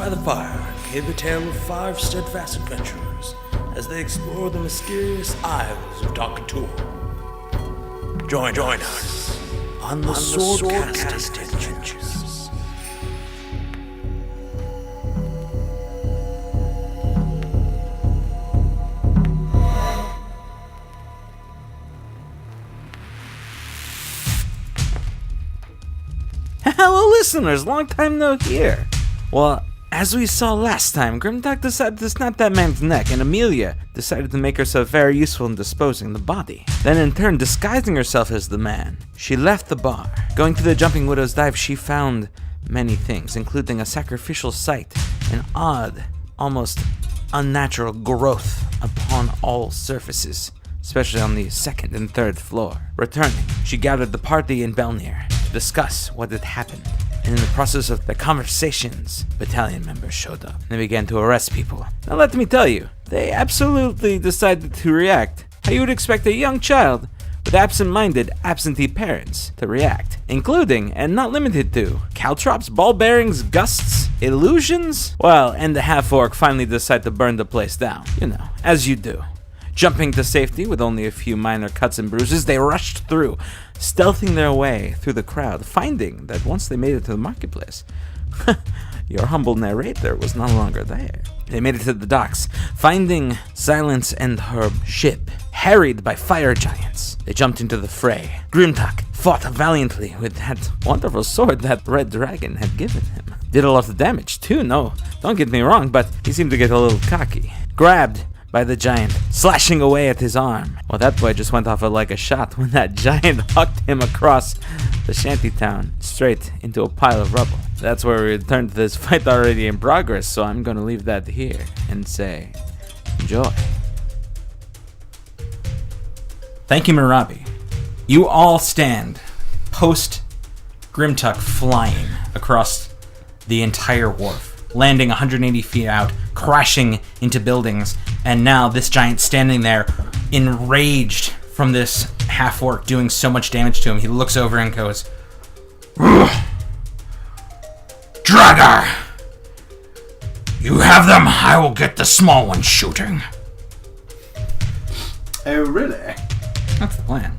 by the fire and hear the tale of 5 steadfast adventurers as they explore the mysterious isles of Ghrimtuk. Join us on the sword-casting adventures. Hello listeners, long time no hear. Well, as we saw last time, Ghrimtuk decided to snap that man's neck, and Amelia decided to make herself very useful in disposing the body. Then in turn, disguising herself as the man, she left the bar. Going to the Jumping Widow's Dive, she found many things, including a sacrificial site, an odd, almost unnatural growth upon all surfaces, especially on the 2nd and 3rd floor. Returning, she gathered the party in Belnir to discuss what had happened. And in the process of the conversations, battalion members showed up. They began to arrest people. Now let me tell you, they absolutely decided to react how you would expect a young child with absent-minded, absentee parents to react, including, and not limited to, caltrops, ball bearings, gusts, illusions. Well, and the half-orc finally decided to burn the place down. You know, as you do. Jumping to safety with only a few minor cuts and bruises, they rushed through, stealthing their way through the crowd, finding that once they made it to the marketplace, your humble narrator was no longer there. They made it to the docks, finding Silence and her ship harried by fire giants. They jumped into the fray. Ghrimtuk fought valiantly with that wonderful sword that Red Dragon had given him. Did a lot of damage too, no, don't get me wrong, but he seemed to get a little cocky. Grabbed by the giant, slashing away at his arm. Well, that boy just went off like a shot when that giant hucked him across the shantytown, straight into a pile of rubble. That's where we return to this fight already in progress, so I'm gonna leave that here and say, enjoy. Thank you, Mirabi. You all stand post Ghrimtuk flying across the entire wharf, landing 180 feet out, crashing into buildings, and now this giant standing there, enraged from this half-orc doing so much damage to him. He looks over and goes, Dragar! You have them, I will get the small one shooting. Oh, really? That's the plan.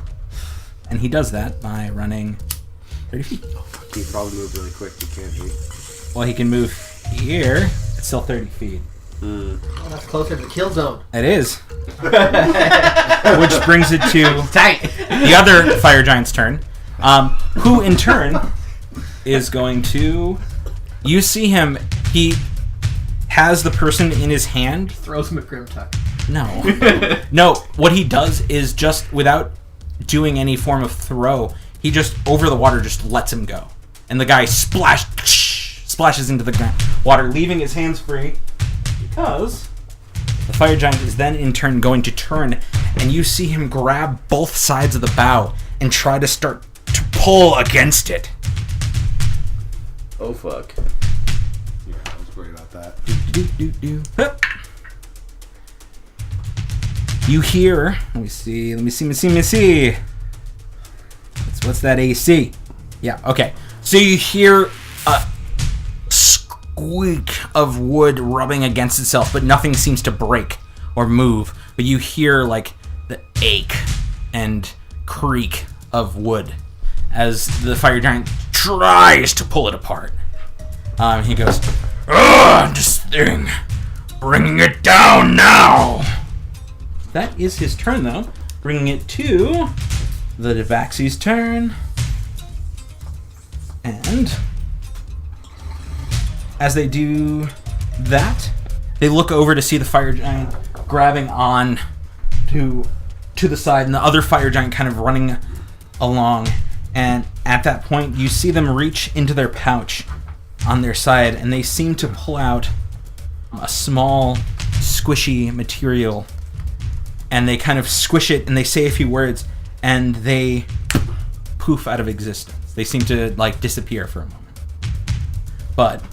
And he does that by running 30 feet. He probably moved really quick, he can't hit. Well, he can move here. It's still 30 feet. Oh, that's closer to the kill zone. It is. Which brings it to Tight. the other fire giant's turn. Who, in turn, is going to... You see him. He has the person in his hand. Throws him at Ghrimtuk. No. No, what he does is just, without doing any form of throw, he just, over the water, just lets him go. And the guy splashes into the water, leaving his hands free, because the fire giant is then in turn going to turn, and you see him grab both sides of the bow and try to start to pull against it. Oh, fuck. Yeah, I was worried about that. Hup. You hear, let me see. What's that AC? Yeah, okay. So you hear a squeak of wood rubbing against itself, but nothing seems to break or move. But you hear like the ache and creak of wood as the fire giant tries to pull it apart. He goes, "Ugh, this thing, bringing it down now." That is his turn, though. Bringing it to the Devaxi's turn. And as they do that, they look over to see the fire giant grabbing on to the side, and the other fire giant kind of running along. And at that point, you see them reach into their pouch on their side, and they seem to pull out a small, squishy material. And they kind of squish it, and they say a few words, and they poof out of existence. They seem to, like, disappear for a moment. But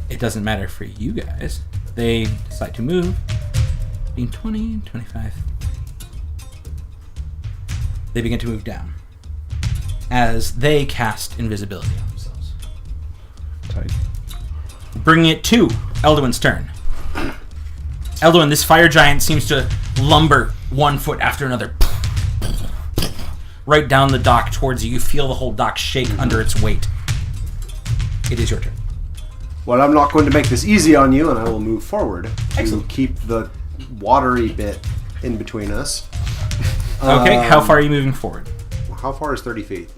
it doesn't matter for you guys. They decide to move. Being 20, 25. They begin to move down as they cast invisibility on themselves. Tight. bringing it to Elduin's turn. Elduin, this fire giant seems to lumber one foot after another right down the dock towards you. You feel the whole dock shake under its weight. It is your turn. Well, I'm not going to make this easy on you, and I will move forward Excellent. to keep the watery bit in between us. Okay, how far are you moving forward? How far is 30 feet?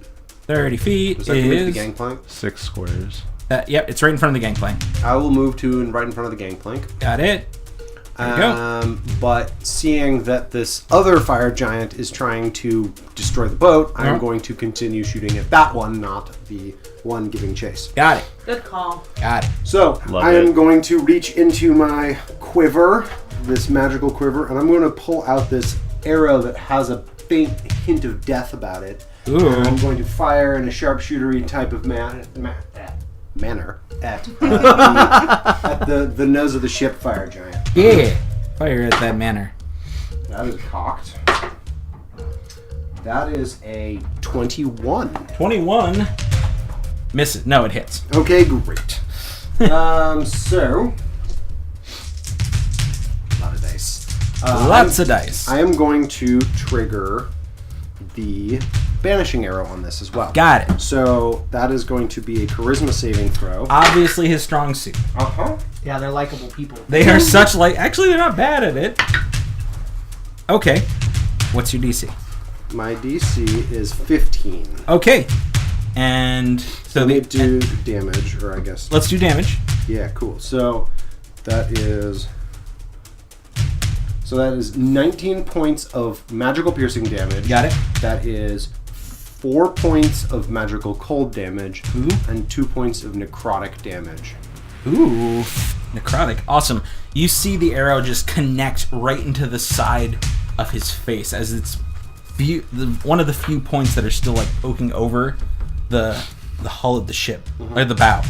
30 feet Does that give me the is... gangplank? 6 squares. Yep, it's right in front of the gangplank. I will move to and right in front of the gangplank. Got it. There you go. But seeing that this other fire giant is trying to destroy the boat, I'm going to continue shooting at that one, not the one giving chase. Got it. Good call. Got it. So Love I am it. going to reach into my quiver, this magical quiver, and I'm going to pull out this arrow that has a faint hint of death about it. Ooh. And I'm going to fire in a sharpshootery type of manner at the nose of the ship fire giant. Yeah. Fire at that manner. That is cocked. That is a 21. 21. Misses. No, it hits. Okay, great. So a lot of dice. Lots of dice. I am going to trigger the banishing arrow on this as well. Got it. So that is going to be a charisma saving throw. Obviously his strong suit. Uh-huh. Yeah, they're likable people. They are such like... Actually, they're not bad at it. Okay. What's your DC? My DC is 15. Okay. And so Let me the... do damage, or I guess... Let's do damage. Yeah, cool. So that is 19 points of magical piercing damage. Got it. That is 4 points of magical cold damage. Ooh. And 2 points of necrotic damage. Ooh. Necrotic. Awesome. You see the arrow just connect right into the side of his face as it's one of the few points that are still like poking over the hull of the ship, or the bow.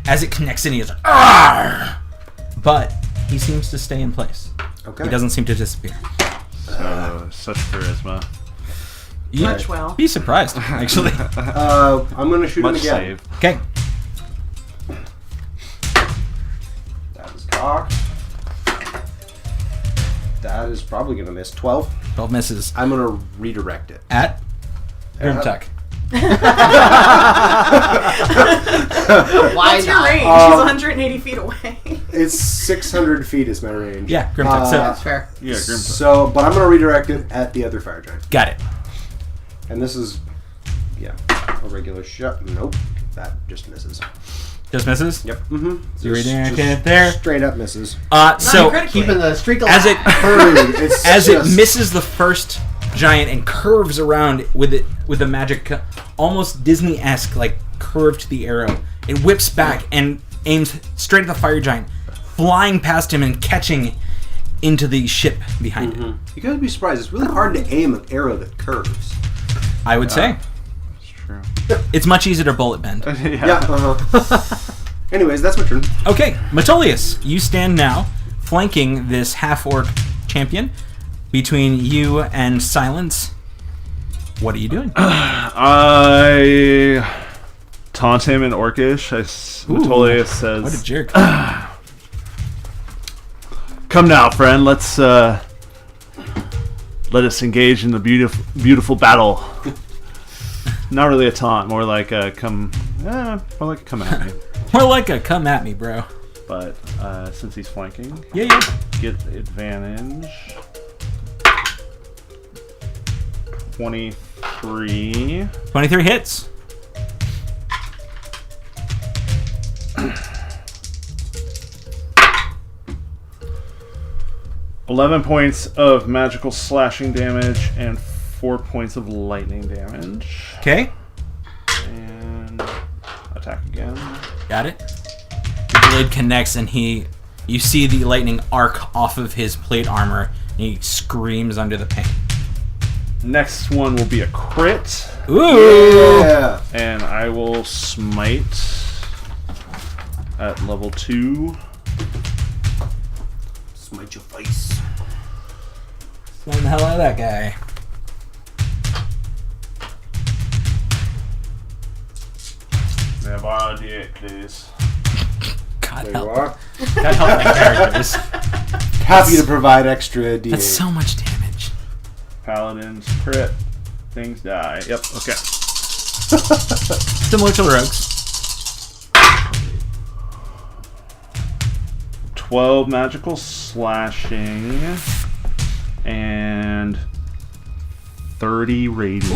As it connects in, he is like, "Arr!" But he seems to stay in place. Okay. He doesn't seem to disappear. So, such charisma. You Much well. Be surprised, actually. I'm going to shoot Much him again. save. Okay. That is cocked. That is probably going to miss. 12. 12 misses. I'm going to redirect it. At Ghrimtuk. Why What's your not? range? He's 180 feet away. It's 600 feet is my range. Yeah, Ghrimtuk. That's fair. Yeah, Ghrimtuk. So, but I'm going to redirect it at the other fire giant. Got it. And this is, yeah, a regular shot. Nope. That just misses. Just misses? Yep. Mm-hmm. So you're redirecting it there. Straight up misses. So critically. Keeping the streak alive. as it It's as it just- misses the first giant and curves around with a magic, almost Disney-esque, like curve to the arrow, it whips back and aims straight at the fire giant, flying past him and catching into the ship behind it. You gotta be surprised. It's really hard to aim an arrow that curves. I would say It's true. it's much easier to bullet bend. Yeah. Uh-huh. Anyways, that's my turn. Okay, Metolius, you stand now flanking this half-orc champion between you and Silence. What are you doing? I taunt him in Orcish. Metolius says, What a jerk. "Come now, friend. Let us engage in the beautiful battle." Not really a taunt, more like a come at me. More like a come at me, bro. But since he's flanking, Yeah. get advantage. 23. 23 hits. $11 points of magical slashing damage and 4 points of lightning damage. Okay, And attack again. got it. The blade connects and you see the lightning arc off of his plate armor and he screams under the pain. Next one will be a crit. Ooh! Yeah. And I will smite at level 2. Smite your face. Slay the hell out of that guy. May I borrow a D8, please? God God There you help. are. God help my characters. Happy to provide extra D8. That's so much damage. Paladins crit. Things die. Yep. Okay. Similar to rogues. 12 magical slashing and 30 radiant.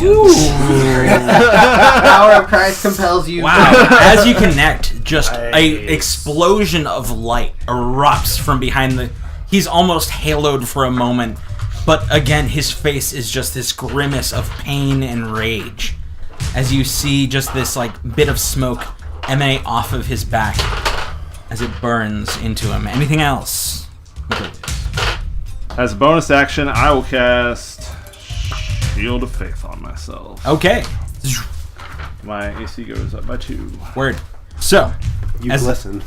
Power of Christ compels you. Wow. As you connect, just a explosion of light erupts from behind the... He's almost haloed for a moment, but again, his face is just this grimace of pain and rage. As you see just this like bit of smoke emanate off of his back as it burns into him. Anything else? As a bonus action, I will cast Shield of Faith on myself. Okay. My AC goes up by 2. Word. So, You as- glisten.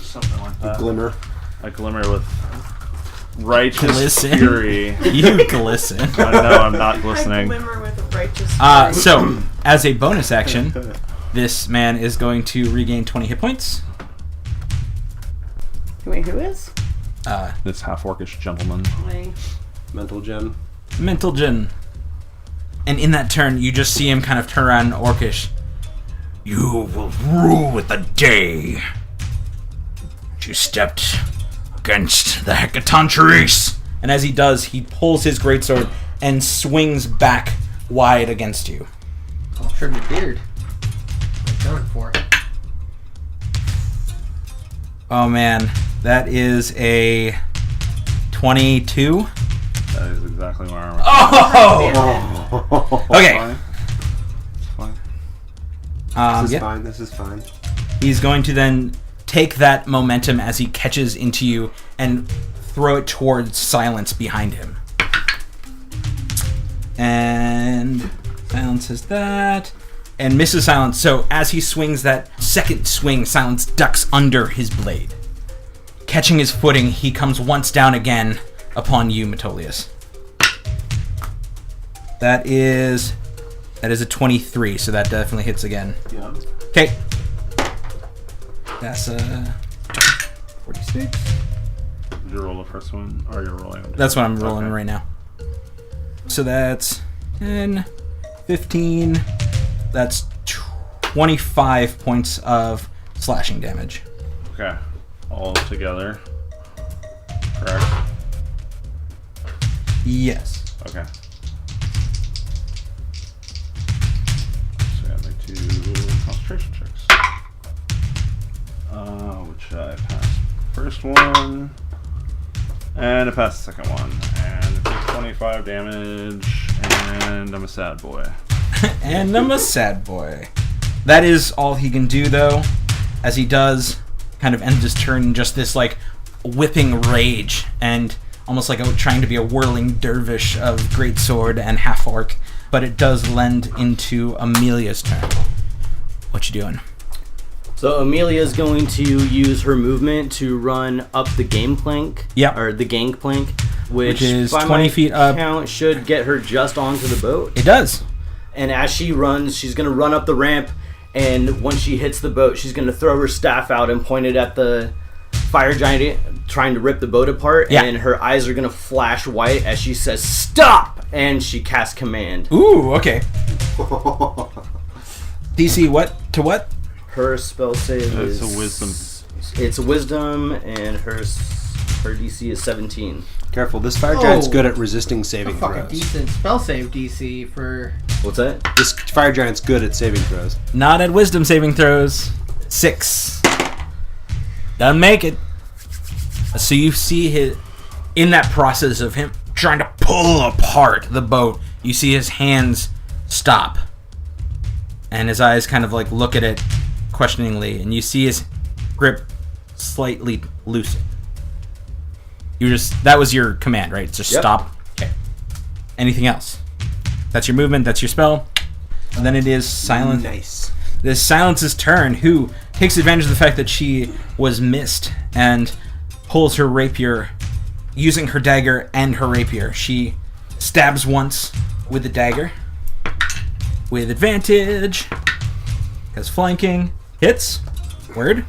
Something like that. Glimmer. I glimmer with righteous Glisten. fury. you glisten. I know I'm not I glistening. glimmer with a righteous So, as a bonus action, this man is going to regain 20 hit points. Wait, who is? This half-orcish gentleman. Wait. Mental gem. Mental Gin. And in that turn, you just see him kind of turn around Orcish. You will rule with the day. You stepped against the Hecaton Therese. And as he does, he pulls his greatsword and swings back wide against you. I'll trim your beard. I'm going for it. Oh man, that is a 22. That is exactly where I'm. Oh! Okay. Fine. Fine. This is Yep. fine. This is fine. He's going to then take that momentum as he catches into you and throw it towards Silence behind him. And Silence says that. And misses Silence. So as he swings that second swing, Silence ducks under his blade. Catching his footing, he comes once down again upon you, Metolius. That is a 23, so that definitely hits again. Yeah. Okay. That's 46. Did you roll the first one? Or you're rolling? That's what I'm rolling Okay. right now. So that's 10, 15. That's 25 points of slashing damage. Okay. All together. Correct. Yes. Okay. So I have my 2 concentration checks. Which I passed first one. And I passed the second one. And it's 25 damage. And I'm a sad boy. And I'm a sad boy. That is all he can do, though. As he does kind of end his turn in just this, like, whipping rage. And almost like trying to be a whirling dervish of greatsword and half-orc. But it does lend into Amelia's turn. What you doing? So Amelia's going to use her movement to run up the gangplank. Yep. Or the gangplank, which is by 20 my feet up. count should get her just onto the boat. It does. And as she runs, she's going to run up the ramp, and once she hits the boat, she's going to throw her staff out and point it at the fire giant trying to rip the boat apart. Yeah. And her eyes are going to flash white as she says, "Stop!" And she casts command. Ooh, okay. DC what to what? Her spell save It's is a wisdom. It's a wisdom, and her DC is 17. Careful, this fire giant's Oh. good at resisting A saving fucking throws. decent spell save DC for. What's that? This fire giant's good at saving throws. Not at wisdom saving throws. 6. Doesn't make it. So you see his in that process of him trying to pull apart the boat, you see his hands stop. And his eyes kind of like look at it questioningly, and you see his grip slightly loosen. That was your command, right? Just Yep. stop. Okay. Anything else? That's your movement, that's your spell. And then it is silent. Nice. This Silence's turn, who takes advantage of the fact that she was missed and pulls her rapier, using her dagger and her rapier. She stabs once with the dagger with advantage. Has flanking. Hits. Word.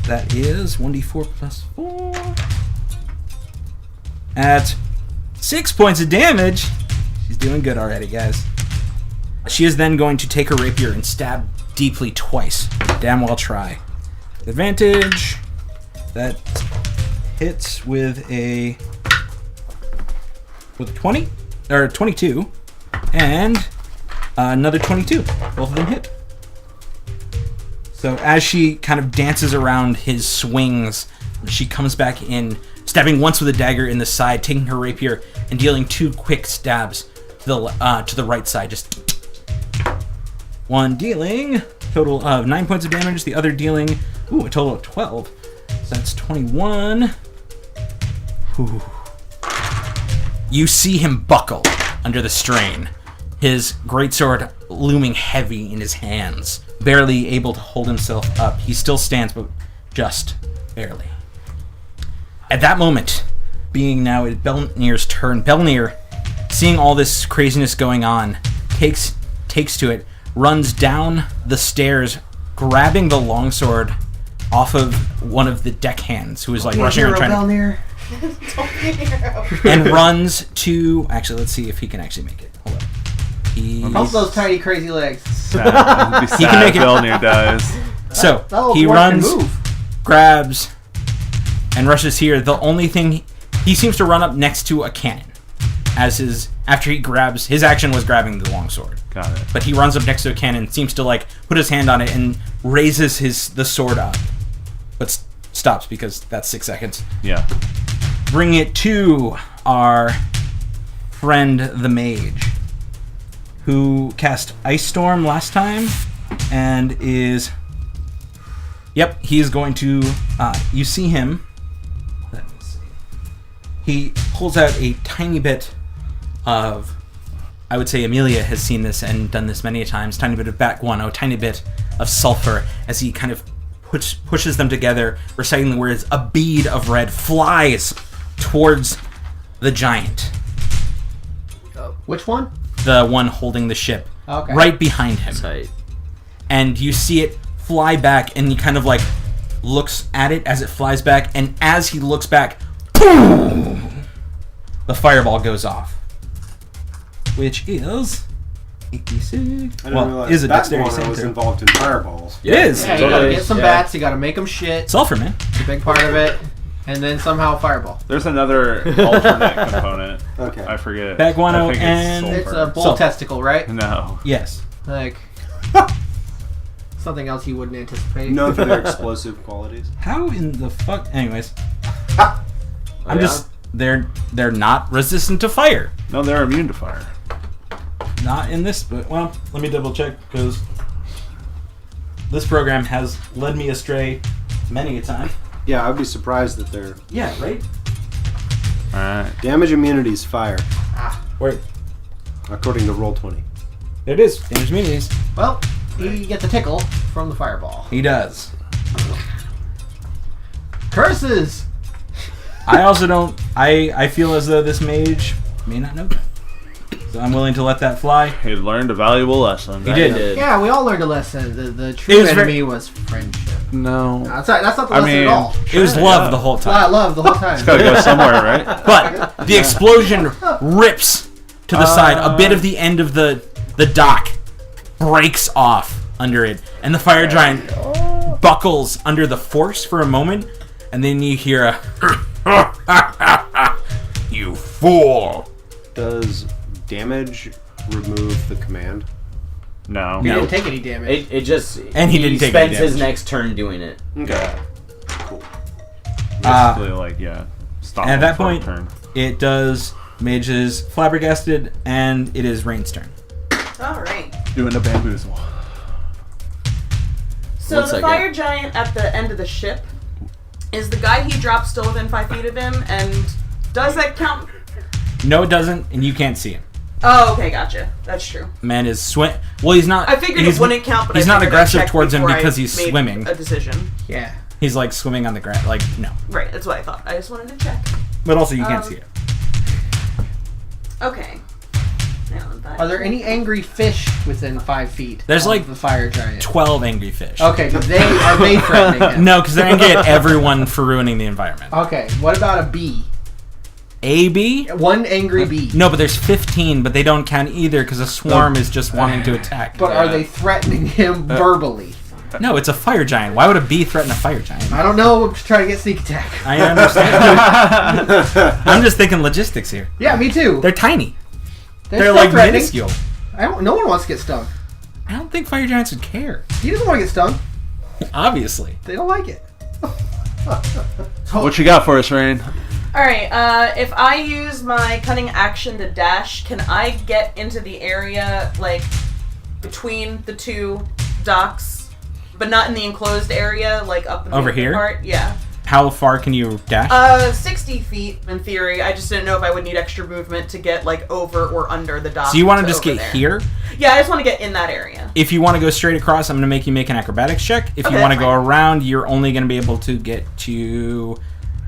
That is 1d4 plus 4. At 6 points of damage. She's doing good already, guys. She is then going to take her rapier and stab deeply twice. Damn well try. Advantage. That hits with a 20 or 22 and another 22. Both of them hit. So as she kind of dances around his swings, she comes back in, stabbing once with a dagger in the side, taking her rapier and dealing 2 quick stabs to the right side. Just one dealing total of 9 points of damage. The other dealing a total of 12. So that's 21. Ooh. You see him buckle under the strain, his greatsword looming heavy in his hands, barely able to hold himself up. He still stands, but just barely. At that moment, being now at Belnir's turn, Belnir, seeing all this craziness going on, takes to it, runs down the stairs, grabbing the longsword off of one of the deckhands who is like rushing around trying to... and runs to... Actually, let's see if he can actually make it. Hold on. Help those tiny crazy legs. He can make it. Belnir dies. So, he runs, grabs, and rushes here. The only thing... He seems to run up next to a cannon. After he grabs... His action was grabbing the longsword. Got it. But he runs up next to a cannon, seems to like put his hand on it, and raises the sword up. But stops because that's 6 seconds. Yeah. Bring it to our friend the mage, who cast Ice Storm last time, and is... Yep, he is going to... you see him. Let me see. He pulls out a tiny bit of... I would say Amelia has seen this and done this many times. Tiny bit of bat guano, tiny bit of sulfur, as he kind of pushes them together, reciting the words, a bead of red flies towards the giant. Which one? The one holding the ship. Okay. Right behind him. Tight. And you see it fly back, and he kind of like looks at it as it flies back, and as he looks back, boom! The fireball goes off. Which is 86. Well, is a dexterity saving was throw. involved in fireballs. It is. Yeah, you gotta get some bats, you gotta make them shit. Sulfur, man. It's a big part of it. And then somehow fireball. There's another alternate component. Okay. I forget. Bat guano I think and- it's It's sulfur. a bull Sulfur. testicle, right? No. Yes. Like something else you wouldn't anticipate. Known for their explosive qualities. How in the fuck? Anyways, Oh, I'm just... They're not resistant to fire. No, they're immune to fire. Not in this, but well, let me double check because this program has led me astray many a time. Yeah, I'd be surprised that their Yeah, right? Alright. damage immunity is fire, Wait, according to Roll20. there it is. Damage immunities. Well, he gets a tickle from the fireball. He does. Curses! I also don't... I feel as though this mage may not know that. So I'm willing to let that fly. He learned a valuable lesson. He did. Yeah, we all learned a lesson. The true It was enemy was friendship. No. That's not the I lesson mean- at all. It was love the whole time. I love the whole time. Gotta go somewhere, right? But the explosion rips to the side. A bit of the end of the dock breaks off under it. And the fire giant buckles under the force for a moment. And then you hear a... You fool! Does damage remove the command? No. He No. didn't take any damage. It just... And he didn't take any spends his damage. next turn doing it. Okay. Cool. Basically, like, yeah. Stop And at him that for a point, turn. it does Mage's flabbergasted, and it is Rain's turn. All right. Doing a bamboozle. So One the second. fire giant at the end of the ship is the guy he dropped still within 5 feet of him, and does that count? No, it doesn't, and you can't see him. Oh, okay, gotcha. That's true. Man is swim. Well, he's not. I figured he's, it wouldn't count, but he's I not figured I'd aggressive check towards him before I because he's made swimming. A decision. Yeah. He's like swimming on the ground. Like no, Right, that's what I thought. I just wanted to check. but also you can't see it. Okay. Are there any angry fish within 5 feet? There's of like the fire giant. 12 angry fish. Okay, are they threatening him? No, because they're angry at everyone for ruining the environment. Okay, what about a bee? A bee? One angry bee. No, but there's 15, but they don't count either because a swarm is just wanting to attack. But are they threatening him verbally? No, it's a fire giant. Why would a bee threaten a fire giant? I don't know. I'm just trying to get sneak attack. I understand. I'm just thinking logistics here. Yeah, me too. They're tiny. They're still like threatening. minuscule. No one wants to get stung. I don't think fire giants would care. He doesn't want to get stung. Obviously. They don't like it. What you got for us, Rain? Alright, if I use my cunning action to dash, can I get into the area, like, between the two docks, but not in the enclosed area, like up in the Over open here? part? Yeah. How far can you dash? 60 feet in theory. I just didn't know if I would need extra movement to get, like, over or under the dock. So you want to just over get there. here? Yeah, I just want to get in that area. If you want to go straight across, I'm going to make you make an acrobatics check. If you Okay, want to that's go fine. around, you're only going to be able to get to,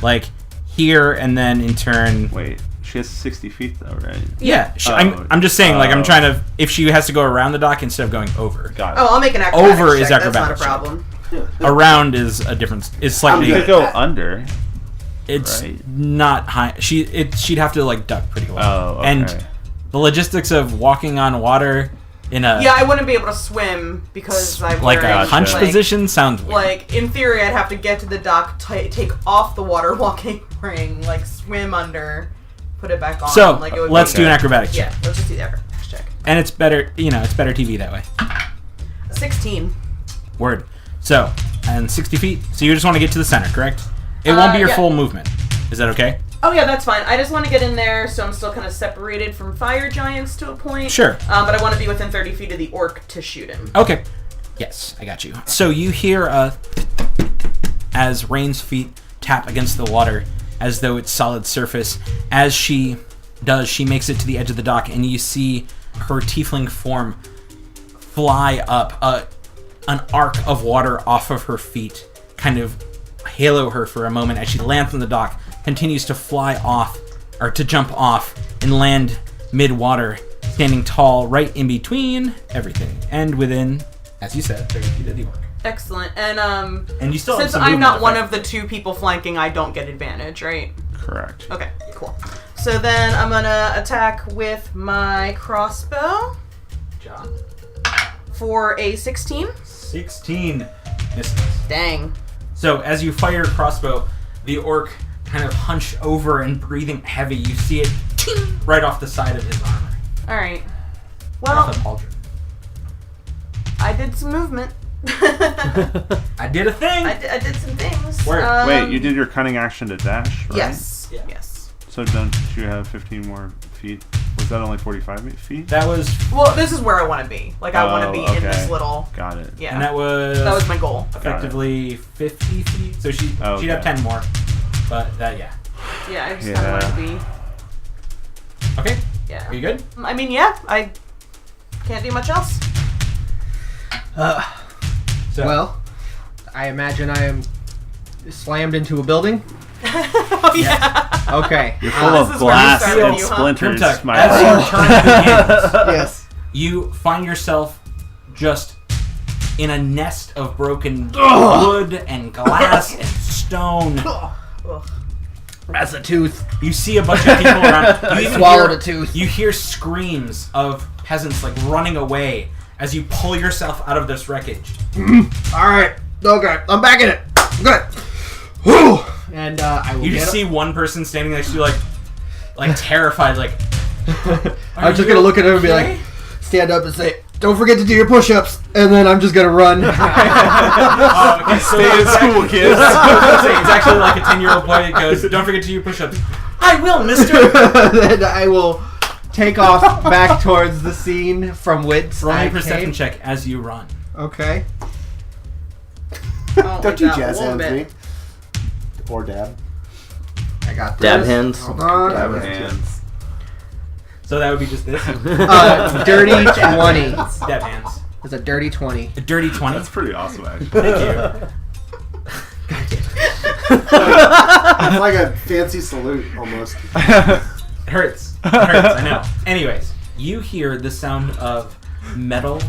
like, here and then in turn... Wait, she has 60 feet though, right? Yeah, Oh. I'm just saying, like, I'm Oh. trying to... If she has to go around the dock instead of going over. Got it. Oh, I'll make an acrobatics Over check. is That's acrobatics not a problem. Around is a difference. Is slightly... You could go under. It's right? not high. She'd have to, like, duck pretty well. Oh, okay. And the logistics of walking on water in a... Yeah, I wouldn't be able to swim because I'm like wearing, a hunch like, position sounds weird. Like, in theory, I'd have to get to the dock, take off the water walking ring, like, swim under, put it back on. So, like, it would let's be, do an acrobatics Yeah, check. let's just do the acrobatics check. And it's better, it's better TV that way. 16. Word. So, and 60 feet. So you just want to get to the center, correct? It won't be your yeah. full movement. Is that okay? Oh, yeah, that's fine. I just want to get in there, so I'm still kind of separated from fire giants to a point. Sure. But I want to be within 30 feet of the orc to shoot him. Okay. Yes, I got you. So you hear as Rain's feet tap against the water as though it's solid surface. As she does, she makes it to the edge of the dock, and you see her tiefling form fly up, an arc of water off of her feet, kind of halo her for a moment as she lands on the dock, continues to fly off, or to jump off, and land mid-water, standing tall right in between everything, and within, as you said, 30 feet of the orc. Excellent. And you still have since some I'm not movement one effect. of the two people flanking, I don't get advantage, right? Correct. Okay, cool. So then I'm gonna attack with my crossbow John. for a 16. 16 misses. Dang. So as you fire your crossbow, the orc kind of hunched over and breathing heavy. You see it right off the side of his armor. Alright. Off Well, the pauldron. I did some movement. I did a thing! I did some things. Word. Wait, you did your cunning action to dash, right? Yes. Yeah. Yes. So don't you have 15 more feet? Was that only 45 feet? That was... Well, this is where I want to be. Like, I want to be in okay. this little... Got it. Yeah. And that was my goal. effectively 50 feet. So she'd have Okay. 10 more. But that, yeah. Yeah, I just kind of want to be... Okay. Yeah. Are you good? I mean, yeah, I can't do much else. So, Well, I imagine I am slammed into a building. Oh, yeah. Okay. You're full This of is where we glass started and you, huh? splinters, Ghrimtuk, my as friend. your turn begins, Yes. you find yourself just in a nest of broken wood and glass and stone. That's a tooth. You see a bunch of people around. You I even swallowed hear- a tooth. You hear screams of peasants like running away as you pull yourself out of this wreckage. All right. Okay. I'm back in it. Good. Whew. And I will You get just see one person standing next to you, like terrified, like. I'm just gonna look at him and be like, stand up and say, "Don't forget to do your push-ups," and then I'm just gonna run. Oh, okay, so Stay in school, kids. it's actually like a 10-year-old boy that goes, "Don't forget to do your push-ups." I will, mister. Then I will take off back towards the scene from whence Roll me I a perception came. check as you run. Okay. Don't you jazz hands me. Or dab. I got Dab this. hands. Hold on. Dab hands. So that would be just this. Dirty 20. Dab hands. It's a dirty 20. A dirty 20. That's pretty awesome, actually. Thank you. It's like a fancy salute, almost. It hurts. It hurts, I know. Anyways, you hear the sound of metal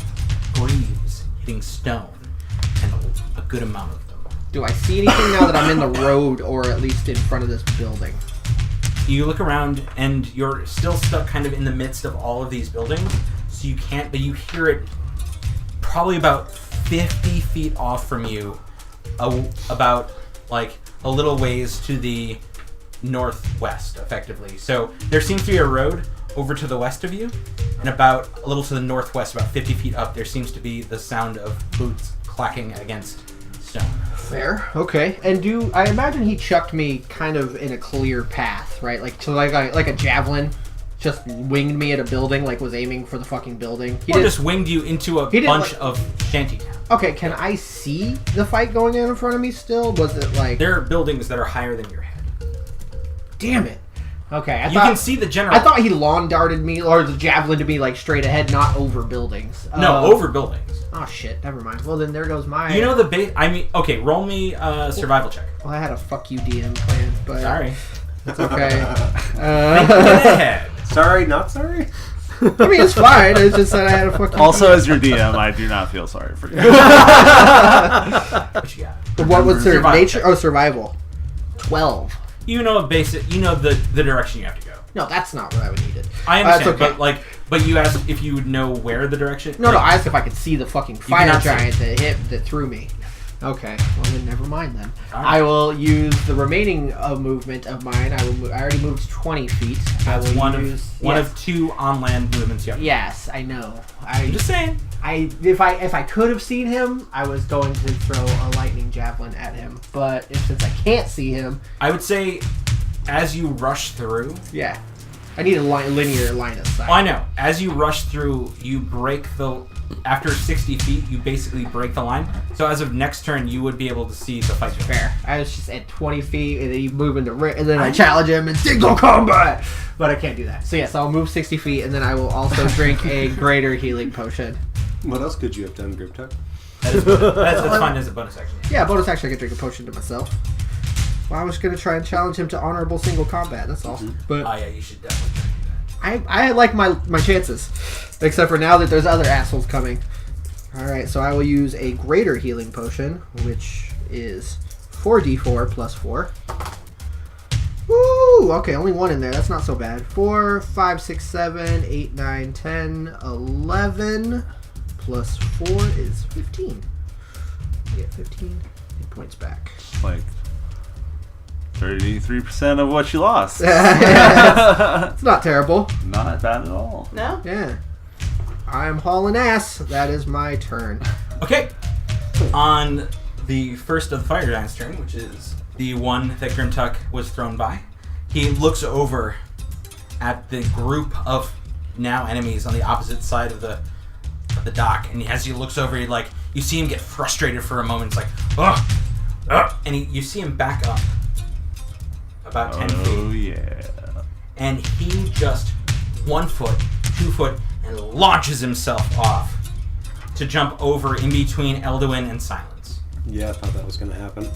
greaves hitting stone, and a good amount of them. Do I see anything now that I'm in the road, or at least in front of this building? You look around, and you're still stuck kind of in the midst of all of these buildings, so you can't, but you hear it probably about 50 feet off from you, about like a little ways to the northwest, effectively. So there seems to be a road over to the west of you, and about a little to the northwest, about 50 feet up, there seems to be the sound of boots clacking against stone. Fair. Okay. And I imagine he chucked me kind of in a clear path, right? Like a javelin, just winged me at a building, like was aiming for the fucking building. He just winged you into a bunch of shantytown. Okay, can I see the fight going on in front of me still? Was it like... There are buildings that are higher than your head. Damn it. Okay, you can see the general... I thought he lawn darted me, or the javelin to me, like, straight ahead, not over buildings. No, over buildings. Oh, shit, never mind. Well, then there goes my... You know the base... I mean, okay, roll me a survival check. Well, I had a fuck you DM plan, but... Sorry. It's okay. Think ahead. Sorry, not sorry? I mean, it's fine. It's just that I had a fuck you Also, as your DM, I do not feel sorry for you. What you got? What was their Survival nature? check. Oh, survival. 12. You know the direction you have to go. No, that's not what I would needed. I understand, That's okay. but you asked if you would know where the direction... No, I asked if I could see the fucking fire cannot see. giant that threw me. Okay, well then never mind then. All right. I will use the remaining movement of mine. I already moved 20 feet. That's I will one use, of two on-land movements you have. Yes, I know. I'm just saying. If I could have seen him, I was going to throw a lightning javelin at him. But since I can't see him, I would say, as you rush through... yeah, I need a linear line of sight. Oh, I know. As you rush through, you break the... After 60 feet, you basically break the line. So as of next turn, you would be able to see the fight. Fair. I was just at 20 feet, and then you move into and then I challenge him in single combat. But I can't do that. So yes, I'll move 60 feet, and then I will also drink a greater healing potion. What else could you have done, Ghrimtuk? That's fine as a bonus action. Yeah, bonus action, I can drink a potion to myself. Well, I was going to try and challenge him to honorable single combat, that's all. But Oh yeah, you should definitely try to do that. I like my chances. Except for now that there's other assholes coming. Alright, so I will use a greater healing potion, which is 4d4 plus 4. Woo! Okay, only one in there. That's not so bad. 4, 5, 6, 7, 8, 9, 10, 11. Plus 4 is 15. I get 15 hit points back. Like 33% of what you lost. It's not terrible. Not bad at all. No? Yeah. I'm hauling ass. That is my turn. Okay. On the first of the Fire Giant's turn, which is the one that Ghrimtuk was thrown by, he looks over at the group of now enemies on the opposite side of the dock, and as he looks over, you see him get frustrated for a moment. It's like, ugh, and you see him back up about 10 feet. Oh yeah. And he just 1 foot, 2 foot, and launches himself off to jump over in between Elduin and Silence. Yeah, I thought that was going to happen.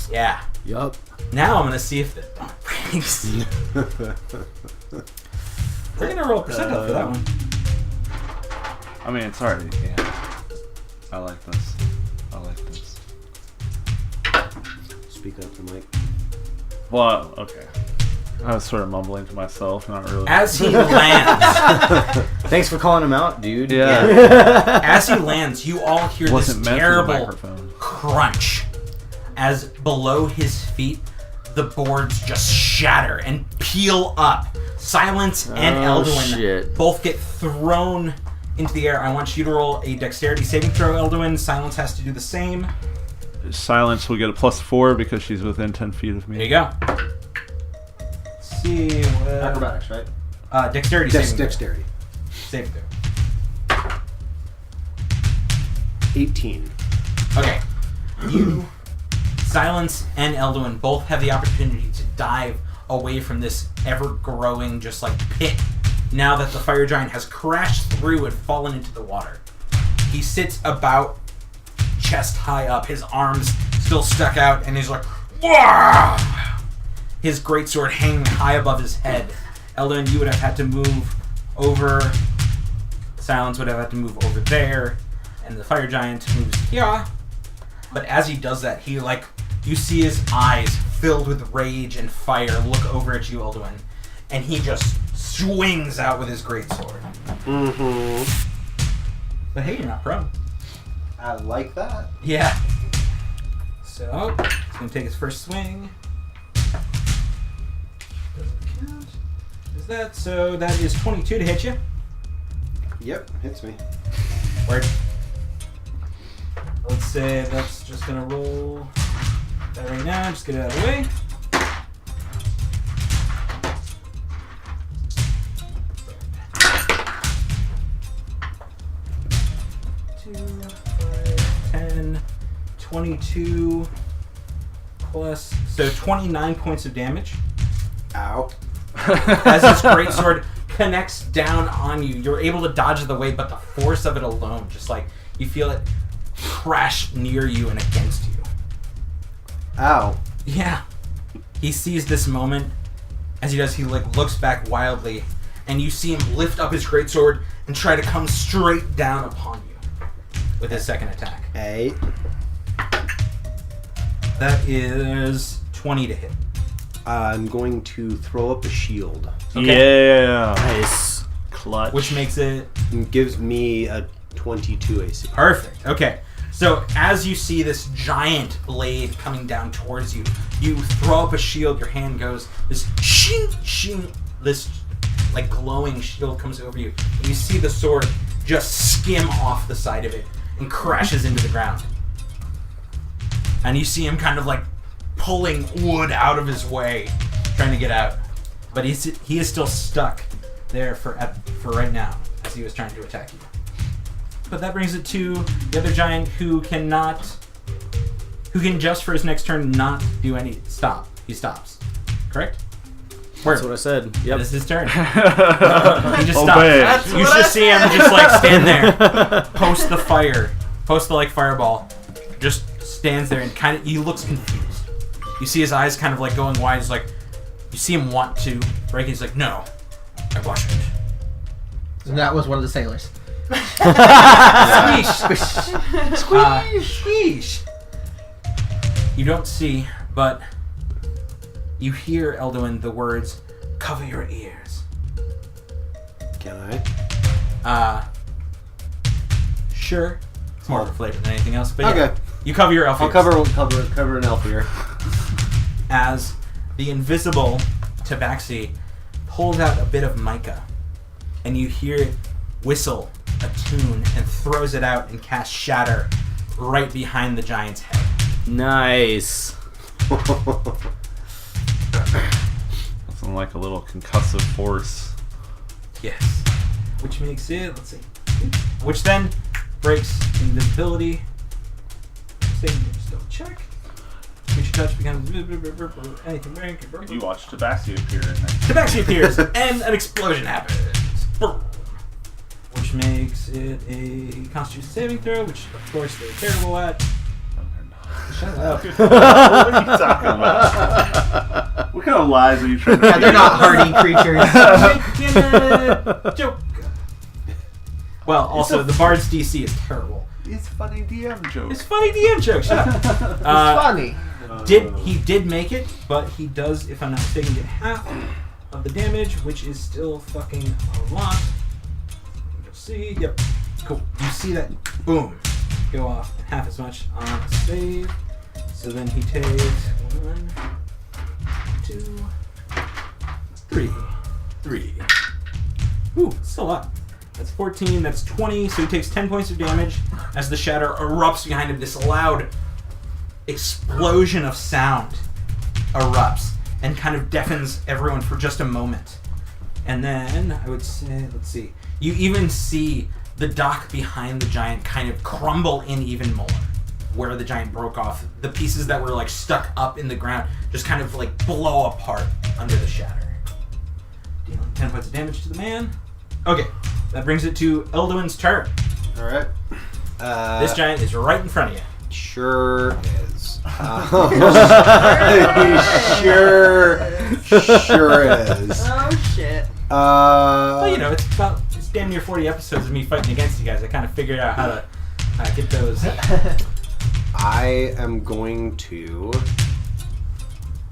Yeah. Yup. Now I'm gonna see if the breaks. We're gonna roll a percentile for that one. I mean, it's already. Yeah. I like this. Speak up to Mike. Well, okay. I was sort of mumbling to myself, not really. As he lands, Thanks for calling him out, dude. Yeah. as he lands, you all hear this Wasn't meant for the terrible microphone. crunch as below his feet the boards just shatter and peel up. Silence and Elduin shit. both get thrown into the air. I want you to roll a dexterity saving throw, Elduin. Silence has to do the same. Silence will get a +4 because she's within 10 feet of me. There you go. Let's see. Acrobatics, right? Dexterity saving throw. Dexterity. Saving throw. 18. Okay. You, Silence, and Elduin both have the opportunity to dive away from this ever-growing, just like pit, now that the fire giant has crashed through and fallen into the water. He sits about chest high up, his arms still stuck out, and he's like, "Wah!" His greatsword hanging high above his head. Elduin, you would have had to move over. Silence would have to move over there, and the fire giant moves here. But as he does that, he you see his eyes filled with rage and fire look over at you, Elduin, and he just swings out with his greatsword. Mm-hmm. But hey, you're not prone. I like that. Yeah. So he's gonna take his first swing. Doesn't count. Is that so? That is 22 to hit you. Yep, hits me. Word. Let's say that's just gonna roll that right now. Just get it out of the way. Two, 5, 10, 22 plus, so 29 points of damage. Ow. As his greatsword connects down on you, you're able to dodge the way, but the force of it alone, just you feel it crash near you and against you. Ow. Yeah. He sees this moment. As he does, he looks back wildly, and you see him lift up his greatsword and try to come straight down upon you with his second attack. 8. That is 20 to hit. I'm going to throw up a shield. Okay. Yeah. Nice. Clutch. Which makes it It gives me a 22 AC. perfect. Okay. So as you see this giant blade coming down towards you, you throw up a shield, your hand goes, this shing, shing, this glowing shield comes over you, and you see the sword just skim off the side of it and crashes into the ground. And you see him kind of pulling wood out of his way, trying to get out. But he is still stuck there for right now, as he was trying to attack you. But that brings it to the other giant who can just for his next turn not do any stop. He stops. Correct? That's what I said. Yep. This is his turn. He just stops. Obey. You just see him just stand there, post the fireball, just stands there and he looks confused. You see his eyes kind of going wide. He's you see him want to break. He's like, no, I wasnhed it. And that was one of the sailors. Squeeze. You don't see, but you hear, Elduin, the words, cover your ears. Can I? Sure. It's more of a flavor than anything else, but yeah. Okay. You cover your elf I'll ears. cover an elf ear. As the invisible Tabaxi pulls out a bit of mica, and you hear it whistle a tune and throws it out and casts Shatter right behind the giant's head. Nice. Something like a little concussive force. Yes. Which makes it, let's see. Which then breaks invisibility. Still check. Creature touch becomes anything break. You watch Tabaxi appear in that. Tabaxi appears and an explosion happens. Boom. Which makes it a Constitution saving throw, which of course they're terrible at. Shut up. What are you talking about? What kind of lies are you trying to Yeah, they're not hardy creatures. Joke. Well, also the Bard's DC is terrible. It's funny DM joke. It's funny DM joke. Shut up. It's funny. He did make it, but he does, if I'm not mistaken, get half of the damage, which is still fucking a lot. You'll see. Yep. Cool. You see that? Boom. Go off and half as much on a save. So then he takes 1, 2, 3. Ooh, still up. That's 14, that's 20, so he takes 10 points of damage as the shatter erupts behind him. This loud explosion of sound erupts and kind of deafens everyone for just a moment. And then, I would say, let's see, you even see the dock behind the giant kind of crumble in even more, where the giant broke off. The pieces that were stuck up in the ground just kind of blow apart under the shatter. Dealing 10 points of damage to the man. Okay, that brings it to Elduin's turn. All right. This giant is right in front of you. Sure is. Sure is. Oh shit. Well, you know, it's damn near 40 episodes of me fighting against you guys. I kind of figured out how to get those. I am going to...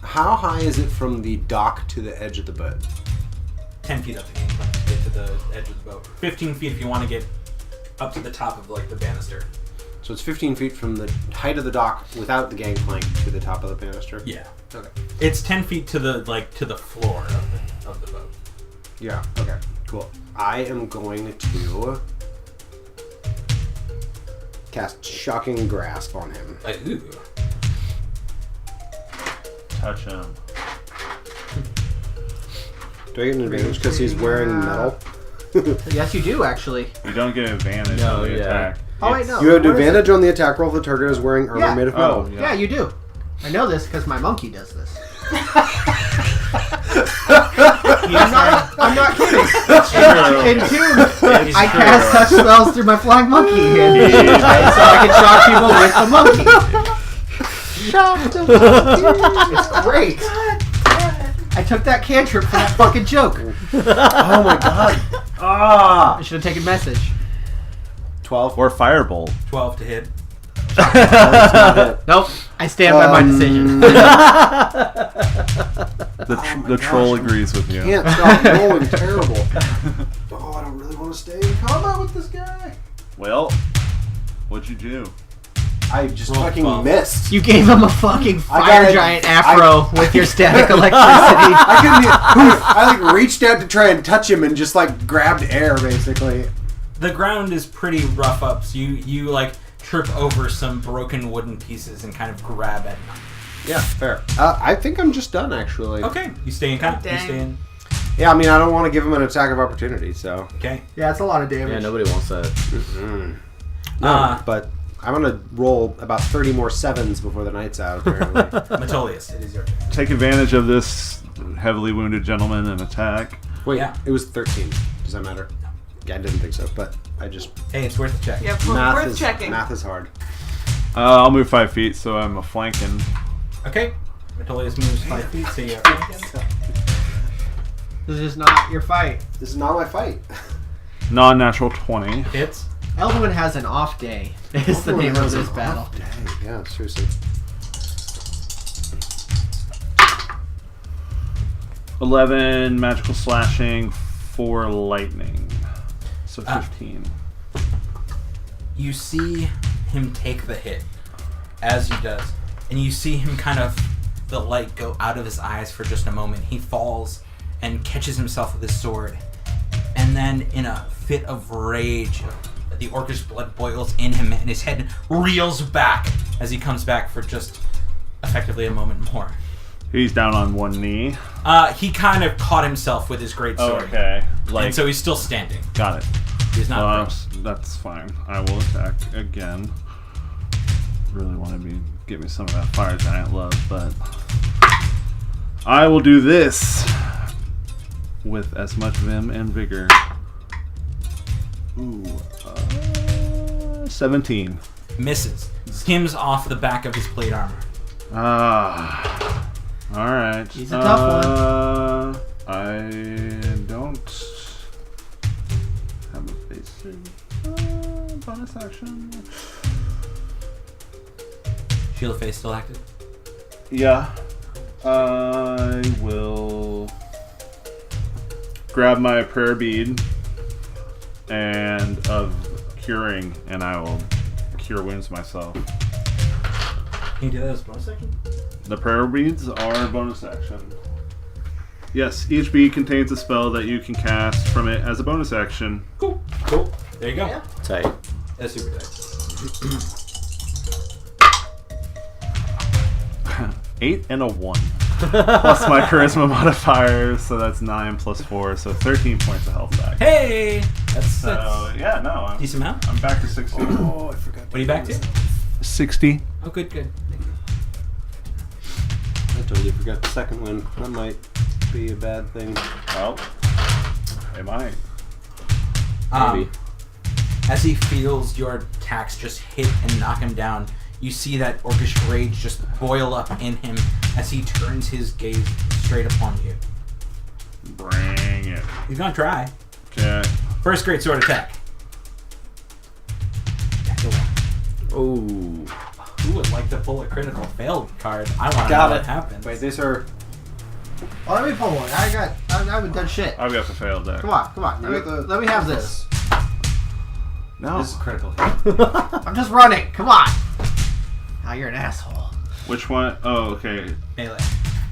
How high is it from the dock to the edge of the boat? 10 feet up the gangplank to get to the edge of the boat. 15 feet if you want to get up to the top of like the banister. So it's 15 feet from the height of the dock without the gangplank to the top of the banister? Yeah. Okay. It's 10 feet to the floor of the boat. Yeah, okay. Cool. I am going to cast Shocking Grasp on him. Ooh. Touch him. Do I get an advantage because he's wearing metal? Yes, you do actually. You don't get advantage No, on the yeah. attack. Oh wait, no. You have What is advantage on the attack roll if the target is wearing armor Yeah. made of Oh, metal. Yeah, you do. I know this because my monkey does this. I'm not kidding. In Tune, I cast such spells through my flying monkey, and so I can shock people with the monkey. Shock the monkey. It's great. I took that cantrip for that fucking joke. Oh my god. Ah! I should have taken message. 12. Or Firebolt. 12 to hit. Nope. I stand by my decision. The troll agrees with you. Can't stop rolling terrible. Oh, I don't really want to stay in combat with this guy. Well, what'd you do? I just Roll fucking 12. missed. You gave him a fucking I fire got it. giant afro with your static electricity. I couldn't. I like reached out to try and touch him and just like grabbed air basically. The ground is pretty rough up, so you like trip over some broken wooden pieces and kind of grab at them. Yeah, fair. I think I'm just done actually. Okay, you stay in kind. You Dang. stay in. Yeah, I mean I don't want to give him an attack of opportunity, so. Okay. Yeah, it's a lot of damage. Yeah, nobody wants that. No, but I'm gonna roll about 30 more 7s before the night's out. Apparently. Metolius, it is your turn. Take advantage of this heavily wounded gentleman and attack. Wait, Yeah. it was 13. Does that matter? Yeah, I didn't think so, but I just Hey, it's worth a check. Yeah, math worth is checking. math is hard. I'll move 5 feet, so I'm a flanking. Okay. Metolius moves 5 feet, so you're flanking. This is not your fight. This is not my fight. Non-natural 20. Hits. Eldwin has an off day. Is the name of this battle. Dang, yeah, seriously. 11 magical slashing, 4 lightning. So 15. You see him take the hit, as he does, and you see him kind of, the light go out of his eyes for just a moment. He falls and catches himself with his sword, and then in a fit of rage, the orcish blood boils in him, and his head reels back as he comes back for just effectively a moment more. He's down on one knee. He kind of caught himself with his great sword. Okay. And so he's still standing. Got it. He's not. That's fine. I will attack again. Really want to get me some of that fire giant love, but I will do this with as much vim and vigor. Ooh, 17. Misses. Skims off the back of his plate armor. All right. He's a tough one. I don't have a basic bonus action. Shield of Faith still active. Yeah. I will grab my prayer bead and of curing, and I will cure wounds myself. Can you do that as a bonus action? The prayer beads are a bonus action. Yes, each bead contains a spell that you can cast from it as a bonus action. Cool. There you go. Yeah. Tight. That's super tight. 8 and a 1. Plus my charisma modifier, so that's 9 plus 4, so 13 points of health back. Hey! That's So, yeah, no, I'm decent amount. I'm back to 60. Oh, I forgot. What are you back to? 60. Oh, good. Thank you. I totally forgot the second one. That might be a bad thing. Well, it might. Maybe. As he feels your attacks just hit and knock him down, you see that orcish rage just boil up in him as he turns his gaze straight upon you. Bring it. He's gonna try. Okay. First great sword attack. Oh. Who would like to pull a critical failed card? I want to know Got what it. happens. Wait, these are. Oh, let me pull one. I haven't done shit. I've got the failed deck. Come on. Let me have this. No. This is critical. I'm just running. Come on. Now you're an asshole. Which one? Oh, okay. Melee.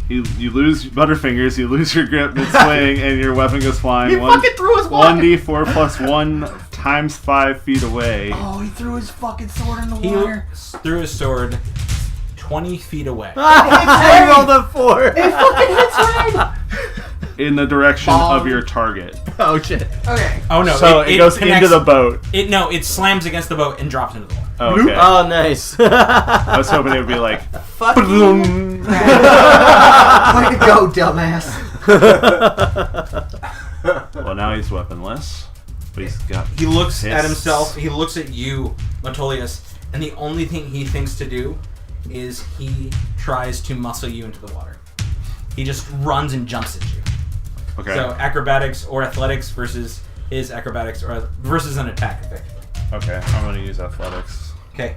You lose Butterfingers, you lose your grip mid-swing, and your weapon goes flying. He fucking threw his weapon. 1d4 plus 1 times 5 feet away. Oh, he threw his fucking sword in the He water. threw his sword 20 feet away. I rolled a 4. It fucking hits right. In the direction of your target. Oh shit. Okay. Oh no! So it goes connects- into the boat. It slams against the boat and drops into the water. Oh, okay. Oh, nice. I was hoping it would be like. Fucking. Way to go, dumbass. Well, now he's weaponless. But he's got. He looks at fists. himself. He looks at you, Metolius, and the only thing he thinks to do is he tries to muscle you into the water. He just runs and jumps at you. Okay. So acrobatics or athletics versus his acrobatics or versus an attack, effectively. Okay, I'm going to use athletics. Okay.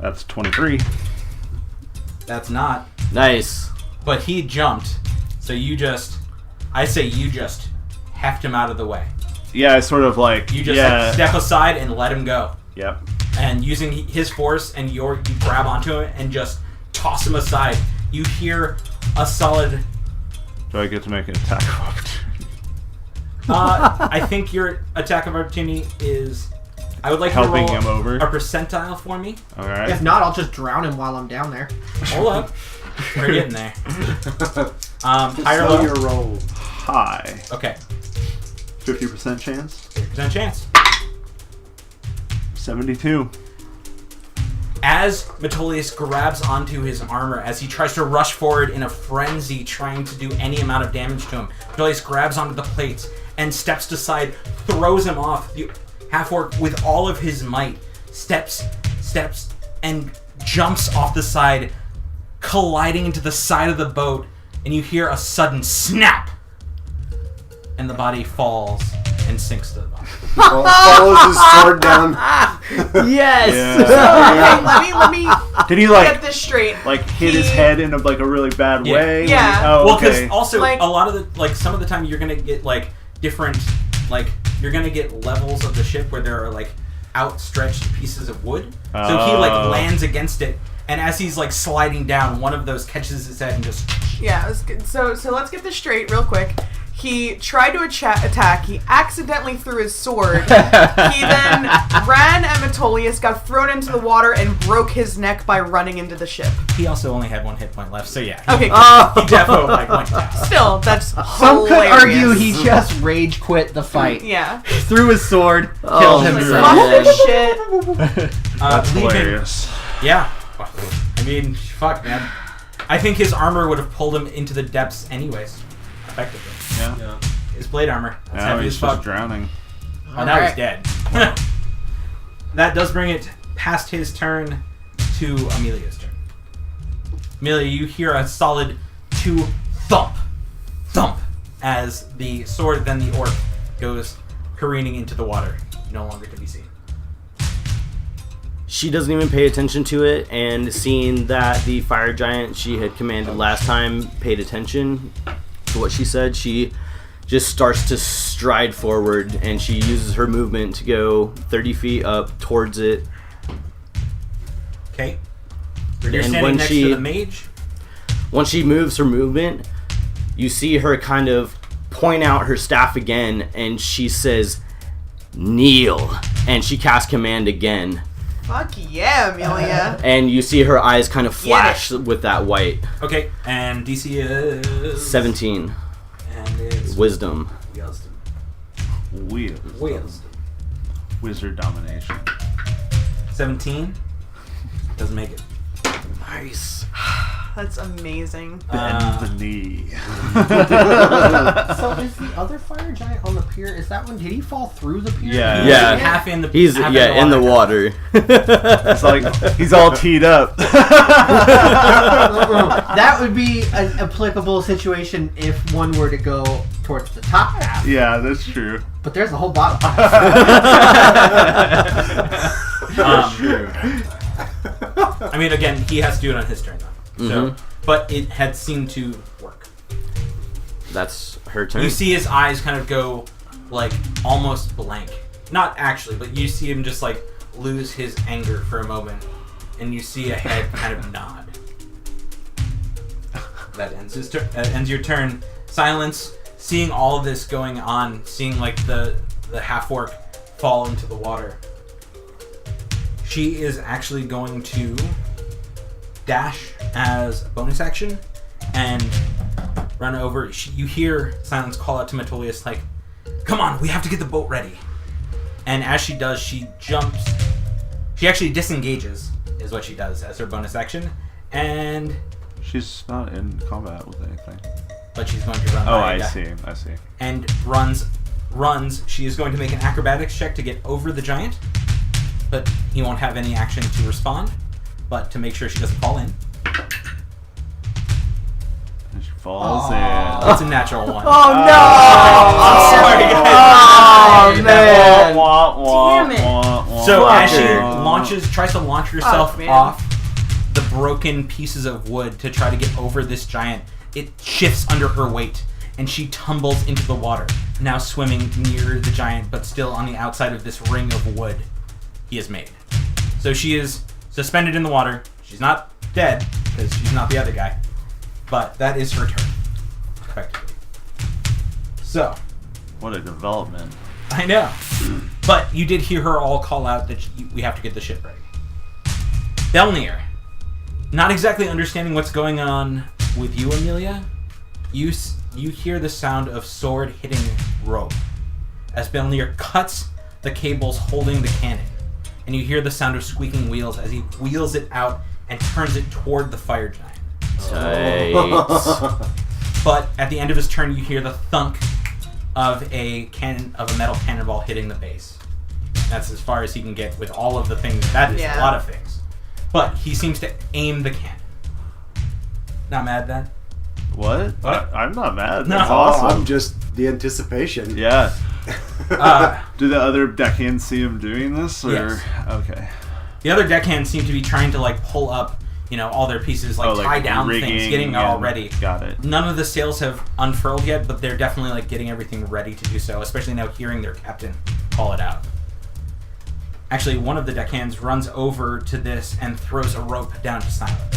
That's 23. That's not. Nice. But he jumped, so I say you just heft him out of the way. Yeah, it's sort of like. You just yeah. step aside and let him go. Yep. And using his force and you grab onto him and just toss him aside. You hear a solid. Do I get to make an attack of opportunity? I think your attack of opportunity is. I would like Helping you to him roll over. a percentile for me. Alright. If not, I'll just drown him while I'm down there. Hold up. We're getting there. Higher Slow low. your roll. High. Okay. 50% chance. 50% chance. 72. As Metolius grabs onto his armor, as he tries to rush forward in a frenzy, trying to do any amount of damage to him, Metolius grabs onto the plates and steps aside, throws him off. The half-orc, with all of his might, steps, and jumps off the side, colliding into the side of the boat, and you hear a sudden snap, and the body falls and sinks to the bottom. Follows his sword down. Yes. Yeah. Okay, let me Did he get this straight. like hit his head in a really bad Yeah. way? Yeah. Oh, Well, because okay. also Like- a lot of the some of the time you're gonna get different you're gonna get levels of the ship where there are outstretched pieces of wood. So he Oh. lands against it, and as he's sliding down, one of those catches his head and just. Yeah, that's good. So let's get this straight real quick. He tried to attack. He accidentally threw his sword. He then ran at Metolius, got thrown into the water, and broke his neck by running into the ship. He also only had 1 hit point left, so yeah. Okay, He definitely went down. still, that's Some could argue he just rage quit the fight. Yeah. Threw his sword, Oh, killed Like, himself. fuck man. this shit. That's leaving- hilarious. Yeah. I mean, fuck, man. I think his armor would have pulled him into the depths anyways, effectively. Yeah. His blade armor. That's Now heavy he's as just fuck. drowning. Oh, now he's Alright. dead. That does bring it past his turn to Amelia's turn. Amelia, you hear a solid 2 thump, as the sword, then the orc, goes careening into the water, no longer to be seen. She doesn't even pay attention to it, and seeing that the fire giant she had commanded last time paid attention to what she said, she just starts to stride forward, and she uses her movement to go 30 feet up towards it. Okay? You're And standing when next she- to the mage. Once she moves her movement, you see her kind of point out her staff again, and she says, "Kneel," and she casts command again. Fuck yeah, Amelia. And you see her eyes kind of Get flash with that white. Okay, and DC is 17. And it's Wisdom. Wisdom. Wizard domination. 17 doesn't make it. Nice. That's amazing. Bend the knee. So is the other fire giant on the pier? Is that one? Did he fall through the pier? Yeah. Yeah. Half in the He's half in the water. It's like he's all teed up. That would be an applicable situation if one were to go towards the top half. Yeah, that's true. But there's the whole bottom half. True. I mean, again, he has to do it on his turn, though. So, but it had seemed to work. That's her turn. You see his eyes kind of go, like, almost blank. Not actually, but you see him just, like, lose his anger for a moment. And you see a head kind of nod. That ends his ends your turn. Silence, seeing all of this going on, seeing, like, the half-orc fall into the water. She is actually going to dash as a bonus action and run over. You hear Silence call out to Metolius, like, come on, we have to get the boat ready. And as she does, she jumps. She actually disengages, is what she does as her bonus action. And She's not in combat with anything. but she's going to run. Oh, by I a guy. see. And runs. She is going to make an acrobatics check to get over the giant, but he won't have any action to respond. But to make sure she doesn't fall in, And she falls in. it's a natural one. Oh no! I'm sorry, guys. Oh man! Damn it. So as she Fucker. tries to launch herself Oh, man. off the broken pieces of wood to try to get over this giant, it shifts under her weight, and she tumbles into the water, now swimming near the giant, but still on the outside of this ring of wood he has made. So she is suspended in the water. She's not dead, because she's not the other guy, but that is her turn, effectively. So, What a development. I know. But you did hear her all call out that we have to get the ship ready. Belnir, not exactly understanding what's going on with you, Amelia, you hear the sound of sword hitting rope as Belnir cuts the cables holding the cannon. And you hear the sound of squeaking wheels as he wheels it out and turns it toward the fire giant. Tight. But at the end of his turn, you hear the thunk of a metal cannonball hitting the base. That's as far as he can get with all of the things. That is Yeah. a lot of things. But he seems to aim the cannon. Not mad then? What? I'm not mad. No. That's I'm awesome. just the anticipation. Yeah. Uh, Do the other deckhands see him doing this? Or? Yes. Okay. the other deckhands seem to be trying to like pull up, all their pieces, tie down things, rigging getting it all and- ready. Got it. None of the sails have unfurled yet, but they're definitely like getting everything ready to do so, especially now hearing their captain call it out. Actually, one of the deckhands runs over to this and throws a rope down to Silence.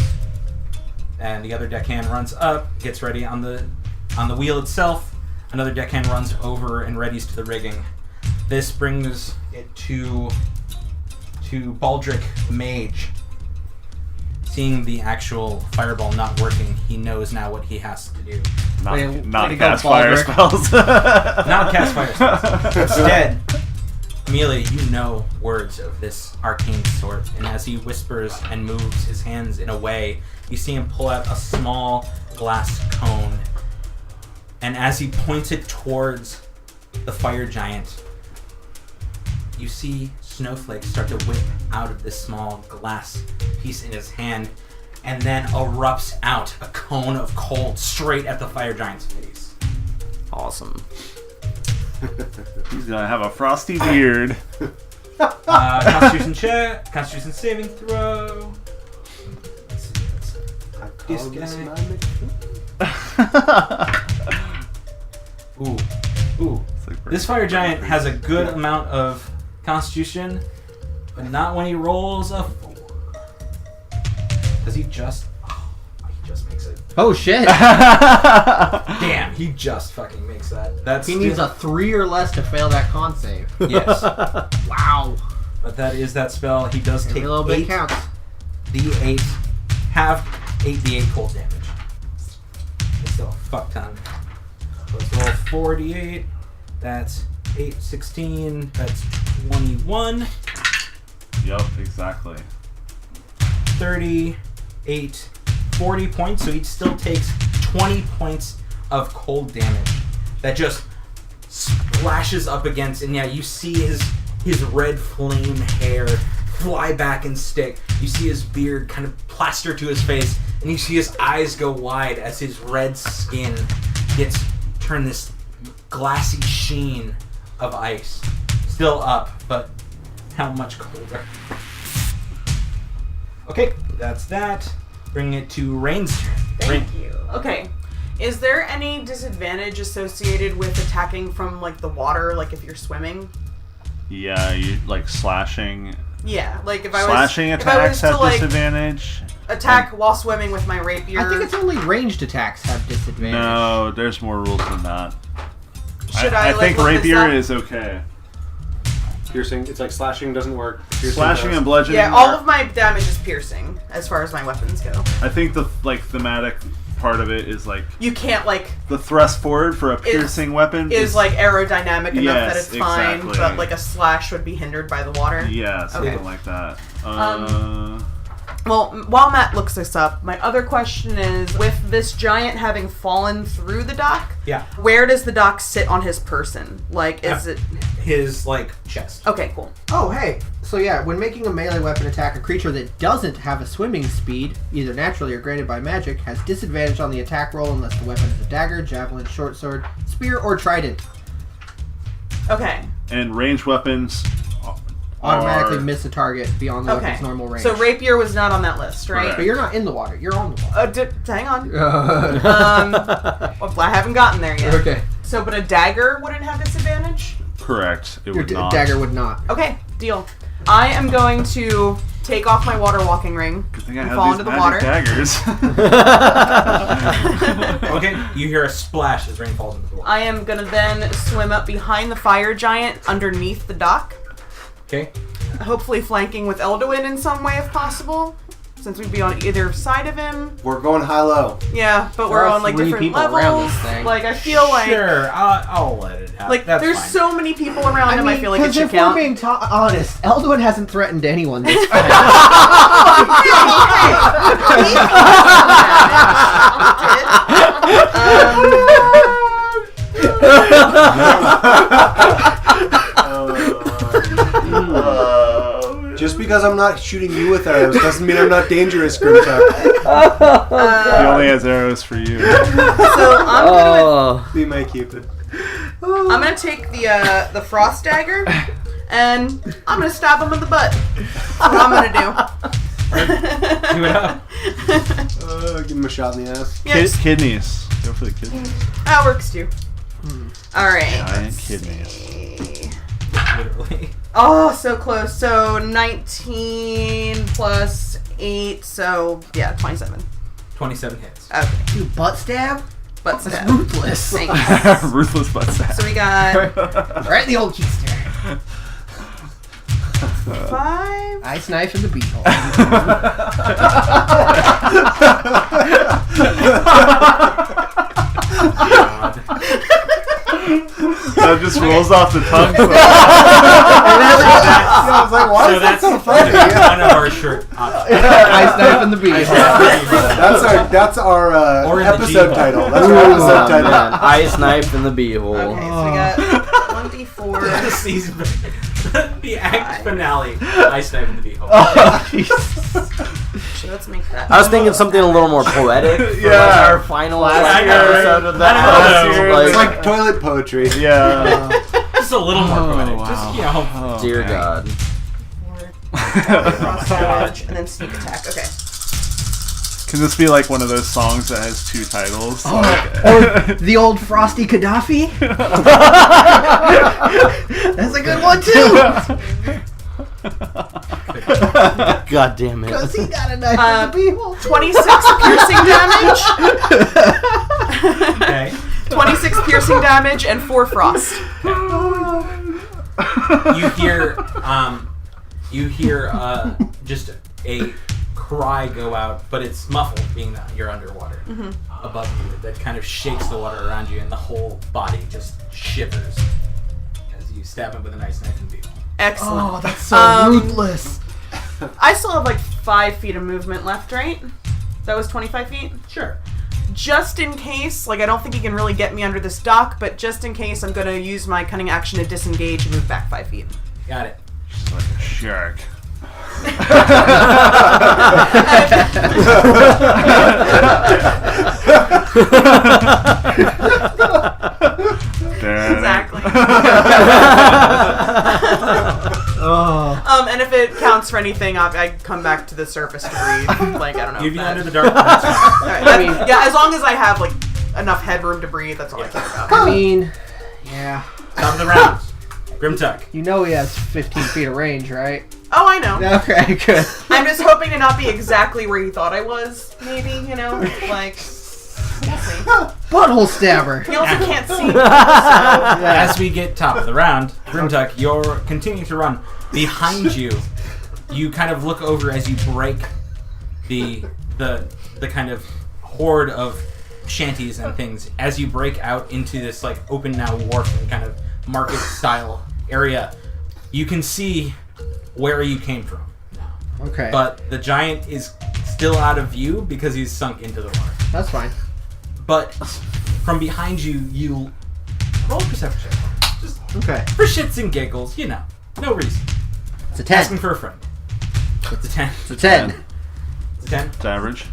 And the other deckhand runs up, gets ready on the wheel itself. Another deckhand runs over and readies to the rigging. This brings it to Baldric Mage. Seeing the actual fireball not working, he knows now what he has to do. Not Way to go, cast fire Baldric. spells. Not cast fire spells. Instead, Amelia, you know words of this arcane sort, and as he whispers and moves his hands in a way, you see him pull out a small glass cone, and as he points it towards the fire giant, you see snowflakes start to whip out of this small glass piece in his hand, and then erupts out a cone of cold straight at the fire giant's face. Awesome. He's gonna have a frosty beard. Constitution check, Constitution saving throw. Let's see. I This call this guy- my Ooh. It's like This fire giant has a good amount of Constitution, but not when he rolls a 4. Does he just? Oh, he just makes it. Oh shit! Damn, he just fucking makes that. That's He needs a 3 or less to fail that con save. yes, Wow. but that is that spell. He does take Every little bit 8 counts. d8, half 8d8 cold damage. It's still a fuck ton. Let's roll 4d8. That's 8, 16. That's 21. Yep, exactly. 38, 40 points, so he still takes 20 points of cold damage that just splashes up against, and you see his red flame hair fly back and stick. You see his beard kind of plaster to his face, and you see his eyes go wide as his red skin gets turned this glassy sheen of ice. Still up, but how much colder? Okay, that's that. Bring it to Rain's turn. Thank you. Okay. Is there any disadvantage associated with attacking from like the water, like if you're swimming? Yeah, you like slashing. Yeah, like if I was Slashing if I was attacks have to, like, disadvantage. attack while swimming with my rapier. I think it's only ranged attacks have disadvantage. No, there's more rules than that. Should I like, think look this rapier up? is okay. Piercing, it's like slashing doesn't work. Piercing Slashing does. and bludgeoning. Yeah, all of my damage is piercing as far as my weapons go. I think the thematic part of it is like You can't like the thrust forward for a piercing weapon is like aerodynamic enough Yes, that it's fine, exactly. but like a slash would be hindered by the water. Yeah, something Okay. like that. Well, while Matt looks this up, my other question is, with this giant having fallen through the dock, Yeah. where does the dock sit on his person? Like, is it... His, chest. Okay, cool. Oh, hey. So yeah, when making a melee weapon attack, a creature that doesn't have a swimming speed, either naturally or granted by magic, has disadvantage on the attack roll unless the weapon is a dagger, javelin, short sword, spear, or trident. Okay. And ranged weapons Automatically miss a target beyond the Okay. weapon's normal range. So rapier was not on that list, right? Correct. But you're not in the water. You're on the water. Hang on. Well, I haven't gotten there yet. Okay. So, but a dagger wouldn't have disadvantage? Correct. It Your would not. dagger would not. Okay, deal. I am going to take off my water walking ring Good thing I and have fall these into the magic water. daggers. Okay, you hear a splash as Rain falls into the water. I am going to then swim up behind the fire giant underneath the dock, Okay. hopefully flanking with Elduin in some way if possible, since we'd be on either side of him. We're going high-low. Yeah, but There we're are on like 3 different people around levels. this thing. Like, I feel like... Sure, I'll let it happen. Like, That's there's fine. so many people around him, I feel like it 'cause should if count. we're being honest, Elduin hasn't threatened anyone this fight. Just because I'm not shooting you with arrows doesn't mean I'm not dangerous, Ghrimtuk. He only has arrows for you. So I'm gonna, Oh. Be my cupid. I'm gonna take the frost dagger, and I'm gonna stab him in the butt. That's what I'm gonna do. Do it up. Give him a shot in the ass. Yes, Kidneys. Go for the kidneys. that works too. All right. Giant kidneys. Literally. Oh, so close. So 19 plus 8, so yeah, 27. 27 hits. Okay, Dude, butt stab? but That's stab. ruthless. Thanks. Ruthless butt stab. So we got Right in the old keister. 5. Ice knife in the beehole. That just rolls off the tongue. I was like, why So is that that's so funny? one of our shirt options. Ice knife in the beehole. That's our Or in the episode G-hole. title. That's our episode Oh, title. man. Ice knife in the beehole. Okay, so we got 1d4. The season, the act finale. Ice knife in the beehole. So let's make that. I was thinking something a little more poetic for Yeah. our final Last year, episode of that. I don't know. It's like toilet poetry. Yeah. Just a little more poetic. wow. Just, you know. Oh, Dear man. God. Frost damage, and then sneak attack. Okay. Can this be like one of those songs that has 2 titles? Or the old Frosty Gaddafi. That's a good one too. God damn it. Because he got a knife in the beehole. 26 piercing damage. Okay. 26 piercing damage and 4 frost. You hear just a cry go out, but it's muffled, being that you're underwater. Above you, that kind of shakes the water around you, and the whole body just shivers as you stab him with a nice knife and beetle. Excellent. Oh, that's so ruthless. I still have like 5 feet of movement left, right? That was 25 feet? Sure. Just in case, like I don't think he can really get me under this dock, but just in case, I'm going to use my cunning action to disengage and move back 5 feet. Got it. Just like a shark. Exactly. Oh. And if it counts for anything, I come back to the surface to breathe. Like, I don't know. Give if you that- under the dark. That's fine. Alright, I mean- yeah, as long as I have like enough headroom to breathe, that's all I care about. I mean, yeah. Top of the round. Grimtuk. You know he has 15 feet of range, right? Oh, I know. Okay, good. I'm just hoping to not be exactly where he thought I was. Maybe, you know, like. We'll see. Butthole stabber. He also can't see. So. As we get top of the round, Ghrimtuk, you're continuing to run. Behind you, you kind of look over as you break the kind of horde of shanties and things. As you break out into this like open now wharf and kind of market style area, you can see where you came from. Okay. But the giant is still out of view because he's sunk into the water. That's fine. But from behind you, you roll a perception check. Just Okay. for shits and giggles, you know. No reason. It's a 10. Asking for a friend. It's a 10. It's a 10. It's a 10. It's average.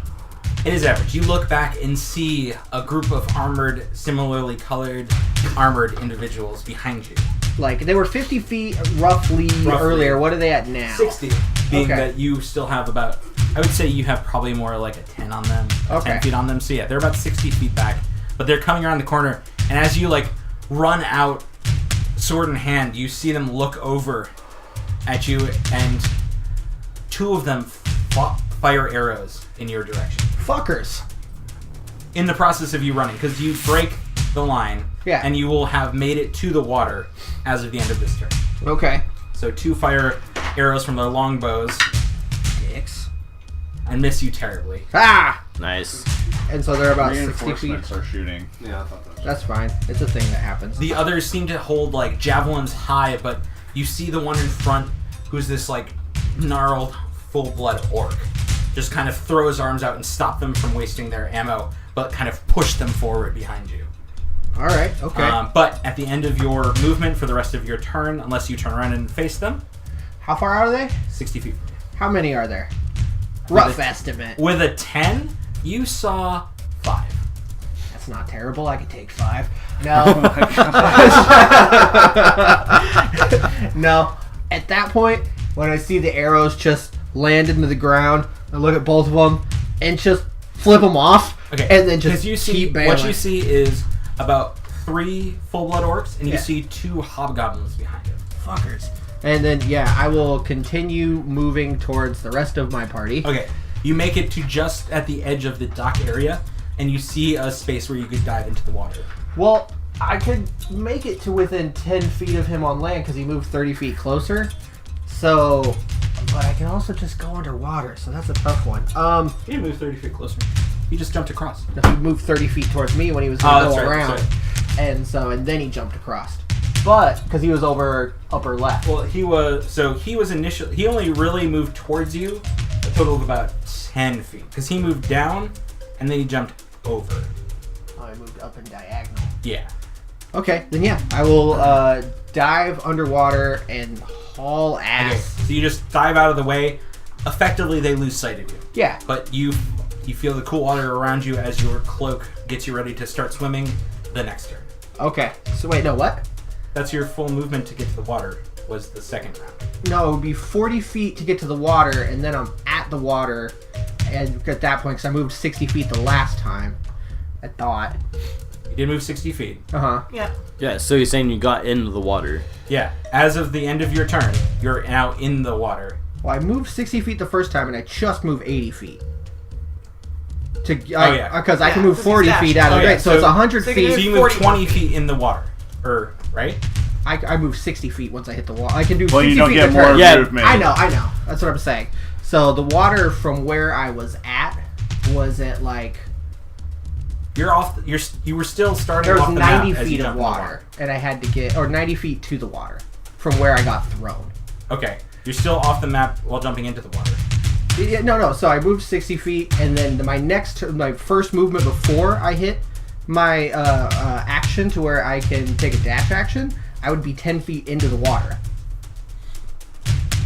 It is average. You look back and see a group of armored, similarly colored, armored individuals behind you. Like, they were 50 feet roughly earlier. What are they at now? 60. Being Okay. that you still have about, I would say you have probably more like a 10 on them. Okay. 10 feet on them. So yeah, they're about 60 feet back. But they're coming around the corner. And as you like run out, sword in hand, you see them look over at you, and two of them fire arrows in your direction. Fuckers. In the process of you running, because you break the line, Yeah. and you will have made it to the water as of the end of this turn. Okay. So two fire arrows from their longbows Dicks. and miss you terribly. Ah! Nice. And so they're about 60 feet. Reinforcements are shooting. Yeah, I thought that was That's fine. It's a thing that happens. The others seem to hold like javelins high, but you see the one in front who's this like gnarled, full-blood orc. Just kind of throw his arms out and stop them from wasting their ammo, but kind of push them forward behind you. Alright, okay. But at the end of your movement for the rest of your turn, unless you turn around and face them, How far out are they? 60 feet. How many are there? Rough a- estimate. With a 10, you saw 5. That's not terrible. I could take 5. No. No. At that point, when I see the arrows just land into the ground, I look at both of them and just flip them off. Okay, And then because just you see keep bailing. what you see is about 3 full-blood orcs, and you Yeah. see 2 hobgoblins behind him. Fuckers. And then, yeah, I will continue moving towards the rest of my party. Okay, you make it to just at the edge of the dock area, and you see a space where you could dive into the water. Well, I could make it to within 10 feet of him on land because he moved 30 feet closer. So, but I can also just go underwater, so that's a tough one. He didn't move 30 feet closer. He just jumped across. He moved 30 feet towards me when he was going to that's go right, around. that's And then he jumped across. But, because he was over upper left. Well, he was initially, he only really moved towards you a total of about 10 feet. Because he moved down, and then he jumped over. Oh, I moved up and diagonal. Yeah. Okay, then yeah, I will dive underwater and haul Okay, ass. so you just dive out of the way. Effectively, they lose sight of you. Yeah. But you feel the cool water around you as your cloak gets you ready to start swimming the next turn. Okay. So wait, no, what? That's your full movement to get to the water, was the second round. No, it would be 40 feet to get to the water, and then I'm at the water. And at that point, because I moved 60 feet the last time, I thought. You did move 60 feet. Uh-huh. Yeah. Yeah, so you're saying you got into the water. Yeah, as of the end of your turn, you're now in the water. Well, I moved 60 feet the first time, and I just moved 80 feet. yeah. Because I can Yeah, move 'cause 40 he's feet dashed. out of the Oh, yeah, way, so so- it's 100 so you can So feet. you 40 moved 20 feet in the water. Right? I moved 60 feet once I hit the wall. I can do 60 Well, you don't feet get a more turn. Yeah, movement. I know. That's what I'm saying. So the water from where I was at was at like You're off. You were still starting there was off the 90 map as you feet of jumped in the water, and I had to get 90 feet to the water from where I got thrown. Okay, you're still off the map while jumping into the water. Yeah, no. So I moved 60 feet, and then my first movement before I hit my action to where I can take a dash action, I would be 10 feet into the water.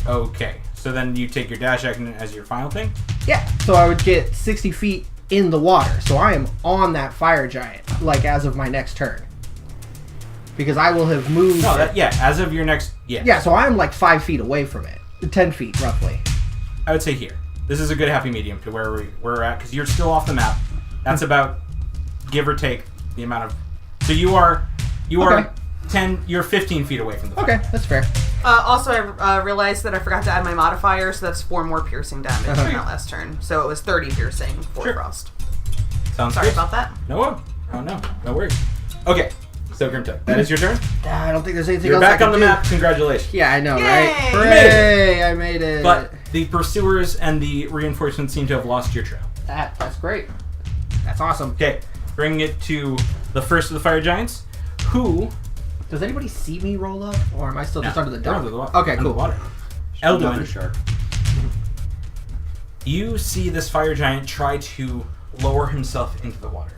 Okay. So then you take your dash action as your final thing? Yeah. So I would get 60 feet in the water. So I am on that fire giant, like as of my next turn. Because I will have moved. No, as of your next. Yeah. Yeah, so I'm like 5 feet away from it. 10 feet, roughly. I would say here. This is a good happy medium to where we're at, because you're still off the map. That's about, give or take, the amount of. So you are Okay. 10. You're 15 feet away from the fire. Okay, that's fair. Also, I realized that I forgot to add my modifier, so that's 4 more piercing damage from that last turn. So it was 30 piercing for Sure. Frost. Sounds Sorry good. about that. No worries. Okay, so Ghrimtuk, that is your turn. I don't think there's anything You're else I back can on the do. map. Congratulations. Yeah, I know, Yay! right? You made Hooray! I made it. But the pursuers and the reinforcements seem to have lost your trail. That's great. That's awesome. Okay, bringing it to the first of the fire giants, who... Does anybody see me roll up, or am I still just under the They're dock? under the water. Okay, Under cool. the water. Another Elduin, shark. you see this fire giant try to lower himself into the water.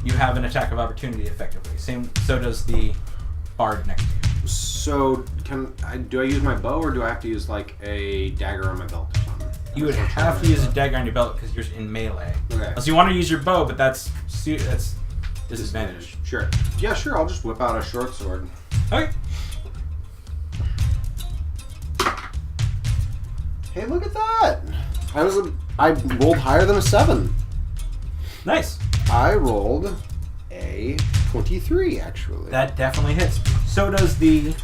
You have an attack of opportunity, effectively. So does the bard next to you. So, do I use my bow, or do I have to use like a dagger on my belt or something? You would have to use a dagger on your belt because you're in melee. Okay. Unless you want to use your bow, but that's disadvantage. Sure. Yeah, sure. I'll just whip out a short sword. Okay. Hey, look at that! I rolled higher than a 7. Nice. I rolled a 23, actually. That definitely hits. So does the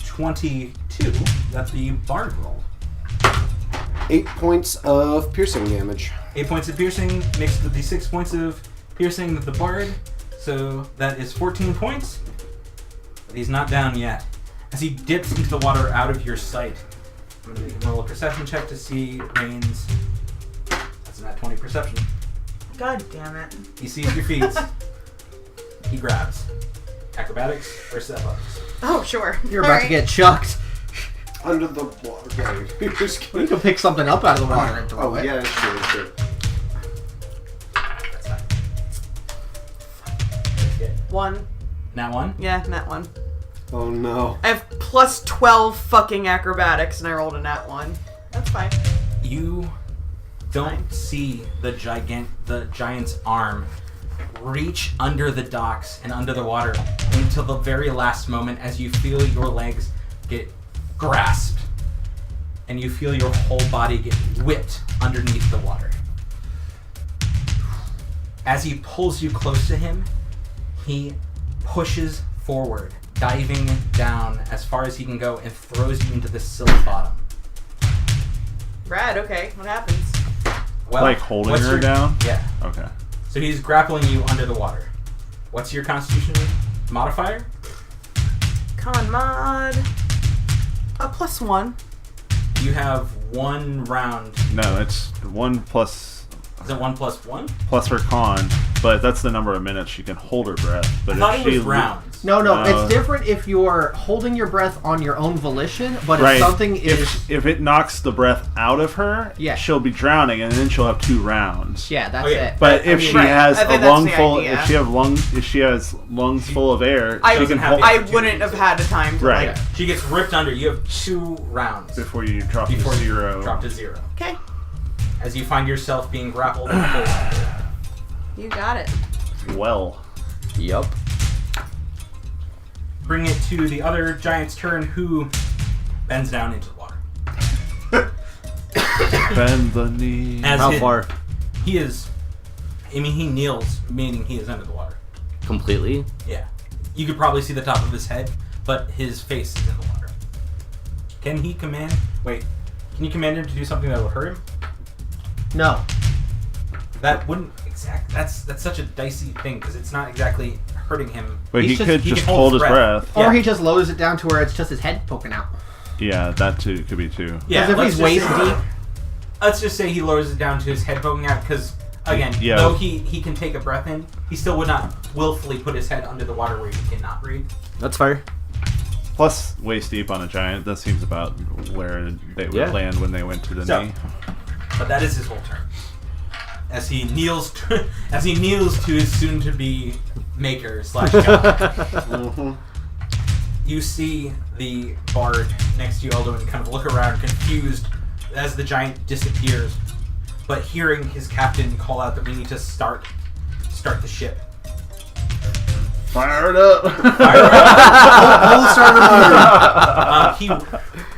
22 that the bard rolled. 8 points of piercing damage. 8 points of piercing mixed with the 6 points of piercing with the bard. So that is 14 points. But he's not down yet. As he dips into the water out of your sight, I'm going to roll a perception check to see Rain's. That's a nat 20 perception. God damn it. He sees your feet. He grabs. Acrobatics or athletics? Oh, sure. You're about to get chucked. Under the water. Okay. You can pick something up out of the water and throw Oh, it. yeah, sure. That's not. 1. Nat 1? Yeah, nat 1. Oh, no. I have plus 12 fucking acrobatics, and I rolled a nat 1. That's fine. You don't Fine. see the giant's arm reach under the docks and under the water until the very last moment as you feel your legs get grasped and you feel your whole body get whipped underneath the water. As he pulls you close to him, he pushes forward, diving down as far as he can go and throws you into the silk bottom. Brad, okay. What happens? Well, Like holding what's her down? Yeah. Okay. So he's grappling you under the water. What's your constitution modifier? Con mod. A plus 1. You have 1 round. No, it's 1 plus Is it 1 plus 1? plus her con, but that's the number of minutes she can hold her breath. But I thought if it she was rounds. No, No. it's different if you're holding your breath on your own volition, but if Right. something is... if it knocks the breath out of her, Yeah. she'll be drowning, and then she'll have 2 rounds. Yeah, that's Okay. it. But I if mean, she Right. has I a think that's lung the full, idea. if she has lungs full of air, I, she doesn't can have hold the- I wouldn't have had the time to, Right. like... She gets ripped under. You have 2 rounds before you drop before to you 0. drop to 0. Okay. As you find yourself being grappled and pulled under. You got it. Well, Yup. Bring it to the other giant's turn, who bends down into the water. bend the knee. As How his- far? He is. I mean, he kneels, meaning he is under the water. Completely? Yeah. You could probably see the top of his head, but his face is in the water. Can he command? Wait. Can you command him to do something that will hurt him? No. That wouldn't exact. That's such a dicey thing because it's not exactly hurting him. But He's he could can just hold his breath. Yeah. Or he just lowers it down to where it's just his head poking out. Yeah, that too could be too. Yeah. Because if let's he's just waist say- deep... Let's just say he lowers it down to his head poking out because, again, Yeah. though he can take a breath in, he still would not willfully put his head under the water where he cannot breathe. That's fair. Plus, waist deep on a giant. That seems about where they would land when they went to the knee. But that is his whole turn. As he kneels, to his soon-to-be maker / god. You see the bard next to you, Alduin, kind of look around, confused as the giant disappears. But hearing his captain call out that we need to start the ship. Fire it up!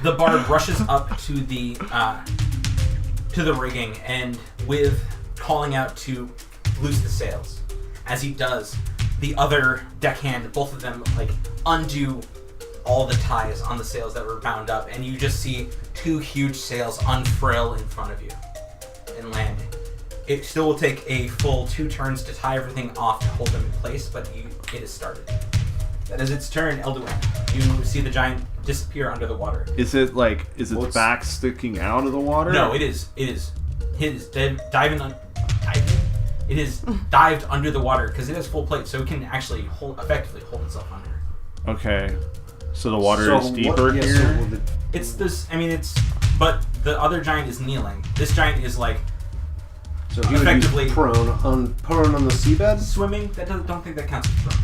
The bard rushes up to the rigging and with calling out to loose the sails. As he does, the other deckhand, both of them, like undo all the ties on the sails that were bound up, and you just see 2 huge sails unfurl in front of you and land. It still will take a full 2 turns to tie everything off to hold them in place, but it has started. That is its turn, Elduin. You see the giant disappear under the water. Is its back sticking out of the water? No, it is diving. It is dived under the water because it has full plate, so it can actually effectively hold itself under. Okay, so the water is deeper here. It's this. I mean, but the other giant is kneeling. This giant is like. So he effectively would be prone on the seabed. Swimming. Don't think that counts as prone.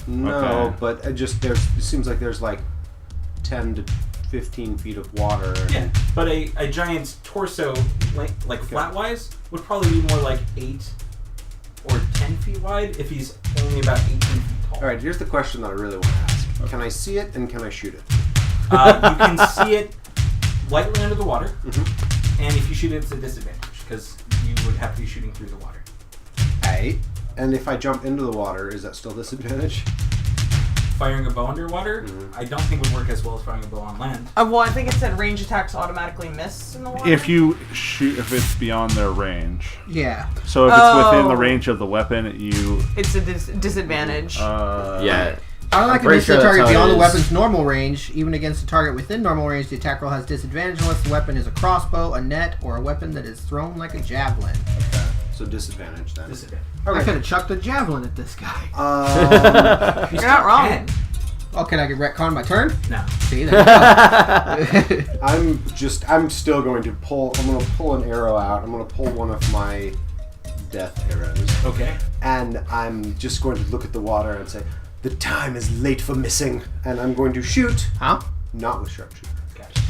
No, okay. But it seems like there's like 10 to 15 feet of water. Yeah, but a giant's torso, like flat-wise, would probably be more like 8 or 10 feet wide if he's only about 18 feet tall. All right, here's the question that I really want to ask. Okay. Can I see it and can I shoot it? You can see it lightly under the water, and if you shoot it, it's a disadvantage because you would have to be shooting through the water. Right. And if I jump into the water, is that still disadvantage? Firing a bow underwater, I don't think would work as well as firing a bow on land. Well, I think it said range attacks automatically miss in the water. If you shoot, if it's beyond their range. Yeah. So if it's within the range of the weapon, it's a disadvantage. Yeah. Unlike against the target beyond the weapon's normal range, even against a target within normal range, the attack roll has disadvantage unless the weapon is a crossbow, a net, or a weapon that is thrown like a javelin. Okay. So disadvantage then. Disadvantage. Okay. I could have chucked a javelin at this guy. You're not wrong. Oh, can I get retcon my turn? No. See, there you go. I'm still going to pull. I'm going to pull an arrow out. I'm going to pull one of my death arrows. Okay. And I'm just going to look at the water and say, "The time is late for missing," and I'm going to shoot. Huh? Not with sharpshooter. Gotcha.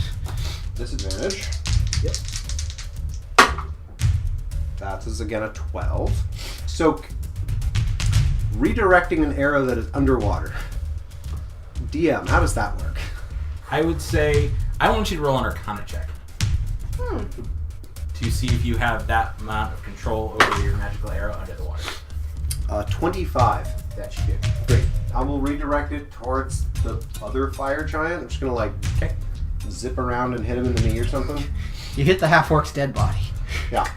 Disadvantage. Yep. That is again a 12. So, redirecting an arrow that is underwater. DM, how does that work? I would say I want you to roll an Arcana check to see if you have that amount of control over your magical arrow under the water. 25. That you do. Great. I will redirect it towards the other fire giant. I'm just gonna zip around and hit him in the knee or something. You hit the half-orc's dead body. Yeah.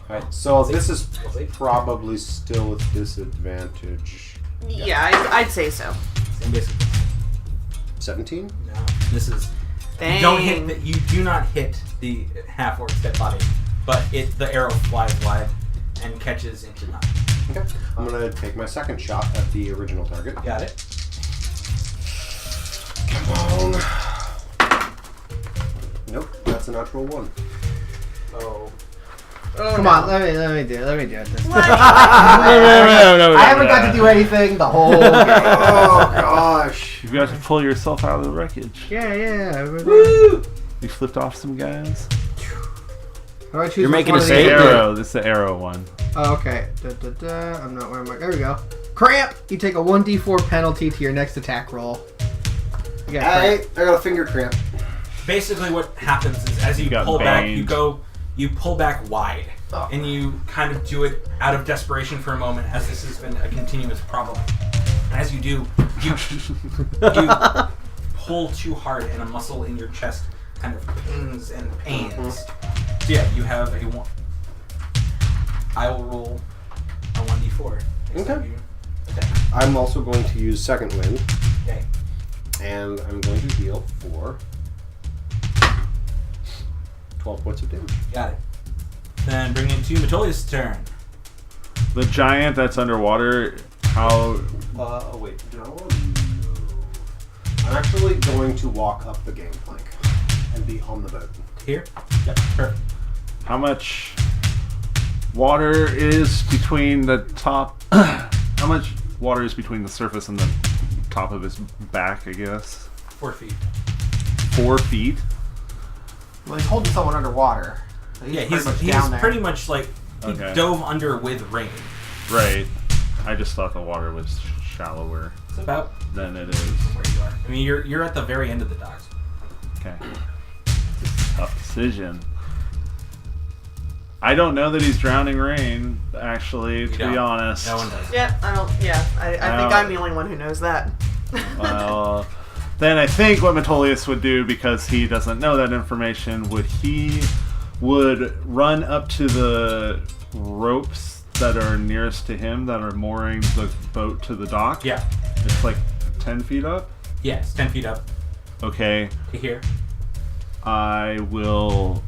Alright, so this is probably still with disadvantage. Yeah, I'd say so. Same basic. 17? No, this is. Dang. You do not hit the half-orc's dead body, but the arrow flies wide and catches into nothing. Okay. I'm gonna take my second shot at the original target. Got it. Come on. Nope, that's a natural 1. Oh. Come on, let me do it. Let me do it this time. No, I haven't got to do anything the whole game. Oh gosh. You've got to pull yourself out of the wreckage. Yeah. Woo! You flipped off some guys. How do I choose You're which making one a of these? save? Arrow. This is the arrow one. Oh, okay. I'm not wearing my... There we go. Cramp! You take a 1d4 penalty to your next attack roll. You got cramp. I got a finger cramp. Basically, what happens is as you got pull back, banged. you pull back wide, and you kind of do it out of desperation for a moment, as this has been a continuous problem. As you do, you pull too hard, and a muscle in your chest kind of pings and pains. So yeah, you have a 1. I will roll a 1d4. Okay. I'm also going to use second wind. Okay. And I'm going to heal for 12 points of damage. Got it. Then bring it to Metolia's turn. The giant that's underwater, how... Wait. No. I'm actually going to walk up the gangplank and be on the boat. Here? Yep, perfect. How much water is between the top? How much water is between the surface and the top of his back, I guess? 4 feet. 4 feet? Well, he's holding someone underwater. So Yeah, pretty much he's down there. pretty much like he Okay. dove under with rain. Right. I just thought the water was shallower It's about than it is. where you are. I mean, you're at the very end of the docks. Okay. It's a tough decision. I don't know that he's drowning Rain, actually, to don't. be honest. No one does. Yeah, I don't. Yeah, I think I'm the only one who knows that. Well, then I think what Metolius would do, because he doesn't know that information, would run up to the ropes that are nearest to him that are mooring the boat to the dock. Yeah. It's like 10 feet up. Yeah, it's 10 feet up Okay. to here. I will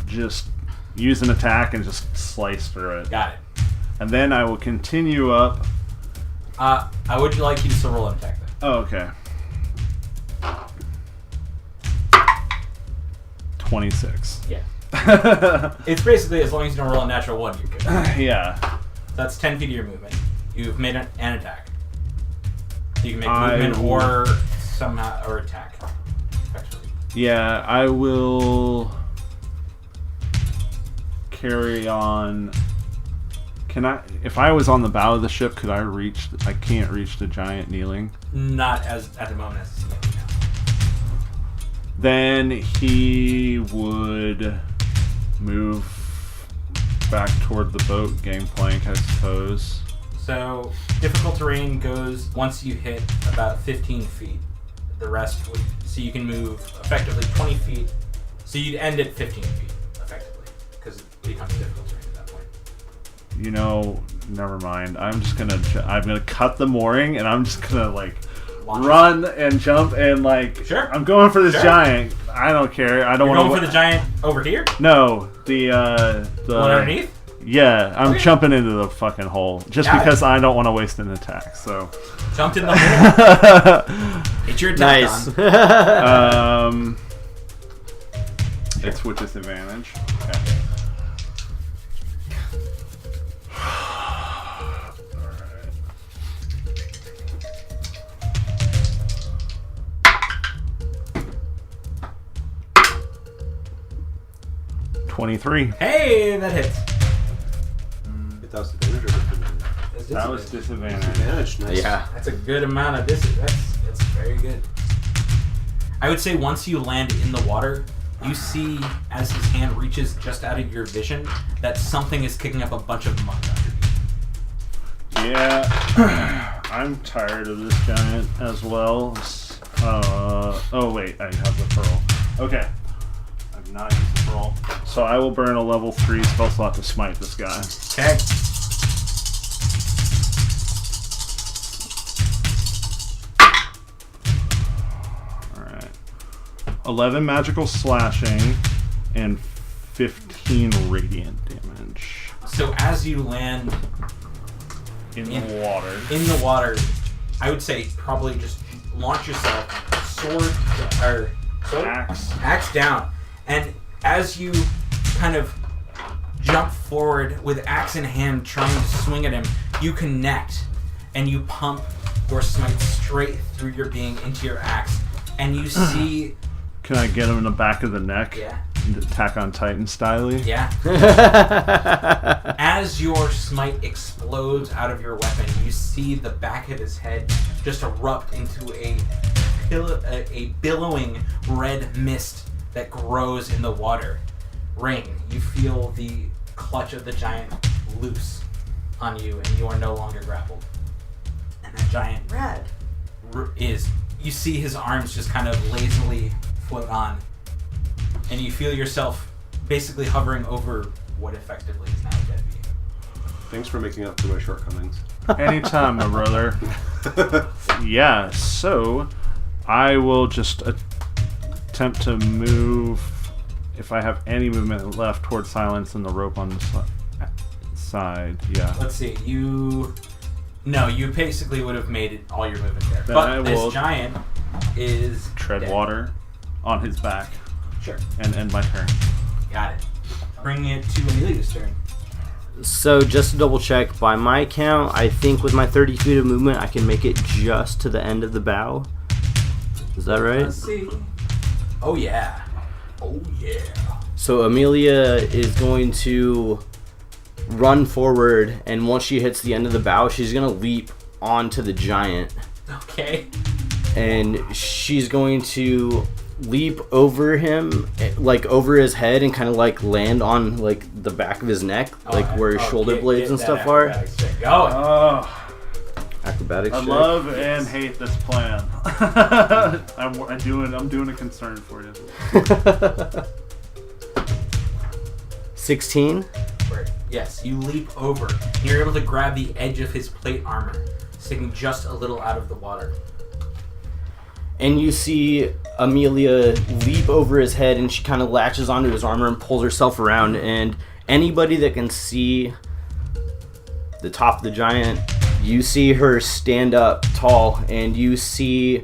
just use an attack and just slice through it. Got it. And then I will continue up. I would like you to still roll an attack then. Oh, okay. 26. Yeah. It's basically as long as you don't roll a natural 1, you're good. Yeah. That's 10 feet of your movement. You've made an attack. You can make I movement will- or somehow or attack. Effectively. Yeah, I will carry on. Can I, if I was on the bow of the ship, could I reach? I can't reach the giant kneeling. Not as at the moment as you know. Then he would move back toward the boat gangplank, I suppose. So difficult terrain goes once you hit about 15 feet. The rest would, so you can move effectively 20 feet. So you'd end at 15 feet effectively because it becomes difficult terrain at that point. You know, never mind. I'm gonna cut the mooring and I'm just gonna like Launch run and jump and like. Sure. I'm going for this Sure. giant. I don't care. I don't You're want going for the giant over here? No, the One underneath? Yeah, I'm Okay. jumping into the fucking hole just Got it. because I don't want to waste an attack. So, Jumped in the hole. Hit your attack Nice. on. it's with disadvantage. Okay. Alright. 23. Hey, that hits. If that was advantage or disadvantage? That was disadvantage. Advantage, nice. Yeah. That's a good amount of that's very good. I would say once you land in the water, you see as his hand reaches just out of your vision that something is kicking up a bunch of mud underneath. Yeah, I'm tired of this giant as well. Oh wait, I have the pearl. Okay, I've not used the pearl, so I will burn a level 3 spell slot to smite this guy. Okay. All right, 11 magical slashing and 15 radiant damage So as you land in the water. in the water, I would say probably just launch yourself, sword axe down, and as you kind of jump forward with axe in hand, trying to swing at him, you connect and you pump your smite straight through your being into your axe, and you see, Can I get him in the back of the neck? yeah, Attack on Titan styley? yeah. As your smite explodes out of your weapon, you see the back of his head just erupt into a billowing red mist that grows in the water. Rain, you feel the clutch of the giant loose on you, and you are no longer grappled. And that giant Rad. you see his arms just kind of lazily float on, and you feel yourself basically hovering over what effectively is now a dead being. Thanks for making up for my shortcomings. Anytime, my brother. Yeah, so I will just attempt to move, if I have any movement left, towards Silence and the rope on the side. Yeah. Let's see, you No, you basically would have made it all your movement there. Then But I this will giant is tread dead. water on his back Sure. and end my turn. Got it. Bringing it to Amelia's turn. So just to double check, by my count, I think with my 30 feet of movement, I can make it just to the end of the bow. Is that right? Let's see. Oh yeah. Oh yeah. So Amelia is going to run forward, and once she hits the end of the bow, she's going to leap onto the giant. Okay. And she's going to leap over him, like over his head, and kind of like land on like the back of his neck, like where his shoulder blades and stuff are. Going. Oh, Acrobatics. I check. love and hate this plan. I'm doing a concern for you. 16. Yes, you leap over. You're able to grab the edge of his plate armor, sticking just a little out of the water. And you see Amelia leap over his head, and she kind of latches onto his armor and pulls herself around. And anybody that can see the top of the giant, you see her stand up tall, and you see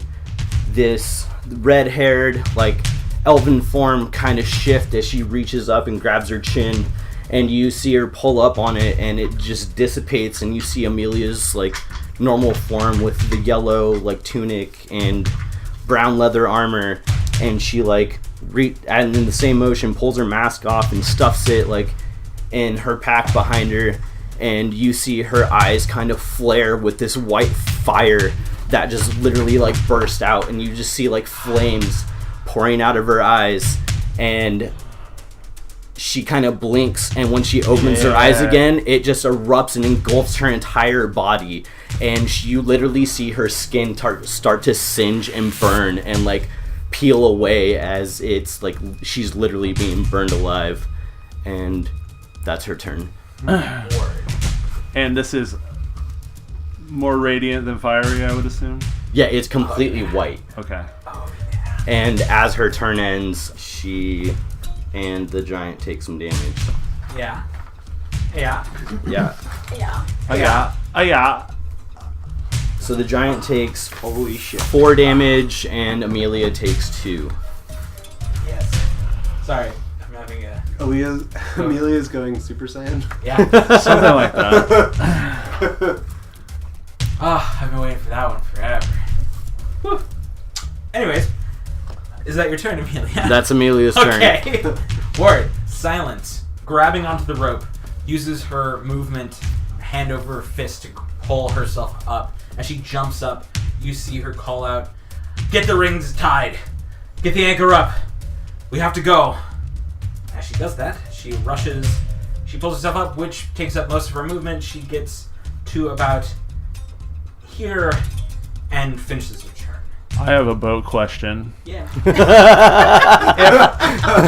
this red-haired, like, elven form kind of shift as she reaches up and grabs her chin. And you see her pull up on it, and it just dissipates, and you see Amelia's, like, normal form with the yellow, like, tunic and brown leather armor, and she like and in the same motion pulls her mask off and stuffs it like in her pack behind her, and you see her eyes kind of flare with this white fire that just literally like burst out, and you just see like flames pouring out of her eyes, and she kind of blinks, and when she opens her eyes again, it just erupts and engulfs her entire body, and you literally see her skin start to singe and burn and like peel away as it's like she's literally being burned alive. And that's her turn. And this is more radiant than fiery, I would assume? Yeah, it's completely white. Okay. And as her turn ends, she and the giant take some damage. Yeah. Yeah. Yeah. Yeah. So the giant takes Holy shit. 4 damage, and Amelia takes 2. Yes. Sorry, I'm having a... Amelia's going Super Saiyan. Yeah. Something like that. I've been waiting for that one forever. Whew. Anyways, is that your turn, Amelia? That's Amelia's turn. Okay. Word. Silence. Grabbing onto the rope, uses her movement, hand over fist to pull herself up. As she jumps up, you see her call out, "Get the rings tied. Get the anchor up. We have to go." As she does that, she rushes. She pulls herself up, which takes up most of her movement. She gets to about here and finishes her turn. I have a boat question. Yeah. A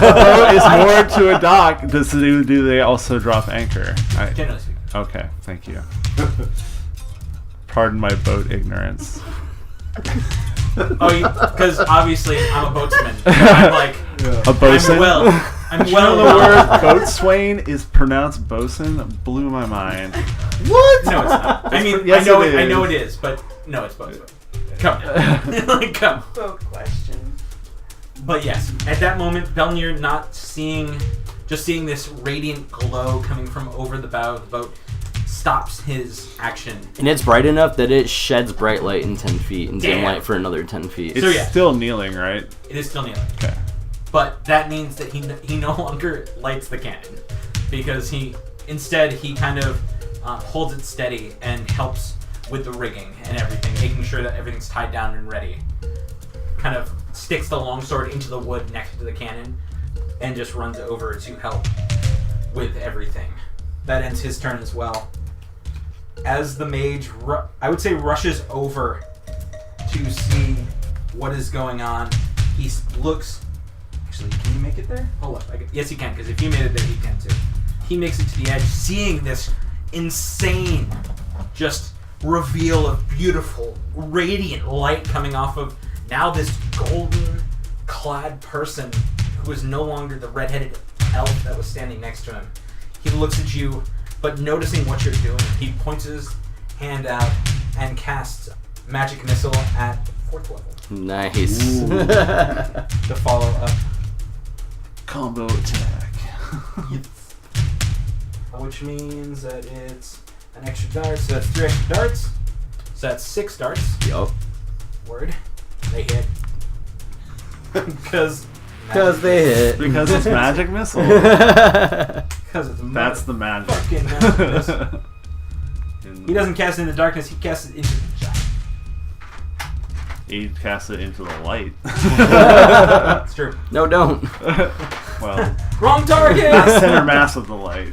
boat is moored to a dock. Do they also drop anchor? Generally speaking. Okay, thank you. Pardon my boat ignorance. Oh, because obviously I'm a boatsman. I'm like, A bosun? I'm The well. word boatswain is pronounced bosun. Blew my mind. What? No, it's not. I mean, Yes, I it know is. it is, but no, it's boatsman. Come on. Come. Boat question. But yes, at that moment, Belnir just seeing this radiant glow coming from over the bow of the boat, stops his action. And it's bright enough that it sheds bright light in 10 feet and dim Damn. light for another 10 feet. It's So, yeah. still kneeling, right? It is still kneeling. Okay. But that means that he no longer lights the cannon, because he kind of holds it steady and helps with the rigging and everything, making sure that everything's tied down and ready. Kind of sticks the longsword into the wood next to the cannon and just runs over to help with everything. That ends his turn as well. As the mage, I would say, rushes over to see what is going on, he looks... Actually, can you make it there? Hold up. Yes, he can, because if you made it there, he can too. He makes it to the edge, seeing this insane, just reveal of beautiful, radiant light coming off of now this golden-clad person who is no longer the red-headed elf that was standing next to him. He looks at you, but noticing what you're doing, he points hand out and cast Magic Missile at 4th level Nice. to follow up. Combo attack. Which means that it's an extra dart, so that's 3 extra darts. So that's 6 darts. Yup. Word. They hit. Because They hit. Because it's magic missile. Because it's That's the magic. fucking magic missile. He doesn't cast it in the darkness, he casts it into the giant. He casts it into the light. That's true. No, don't. Well, Wrong target! not center mass of the light.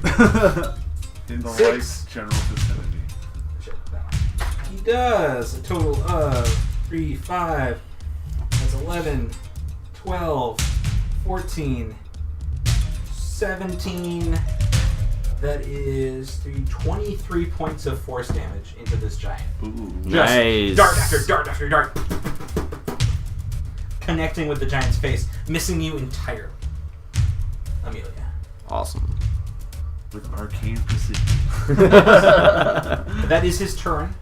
In the 6. light's general vicinity. Shit, that one. He does a total of 3, 5, that's 11, 12, 14, 17. That is 23 points of force damage into this giant. Ooh. Just Nice. dart after dart after dart. Connecting with the giant's face, missing you entirely. Amelia. Awesome. With arcane precision. That is his turn,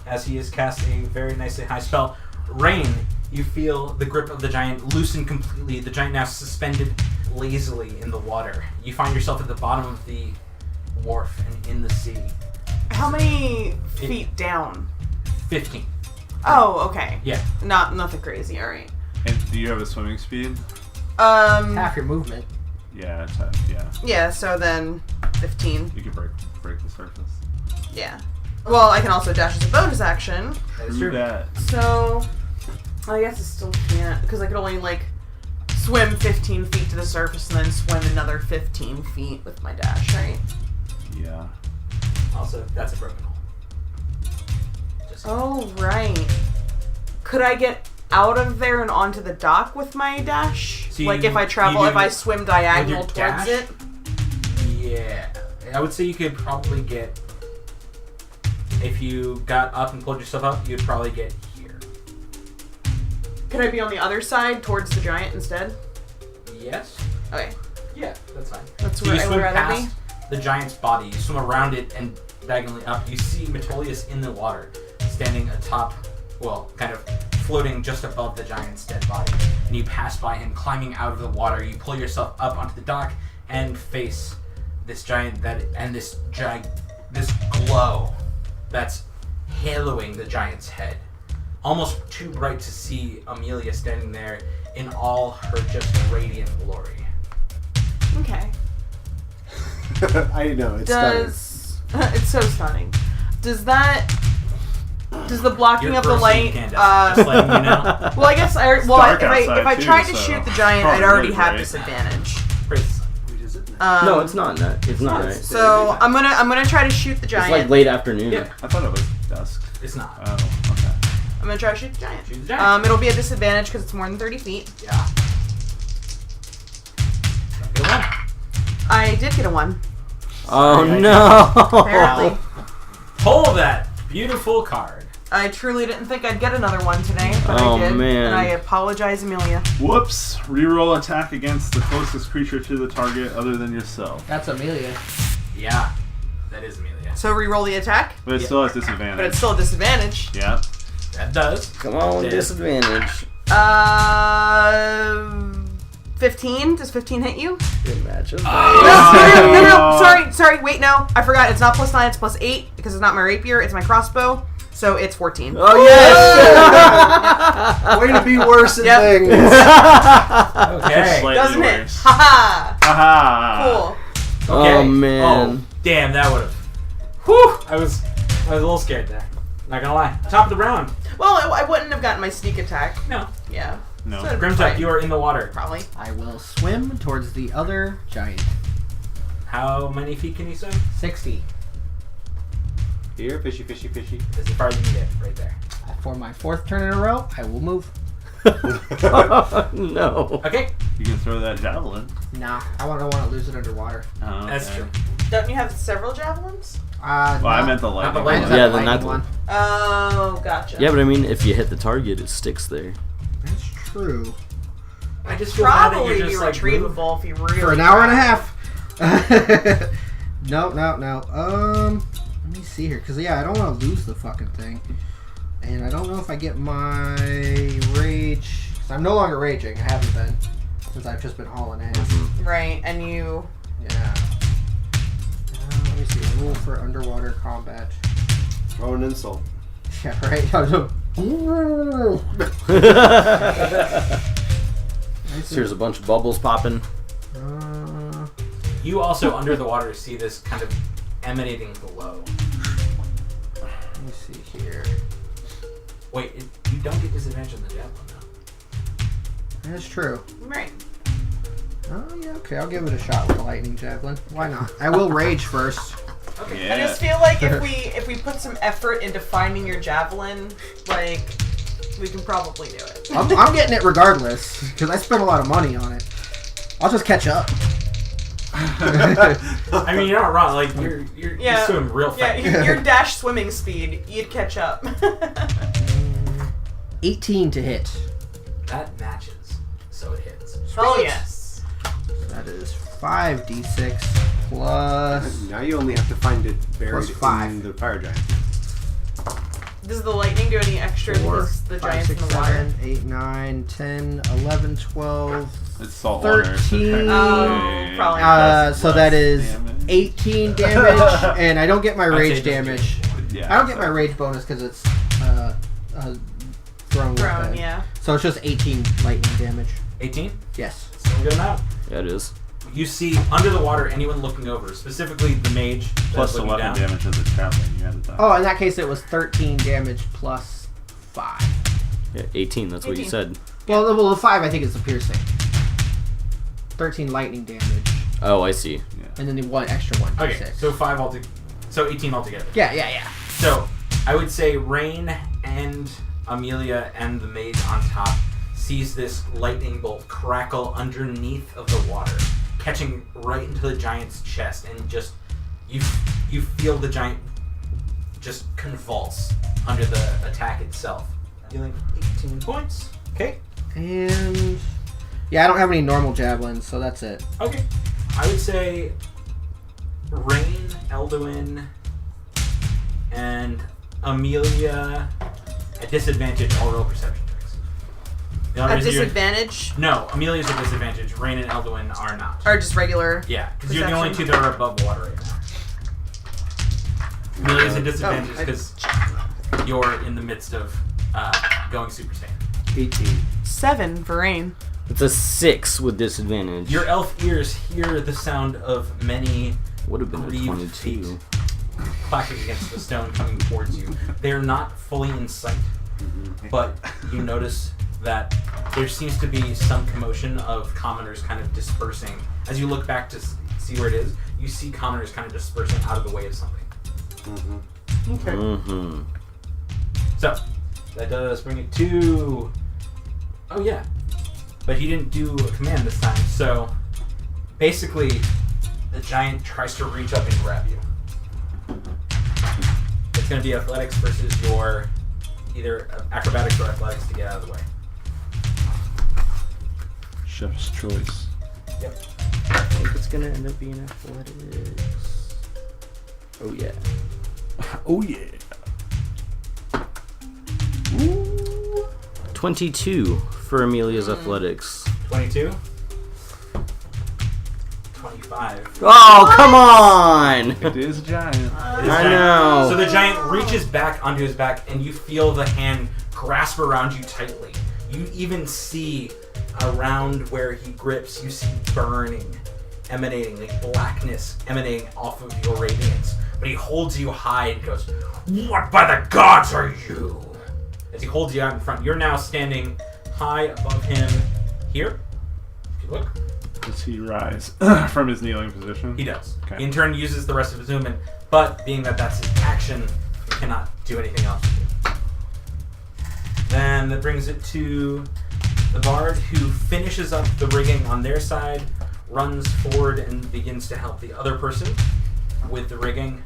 as he has cast a very nicely high spell. Rain, you feel the grip of the giant loosen completely. The giant now suspended lazily in the water. You find yourself at the bottom of the wharf and in the sea. How many feet down? 15. Oh, okay. Yeah. Nothing crazy. All right. And do you have a swimming speed? Half your movement. Yeah, yeah. Yeah. So then, 15. You can break the surface. Yeah. Well, I can also dash as a bonus action. That is True true. that. So, I guess I still can't because I could only swim 15 feet to the surface and then swim another 15 feet with my dash, right? Yeah. Also, that's a broken hole. Just Oh, right. Could I get out of there and onto the dock with my dash? So if I travel, if I swim diagonal with towards your it? Yeah. I would say you could probably get... If you got up and pulled yourself up, you'd probably get here. Could I be on the other side towards the giant instead? Yes? Okay. Yeah, that's fine. That's So where you I would swim rather be. past the giant's body, you swim around it and diagonally up. You see Metolius in the water, standing atop, kind of floating just above the giant's dead body. And you pass by him, climbing out of the water. You pull yourself up onto the dock and face this giant this glow that's haloing the giant's head. Almost too bright to see Amelia standing there in all her just radiant glory. Okay. I know, it's stunning. It's so stunning. Does the blocking You're of the grossly light incandescent, just letting you know. well, I guess if dark I outside, tried too, to so shoot the giant, probably I'd already really have bright. disadvantage. No, it's not. It's not right. So I'm gonna try to shoot the It's giant. like late afternoon. Yeah. I thought it was dusk. It's not. Oh, okay. I'm gonna try to shoot the giant. Shoot the giant. It'll be a disadvantage because it's more than 30 feet. Yeah. Get a one. I did get a 1. Oh no! Apparently. Pull that beautiful card. I truly didn't think I'd get another 1 today, but Oh, I did. man. And I apologize, Amelia. Whoops. Reroll attack against the closest creature to the target other than yourself. That's Amelia. Yeah. That is Amelia. So re-roll the attack, But it still has disadvantage. but it's still a disadvantage. Yeah. That does. Come on, Yeah. disadvantage. 15. Does 15 hit you? Good matchup. No. Sorry. Wait, no. I forgot. It's not +9. It's +8 because it's not my rapier. It's my crossbow. So it's 14. Oh yes! Way to be worse at Yep. things. Okay. Slightly Doesn't it? worse. Haha. Haha. Cool. Okay. Oh man. Oh, damn, that would have. Whew! I was a little scared there. Not gonna lie. Top of the round. Well, I wouldn't have gotten my sneak attack. No. Yeah. No. So it'd be Grimtuk, fine. you are in the water. Probably. I will swim towards the other giant. How many feet can you swim? 60. Here, fishy, fishy, fishy. That's as far as you can get, right there. For my 4th turn in a row, I will move. No. Okay. You can throw that javelin. Nah, I don't want to lose it underwater. Oh, That's okay. true. Don't you have several javelins? Well, I meant the lightning. the one. lightning. Yeah, the then that's one. Oh, gotcha. Yeah, but I mean, if you hit the target, it sticks there. That's true. I just feel bad that Probably you're be just like retrievable if you really For an hour and a tried. half. No. Let me see here, because I don't want to lose the fucking thing. And I don't know if I get my rage. Because I'm no longer raging. I haven't been. Since I've just been hauling ass. Right, and you... Yeah. Let me see. Rule for underwater combat. Throw an insult. Yeah, right? There's a bunch of bubbles popping. You also, under the water, see this kind of emanating glow. Let me see here. Wait, you don't get disadvantage on the javelin, though. That's true. Right. Oh, yeah, okay. I'll give it a shot with the lightning javelin. Why not? I will rage first. I just feel like if we put some effort into finding your javelin, like, we can probably do it. I'm getting it regardless, because I spent a lot of money on it. I'll just catch up. I mean, you're not wrong. Like, you're swimming real fast. Yeah, your dash swimming speed, you'd catch up. 18 to hit. That matches, so it hits. Oh, yes. That is 5d6 plus... Now you only have to find it buried Plus 5. in the fire giant. Does the lightning do any extra 4, because the 5, giant's 6, in the water? 7, 8, 9, 10, 11, 12, It's salt water. 13. Oh, probably. So that is 18 damage, and I don't get my I'd say rage just damage. Yeah, I don't get my rage bonus because it's thrown weapon. Yeah. So it's just 18 lightning damage. 18? Yes. Still a good amount. Yeah, it is. You see, under the water, anyone looking over, specifically the mage Plus that's the looking weapon down. damage of the traveling. You had to die. Oh, in that case, it was 13 damage plus 5. Yeah, 18. That's what you 18. said. Well, the 5 I think is the piercing. 13 lightning damage, Oh, I see. and then the one extra one. Okay, D6. so 5 altogether. So 18 altogether. Yeah. So, I would say Rain and Amelia and the mage on top sees this lightning bolt crackle underneath of the water, catching right into the giant's chest, and just you feel the giant just convulse under the attack itself. Dealing 18 points. Okay. And yeah, I don't have any normal javelins, so that's it. Okay. I would say Rain, Elduin, and Amelia at disadvantage all roll perception checks. The only At reason you're- disadvantage? No, Amelia's at disadvantage. Rain and Elduin are not. Or just regular? Yeah, because you're the only two perception? that are above water right now. Amelia's at disadvantage because you're in the midst of going Super Saiyan. 18. 7 for rain. It's a 6 with disadvantage. Your elf ears hear the sound of many would have been a grieved 22. feet clashing against the stone coming towards you. They're not fully in sight, but you notice that there seems to be some commotion of commoners kind of dispersing. As you look back to see where it is, you see commoners kind of dispersing out of the way of something. Okay. Mm-hmm. So, that does bring it to... Oh, yeah. But he didn't do a command this time, so... Basically, the giant tries to reach up and grab you. It's going to be athletics versus your... Either acrobatics or athletics to get out of the way. Chef's choice. Yep. I think it's gonna end up being athletics. Oh yeah. Oh yeah. 22 for Amelia's athletics. 22. 25. Oh, come on! It is giant. I know. So the giant reaches back onto his back, and you feel the hand grasp around you tightly. You even see around where he grips, you see burning, emanating, like blackness emanating off of your radiance. But he holds you high and goes, "What by the gods are you?" As he holds you out in front. You're now standing high above him here. If you look. Does he rise from his kneeling position? He does. Okay. He in turn uses the rest of his movement, but being that that's his action, he cannot do anything else. Then that brings it to the bard, who finishes up the rigging on their side, runs forward and begins to help the other person with the rigging.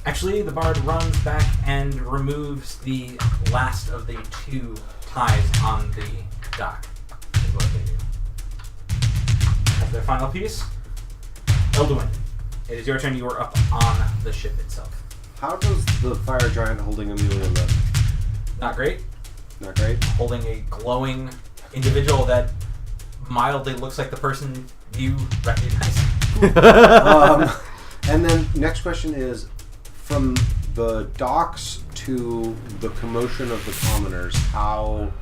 Actually, the bard runs back and removes the last of the 2 ties on the dock. Is what they do. As their final piece, Elduin, It is your turn. You are up on the ship itself. How does the fire giant holding Amelia look? Not great. Not great. Holding a glowing individual that mildly looks like the person you recognize. And then next question is, from the docks to the commotion of the commoners, how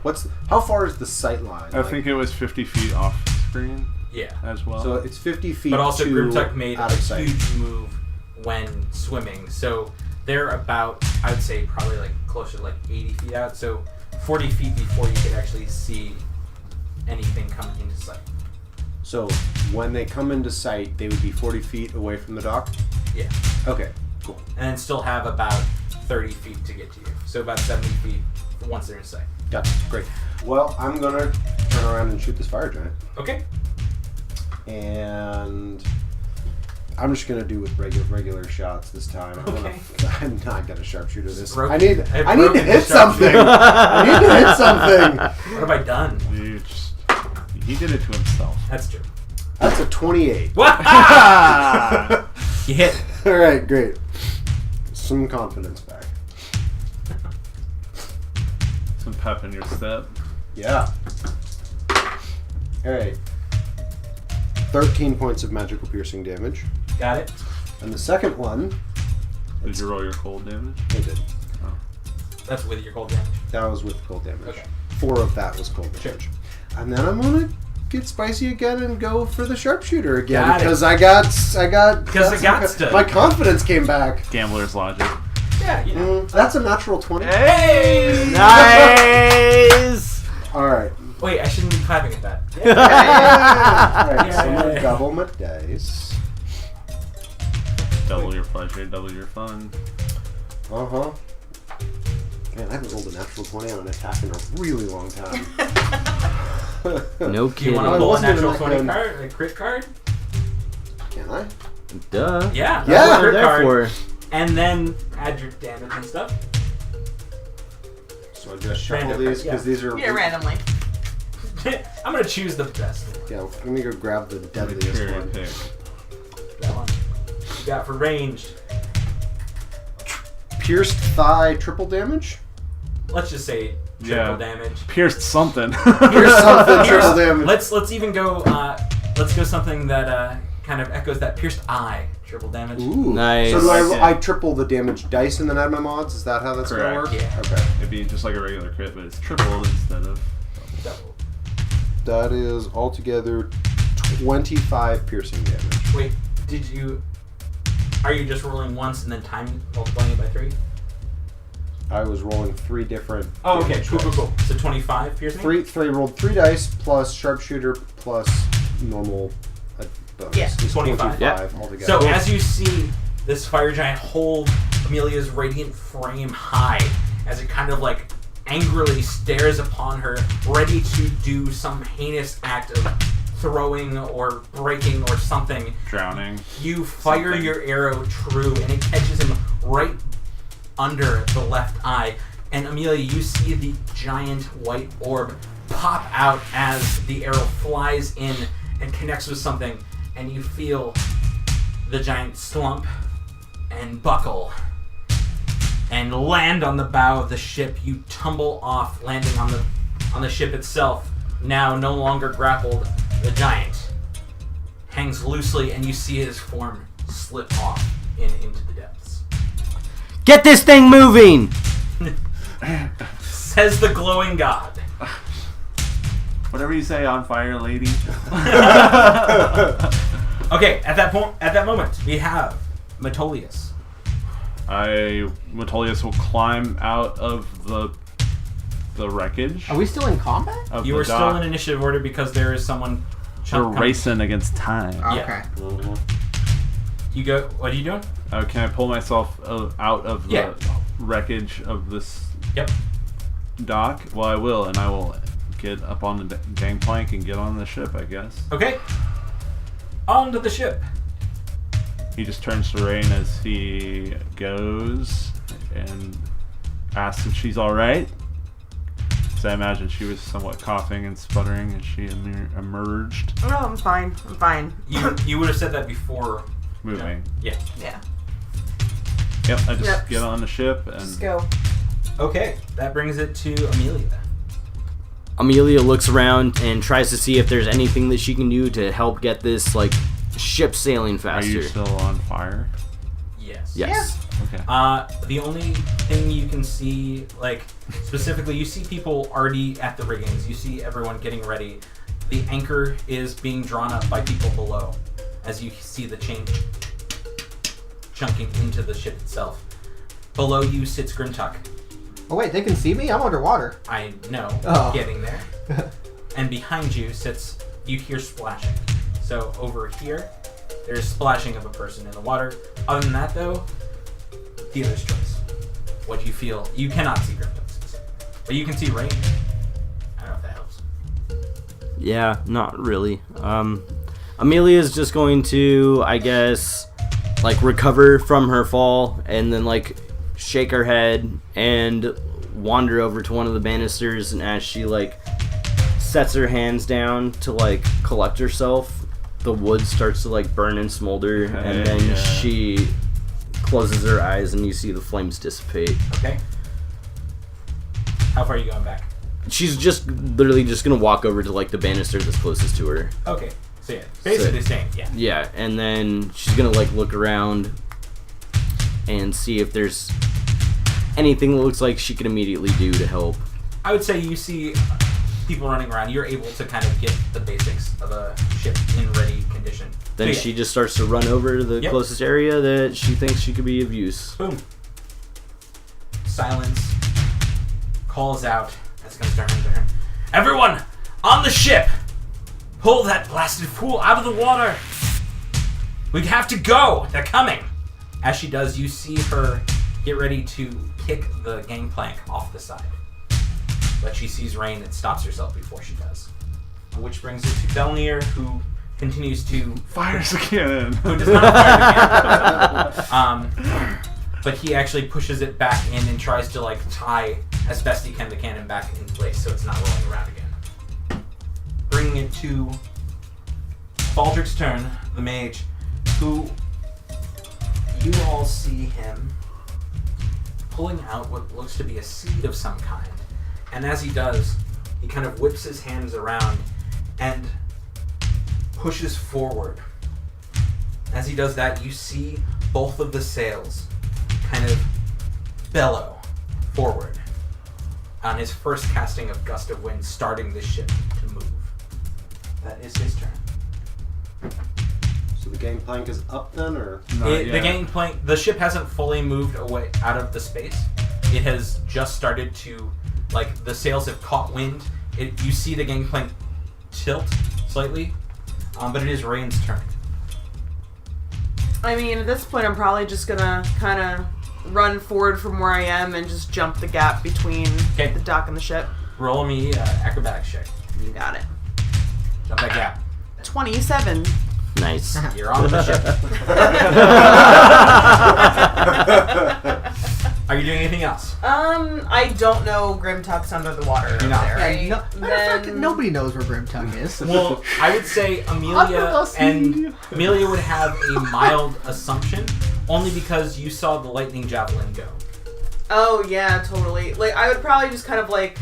far is the sight line? I think it was 50 feet off screen Yeah. as well. so. It's 50 feet. But also, to Ghrimtuk made out a of sight. huge move when swimming. So they're about, I would say, probably like closer to like 80 feet out. So 40 feet before you could actually see anything coming into sight. So when they come into sight, they would be 40 feet away from the dock. Yeah. Okay, cool. And then still have about 30 feet to get to you. So about 70 feet once they're in sight. Got it. Great. Well, I'm gonna turn around and shoot this fire giant, Okay. and I'm just gonna do with regular shots this time. Okay. I'm not gonna sharpshooter this. Broken- I need to broken hit the something. I need to hit something. What have I done? He did it to himself. That's true. That's a 28. What? You hit. All right, great. Some confidence back. Some pep in your step. Yeah. All right. 13 points of magical piercing damage, Got it. and the second one, Did you roll your cold damage? I did. That's with your cold damage. That was with cold damage. Okay. 4 of that was cold damage. And then I'm gonna get spicy again and go for the sharpshooter again Got it. because I got Because it got stood. my confidence came back. Gambler's logic. Yeah, you know. That's a natural 20. Hey! Nice. All right. Wait, I shouldn't be clapping at that. All right. So I'm gonna Yay. double my dice. Double your pleasure, double your fun. Uh huh. Man, I haven't rolled a natural 20 on an attack in a really long time. No Do you want kidding. to pull a wasn't natural even 20 that card? A crit card? Can I? Duh. Yeah. Yeah. That's what Crit they're there card. for. And then add your damage and stuff. So I just shuffle Random, these because yeah. these are. Yeah, randomly. I'm going to choose the best one. Yeah, let me go grab the deadliest Cherry one. pick. That one. You got for ranged. Pierced thigh, triple damage. Let's just say triple Yeah. damage. Pierced something. Pierced something, triple damage. Let's even go. Let's go something that kind of echoes that pierced eye. Triple damage. Ooh. Nice. So do Okay. I triple the damage dice and then add my mods? Is that how that's gonna Correct. work? Yeah. Okay. It'd be just like a regular crit, but it's tripled instead of. Double. That is altogether 25 piercing damage. Wait, did you? Are you just rolling once and then multiplying it by 3? I was rolling 3 different. Oh, okay. damage Cool. dice. So 25 piercing. Rolled 3 dice plus sharpshooter plus normal bonus. Yeah. It's 25. 25 altogether. So as you see this fire giant hold Amelia's radiant frame high, as it kind of like angrily stares upon her, ready to do some heinous act of throwing or breaking or something, Drowning. you fire Something. your arrow true and it catches him right under the left eye. And Amelia, you see the giant white orb pop out as the arrow flies in and connects with something, and you feel the giant slump and buckle and land on the bow of the ship. You tumble off, landing on the ship itself, now no longer grappled. The giant hangs loosely, and you see his form slip off into the depths. Get this thing moving. Says the glowing god. Whatever you say, on fire, lady. Okay, at that moment, we have Metolius. Metolius will climb out of the wreckage. Are we still in combat? Of You the are still dock. in initiative order because there is someone. We're coming. racing against time. Yeah. Okay. You go. What are you doing? Can I pull myself out of the Yeah. wreckage of this Yep. dock? Well, I will, and I will get up on the gangplank and get on the ship, I guess. Okay. On to the ship. He just turns to Rain as he goes and asks if she's alright. Because I imagine she was somewhat coughing and sputtering as she emerged. No, I'm fine. I'm fine. You would have said that before moving. Yeah. Yeah. Yep, I just Yep. get on the ship and Just go. Okay, that brings it to Amelia. Amelia looks around and tries to see if there's anything that she can do to help get this like ship sailing Are faster. you still on fire? Yes. Yes. Okay. The only thing you can see, like, specifically, you see people already at the riggings. You see everyone getting ready. The anchor is being drawn up by people below as you see the chain chunking into the ship itself. Below you sits Ghrimtuk. Oh wait, they can see me? I'm underwater. I know, Oh. getting there. And behind you sits, you hear splashing. So over here, there's splashing of a person in the water. Other than that, though, dealer's choice. What do you feel? You cannot see Ghrimtuk, but you can see rain. I don't know if that helps. Yeah, not really. Amelia's just going to, I guess, like recover from her fall and then like shake her head and wander over to one of the banisters, and as she like sets her hands down to like collect herself, the wood starts to like burn and smolder, and then she closes her eyes and you see the flames dissipate. Okay. How far are you going back? She's just literally just gonna walk over to like the banister that's closest to her. Okay. So yeah, basically staying. Yeah. Yeah, and then she's gonna like look around and see if there's anything that looks like she can immediately do to help. I would say you see people running around. You're able to kind of get the basics of a ship in ready condition. Then So, yeah. she just starts to run over to the Yep. closest area that she thinks she could be of use. Boom. Silence calls out as it comes to her. Everyone on the ship, pull that blasted fool out of the water. We have to go. They're coming. As she does, you see her get ready to kick the gangplank off the side. But she sees Rain and stops herself before she does. Which brings it to Belnier, who continues to Fires the cannon. who does not fire the cannon. But he actually pushes it back in and tries to like tie as best he can the cannon back in place so it's not rolling around again. Bringing it to Baldric's turn, the mage, who you all see him pulling out what looks to be a seed of some kind. And as he does, he kind of whips his hands around and pushes forward. As he does that, you see both of the sails kind of bellow forward on his first casting of Gust of Wind, starting the ship to move. That is his turn. So the gangplank is up then, or The gangplank, the ship hasn't fully moved away out of the space. It has just started to, like, the sails have caught wind. You see the gangplank tilt slightly, but it is Rain's turn. I mean, at this point, I'm probably just gonna kind of run forward from where I am and just jump the gap between Okay. the dock and the ship. Roll me acrobatics check. You got it. Jump that gap. 27. Nice. You're on the ship. Are you doing anything else? I don't know Ghrimtuk's under the water over You're not. there, Yeah, right? matter of fact, Then- nobody knows where Ghrimtuk is. Well, I would say Amelia would have a mild assumption, only because you saw the lightning javelin go. Oh, yeah, totally. Like, I would probably just kind of, like,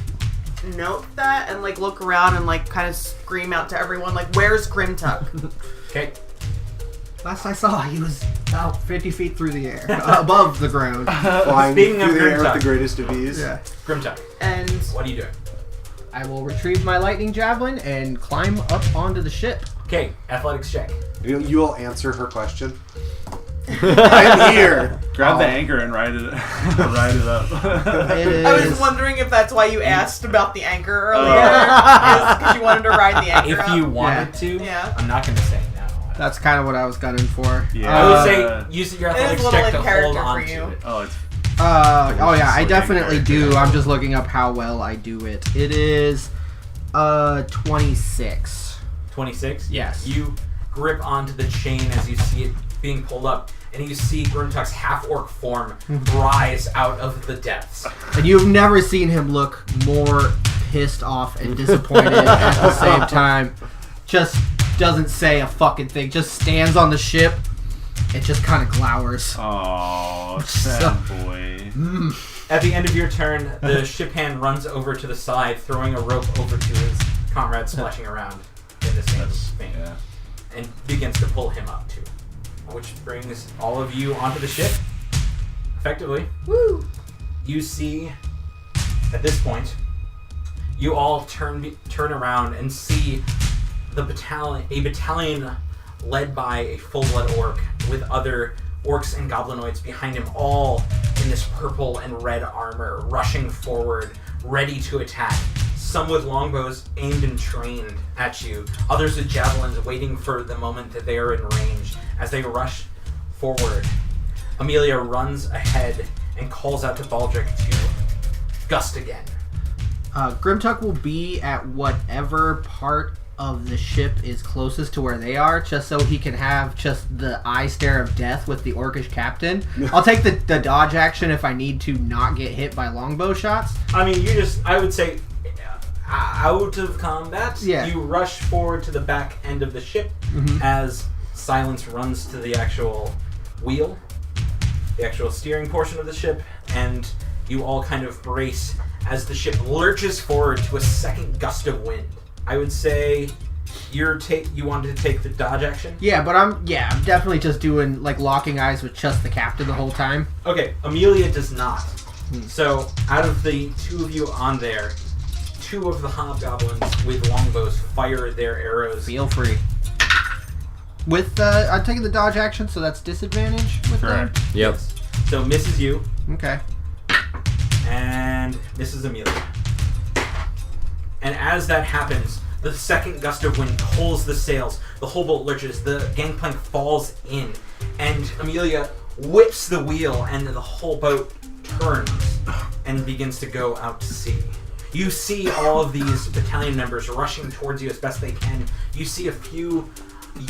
note that and, like, look around and, like, kind of scream out to everyone, like, where's Ghrimtuk? Okay. Last I saw, he was about 50 feet through the air, above the ground. flying Speaking through of the air with Ghrimtuk. the greatest of ease. Yeah. Ghrimtuk, And what are you doing? I will retrieve my lightning javelin and climb up onto the ship. Okay, athletics check. You will answer her question. I'm here. Grab the anchor and ride it, ride it up. It I was is- wondering if that's why you asked about the anchor earlier. Because you wanted to ride the anchor If up. you wanted to, Yeah. I'm not going to say no. That's kind of what I was gunning for. Yeah. I would say use your It is a athletics little check in to character hold for on you. to it. Oh, it's Oh yeah, I Just definitely looking do. character. I'm just looking up how well I do it. It is 26. 26? Yes. You grip onto the chain as you see it being pulled up, and you see Ghrimtuk's half-orc form rise out of the depths. And you've never seen him look more pissed off and disappointed at the same time. Just doesn't say a fucking thing. Just stands on the ship, it just kind of glowers. Oh, sad boy. At the end of your turn, the ship hand runs over to the side, throwing a rope over to his comrade splashing around in the same vein, and begins to pull him up too. Which brings all of you onto the ship. Effectively. Woo! You see, at this point, you all turn around and see a battalion led by a full-blood orc with other orcs and goblinoids behind him, all in this purple and red armor, rushing forward, ready to attack. Some with longbows aimed and trained at you, others with javelins waiting for the moment that they are in range. As they rush forward, Amelia runs ahead and calls out to Baldric to gust again. Ghrimtuk will be at whatever part of the ship is closest to where they are, just so he can have just the eye stare of death with the orcish captain. I'll take the dodge action if I need to not get hit by longbow shots. I mean, I would say, out of combat, you rush forward to the back end of the ship as Silence runs to the actual wheel, the actual steering portion of the ship, and you all kind of brace as the ship lurches forward to a second gust of wind. I would say you wanted to take the dodge action? Yeah, but I'm definitely just doing like locking eyes with just the captain the whole time. Okay, Amelia does not. So out of the two of you on there, two of the hobgoblins with longbows fire their arrows. Feel free. With I'm taking the dodge action, so that's disadvantage with that. Yep. So misses you. Okay. And misses Amelia. And as that happens, the second gust of wind pulls the sails, the whole boat lurches, the gangplank falls in, and Amelia whips the wheel, and the whole boat turns and begins to go out to sea. You see all of these battalion members rushing towards you as best they can. You see a few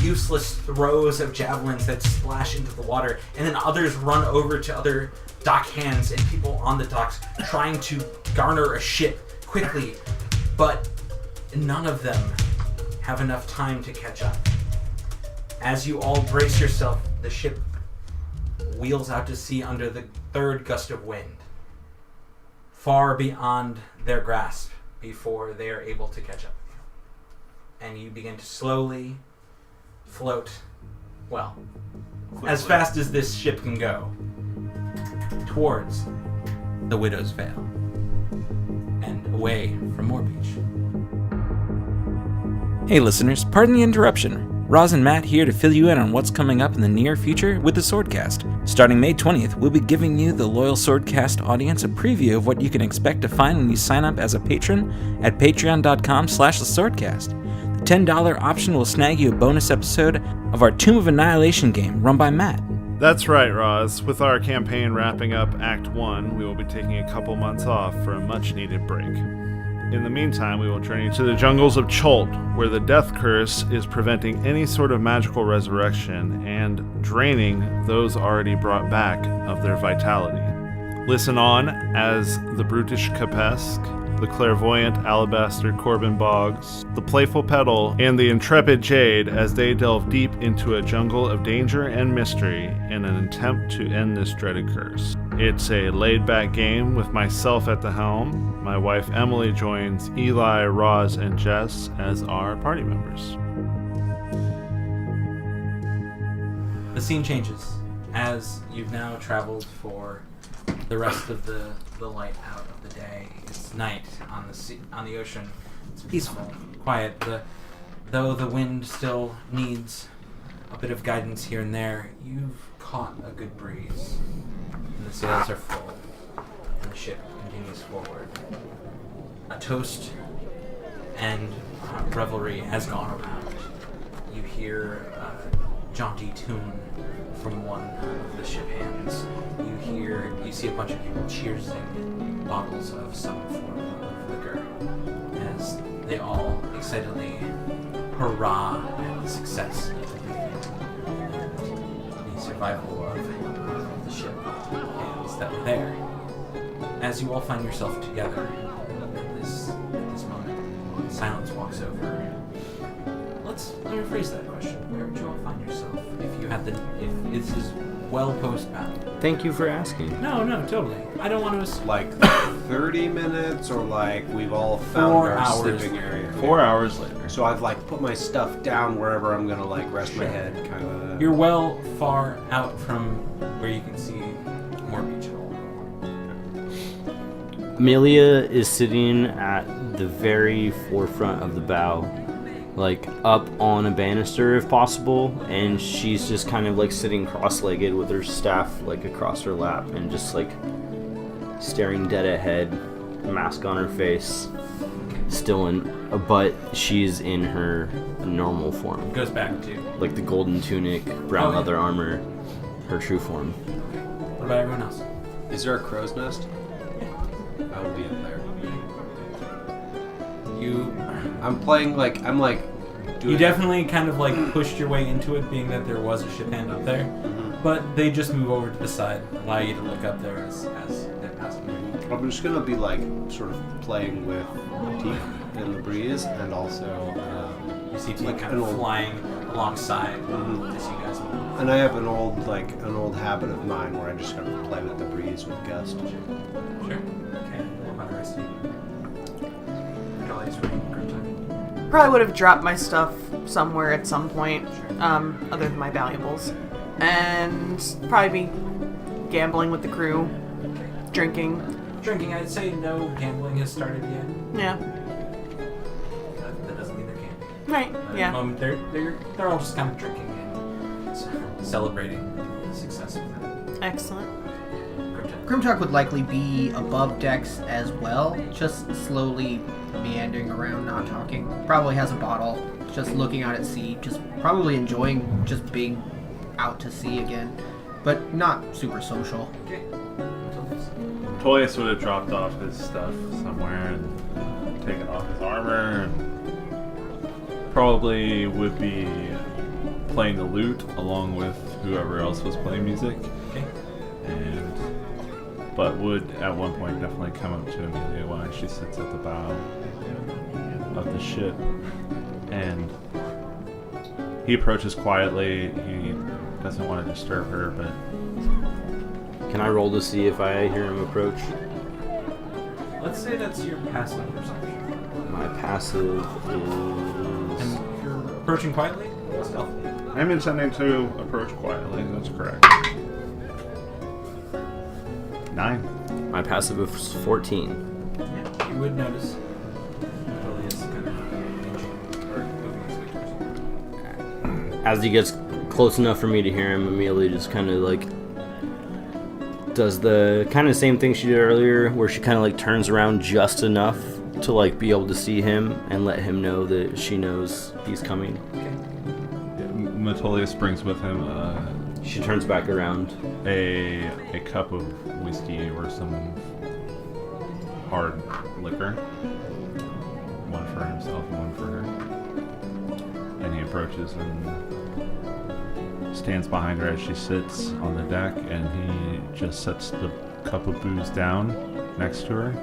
useless throws of javelins that splash into the water, and then others run over to other dock hands and people on the docks trying to garner a ship quickly, but none of them have enough time to catch up. As you all brace yourself, the ship wheels out to sea under the third gust of wind, far beyond their grasp before they are able to catch up with you. And you begin to slowly float, well, as fast as this ship can go, towards the Widow's Vale and away from Moorbeach. Hey listeners, pardon the interruption. Roz and Matt here to fill you in on what's coming up in the near future with the Swordcast. Starting May 20th, we'll be giving you, the loyal Swordcast audience, a preview of what you can expect to find when you sign up as a patron at patreon.com/theswordcast. The $10 option will snag you a bonus episode of our Tomb of Annihilation game run by Matt. That's right, Roz. With our campaign wrapping up Act 1, we will be taking a couple months off for a much-needed break. In the meantime, we will journey to the jungles of Chult, where the death curse is preventing any sort of magical resurrection and draining those already brought back of their vitality. Listen on as the brutish Capesque, the clairvoyant Alabaster Corbin Boggs, the playful Petal, and the intrepid Jade as they delve deep into a jungle of danger and mystery in an attempt to end this dreaded curse. It's a laid-back game with myself at the helm. My wife Emily joins Eli, Roz, and Jess as our party members. The scene changes as you've now traveled for the rest of the light out of the day. It's night on the sea, on the ocean. It's peaceful, quiet. Though the wind still needs a bit of guidance here and there, you've caught a good breeze. And the sails are full, and the ship continues forward. A toast and revelry has gone around. You hear a jaunty tune from one of the ship hands. You see a bunch of people cheersing bottles of some form of liquor as they all excitedly hurrah at the success of the meeting and the survival of the ship hands that were there. As you all find yourself together at this moment, Silence walks over. let me rephrase that question. Where would you all find yourself if this is well post battle? Thank you for asking. No, totally. I don't want to. Like 30 minutes, or like we've all found 4 our hours. sleeping area. 4 hours later. So I've like put my stuff down wherever I'm gonna like rest my head, kind of. You're well far out from where you can see more beach. Amelia is sitting at the very forefront of the bow, like up on a banister if possible, and she's just kind of like sitting cross-legged with her staff like across her lap and just like staring dead ahead, mask on her face, but she's in her normal form, It goes back to. like the golden tunic, brown leather armor, her true form. What about everyone else? Is there a crow's nest? I will be up there. I'm playing like doing. You definitely kind of like pushed your way into it, being that there was a ship hand up there, but they just move over to the side, allow you to look up there as they're passing. I'm just gonna be like sort of playing with Teak in the breeze, and also You see Teak like kind an of old- flying alongside as you guys move. and I have an old habit of mine where I just kind of play with the breeze with Gust. Sure. Okay. What about the rest of you? Dolly's reading Ghrimtuk. Probably would have dropped my stuff somewhere at some point, other than my valuables, and probably be gambling with the crew, drinking. Drinking, I'd say no gambling has started yet. Yeah. That doesn't mean they're gambling. Right. At the Yeah. moment, they're all just kind of drinking and celebrating the success of that. Excellent. Ghrimtuk would likely be above decks as well, just slowly meandering around, not talking. Probably has a bottle, just looking out at sea, just probably enjoying just being out to sea again, but not super social. Okay. Tolius would have dropped off his stuff somewhere and taken off his armor, and probably would be playing the lute along with whoever else was playing music. Okay. But would at one point definitely come up to Amelia while she sits at the bow of the ship, and he approaches quietly. He doesn't want to disturb her, but Can I roll to see if I hear him approach? Let's say that's your passive perception. My passive is... And if you're approaching quietly, stealth. I'm intending to approach quietly. That's correct. 9. My passive is 14. Yeah, you would notice. Totally is kind of or moving his way towards you. As he gets close enough for me to hear him, Amelia just kind of like does the kind of same thing she did earlier, where she kind of like turns around just enough to like be able to see him and let him know that she knows he's coming. Metolius brings with him She turns back around. a cup of whiskey or some hard liquor. One for himself and one for her. And he approaches and stands behind her as she sits on the deck, and he just sets the cup of booze down next to her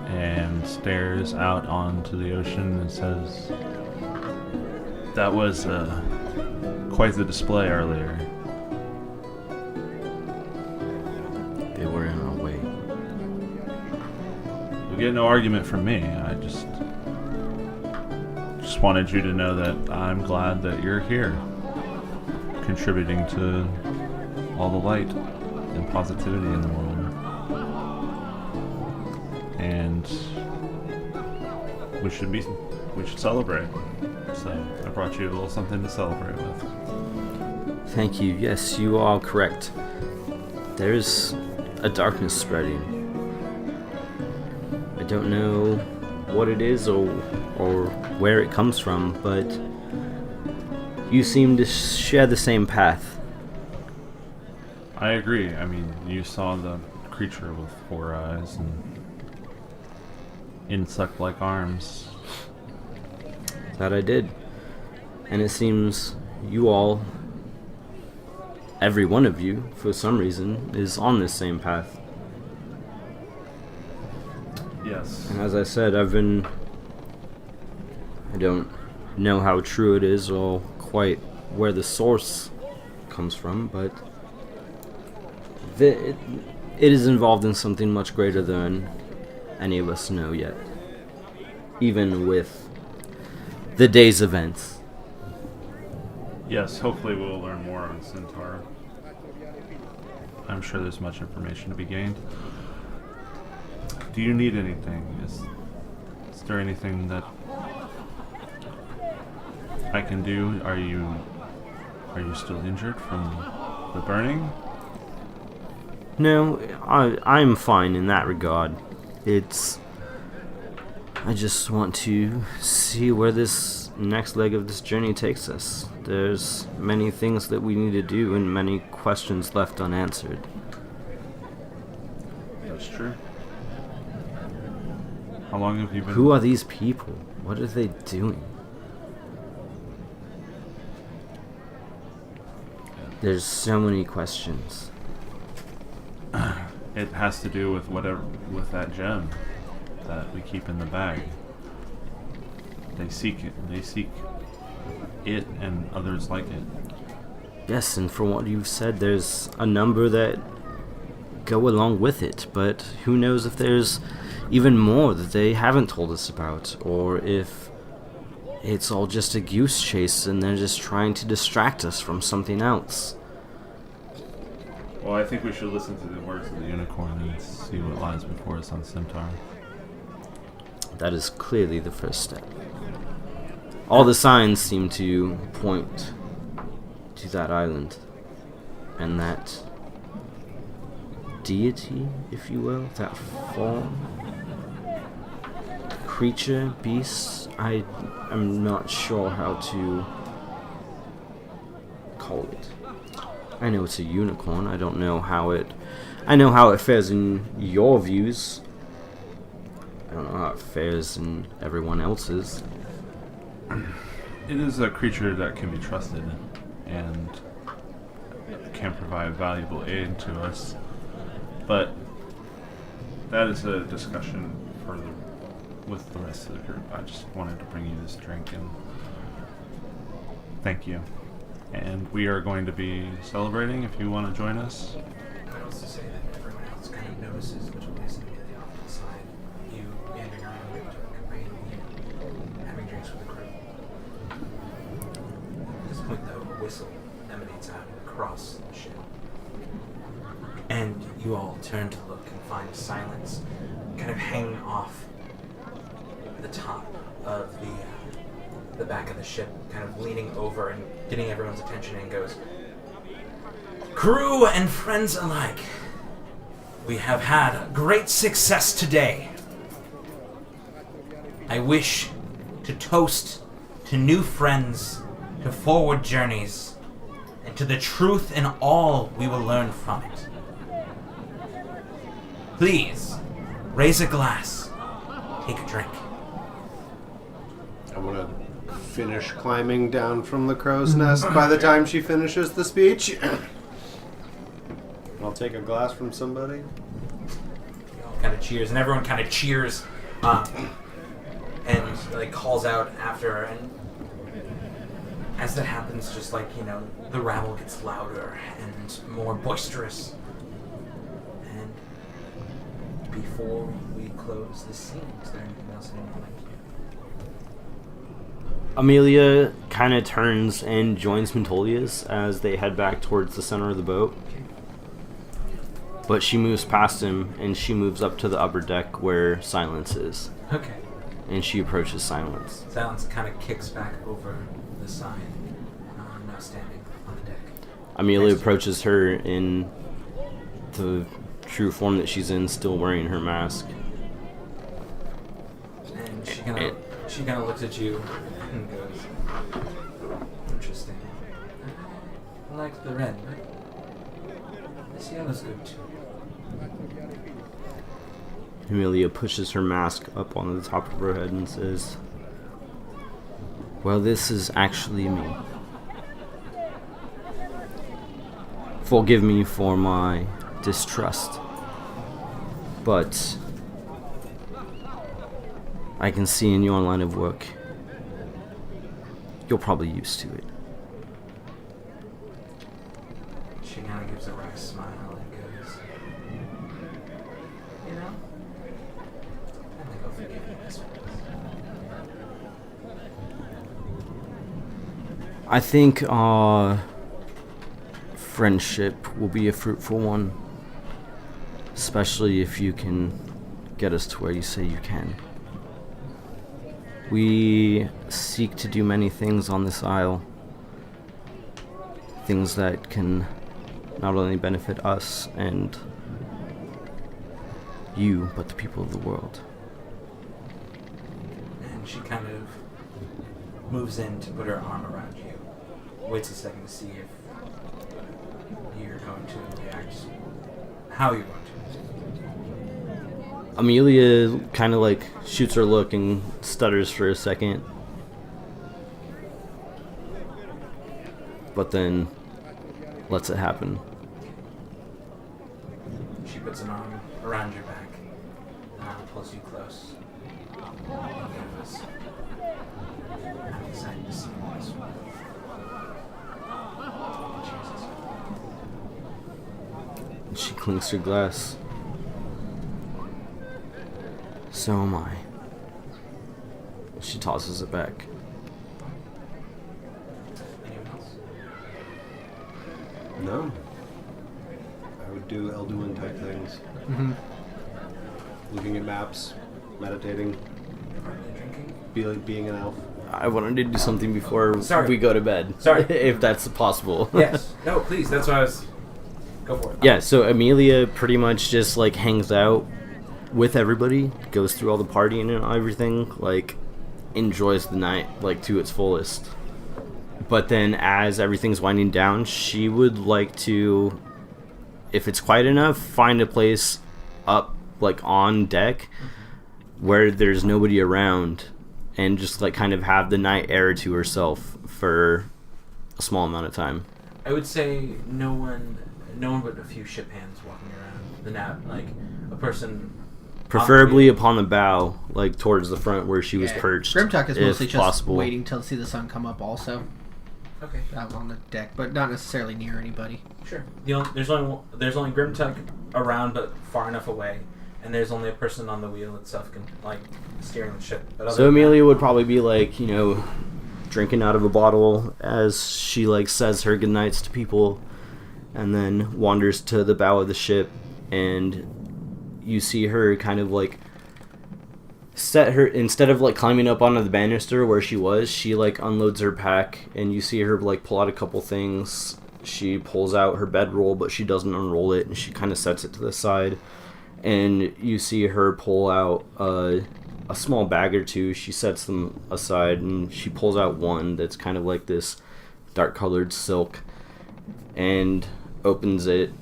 and stares out onto the ocean and says, "That was quite the display earlier." They were in our way. You'll get no argument from me. I just wanted you to know that I'm glad that you're here, contributing to all the light and positivity in the world. And we should celebrate. So I brought you a little something to celebrate with. Thank you. Yes, you are correct. There's a darkness spreading. I don't know what it is or where it comes from, but you seem to share the same path. I agree. I mean, you saw the creature with 4 eyes and insect-like arms. That I did. And it seems you all, every one of you, for some reason, is on this same path. Yes. And as I said, I don't know how true it is or quite where the source comes from, but it is involved in something much greater than any of us know yet, even with the day's events. Yes, hopefully we'll learn more on Centaur. I'm sure there's much information to be gained. Do you need anything? Is there anything that I can do? Are you still injured from the burning? No, I'm fine in that regard. I just want to see where this next leg of this journey takes us. There's many things that we need to do and many questions left unanswered. That's true. How long have you been... Who are these people? What are they doing? There's so many questions. It has to do with that gem that we keep in the bag. They seek it and others like it. Yes, and from what you've said, there's a number that go along with it, but who knows if there's even more that they haven't told us about, or if it's all just a goose chase and they're just trying to distract us from something else. Well, I think we should listen to the words of the unicorn and see what lies before us on Centaur. That is clearly the first step. All the signs seem to point to that island and that deity, if you will, that form, creature, beast. I'm not sure how to call it. I know it's a unicorn. I don't know how it... I know how it fares in your views. I don't know how it fares in everyone else's. It is a creature that can be trusted and can provide valuable aid to us. But that is a discussion with the rest of the group. I just wanted to bring you this drink and thank you. And we are going to be celebrating if you want to join us. I'd also say that everyone else kind of notices, which is immediately off to the side, you meandering around Ghrimtuk, having drinks with the group. At this point, though, a whistle emanates out across the ship. And you all turn to look and find Silence kind of hanging off the top of the back of the ship, kind of leaning over and getting everyone's attention, and goes, "Crew and friends alike, we have had great success today. I wish to toast to new friends, to forward journeys, and to the truth in all we will learn from it. Please, raise a glass, take a drink." I want to finish climbing down from the crow's nest by the time she finishes the speech. I'll take a glass from somebody. Kind of cheers, and everyone kind of cheers, and like calls out after her. And as that happens, just like, you know, the rabble gets louder and more boisterous. And before we close the scene, is there anything else anyone would like to do? Amelia kind of turns and joins Mentolius as they head back towards the center of the boat. But she moves past him and she moves up to the upper deck where Silence is. Okay. And she approaches Silence. Silence kind of kicks back over the side, now standing on the deck. Amelia approaches her in the true form that she's in, still wearing her mask. And she kind of looks at you and goes, "Interesting. I like the red, but this yellow's good too." Amelia pushes her mask up on the top of her head and says, "Well, this is actually me. Forgive me for my distrust, but I can see in your line of work you'll probably used to it. She kind of gives a wry smile and goes, you know, I think I'll forgive you this one. I think our friendship will be a fruitful one, especially if you can get us to where you say you can. We seek to do many things on this isle, things that can not only benefit us and you, but the people of the world. And she kind of moves in to put her arm around you. Waits a second to see if you're going to react, how you're going to. Amelia kind of like shoots her look and stutters for a second. But then lets it happen. She puts an arm around your back, pulls you close. Goes, I'm excited to see you this one. And she clinks her glass. So am I. She tosses it back. Anyone else? No. I would do Elduin type things. Mm-hmm. Looking at maps, meditating, being an elf. I wanted to do something before Sorry. we go to bed. Sorry. If that's possible. Yes. No, please. That's what I was. Go for it. Yeah, so Amelia pretty much just like hangs out with everybody, goes through all the partying and everything, like enjoys the night like to its fullest. But then as everything's winding down, she would like to, if it's quiet enough, find a place up like on deck where there's nobody around and just like kind of have the night air to herself for a small amount of time. I would say no one but a few ship hands walking around the nav, like a person. Preferably upon the bow, like towards the front where she was perched. Ghrimtuk is if mostly just possible. waiting till see the sun come up also. Okay. Out on the deck, but not necessarily near anybody. Sure. There's only Ghrimtuk around, but far enough away, and there's only a person on the wheel itself can like steering the ship. But So Amelia would probably be like, you know, drinking out of a bottle as she like says her goodnights to people, and then wanders to the bow of the ship, and you see her kind of like set her, instead of like climbing up onto the banister where she was, she like unloads her pack, and you see her like pull out a couple things. She pulls out her bedroll, but she doesn't unroll it, and she kind of sets it to the side, and you see her pull out a small bag or two. She sets them aside, and she pulls out one that's kind of like this dark colored silk, and opens it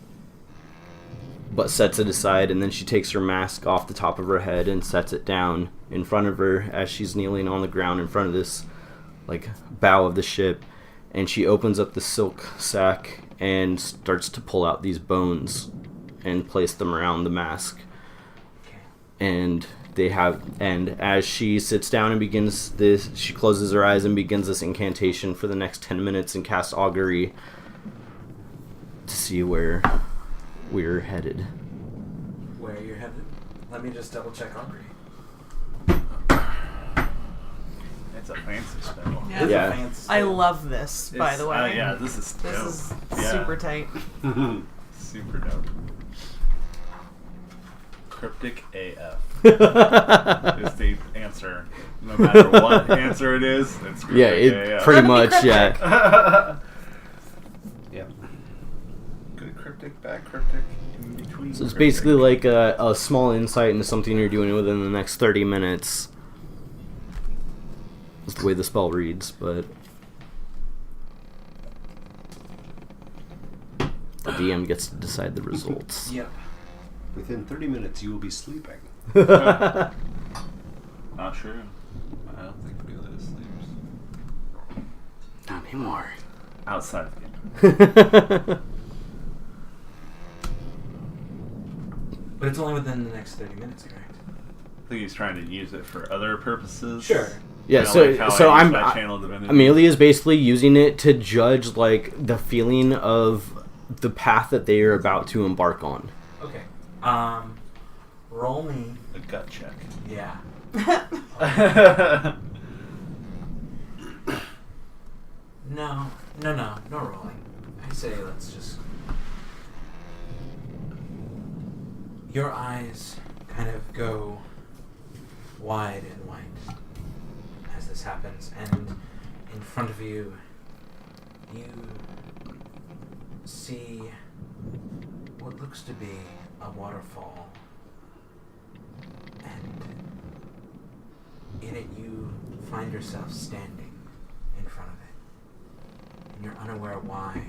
but sets it aside, and then she takes her mask off the top of her head and sets it down in front of her as she's kneeling on the ground in front of this like bow of the ship, and she opens up the silk sack and starts to pull out these bones and place them around the mask. And as she sits down and begins this, she closes her eyes and begins this incantation for the next 10 minutes and casts augury to see where we're headed. Where you're headed? Let me just double check augury. It's a fancy spell. Yeah. Yeah. Fancy. I love this, by It's- the way. yeah, this is dope. This is Yeah. super tight. Super dope. Cryptic AF is the answer. No matter what answer it is, it's cryptic Yeah, it AF. pretty Let it be much, cryptic. yeah. Yep. Good cryptic, bad cryptic, in between. So it's cryptic. basically like a small insight into something you're doing within the next 30 minutes. That's the way the spell reads, but the DM gets to decide the results. Yep. Within 30 minutes, you will be sleeping. Not true. I don't think Violet sleeps. Not anymore. Outside of the game. But it's only within the next 30 minutes, correct? I think he's trying to use it for other purposes. Sure. Yeah, I channel divinity. Amelia is basically using it to judge like the feeling of the path that they are about to embark on. Okay. Roll me. A gut check. Yeah. No rolling. I say let's just. Your eyes kind of go wide and white as this happens, and in front of you, you see what looks to be a waterfall, and in it you find yourself standing in front of it. And you're unaware why,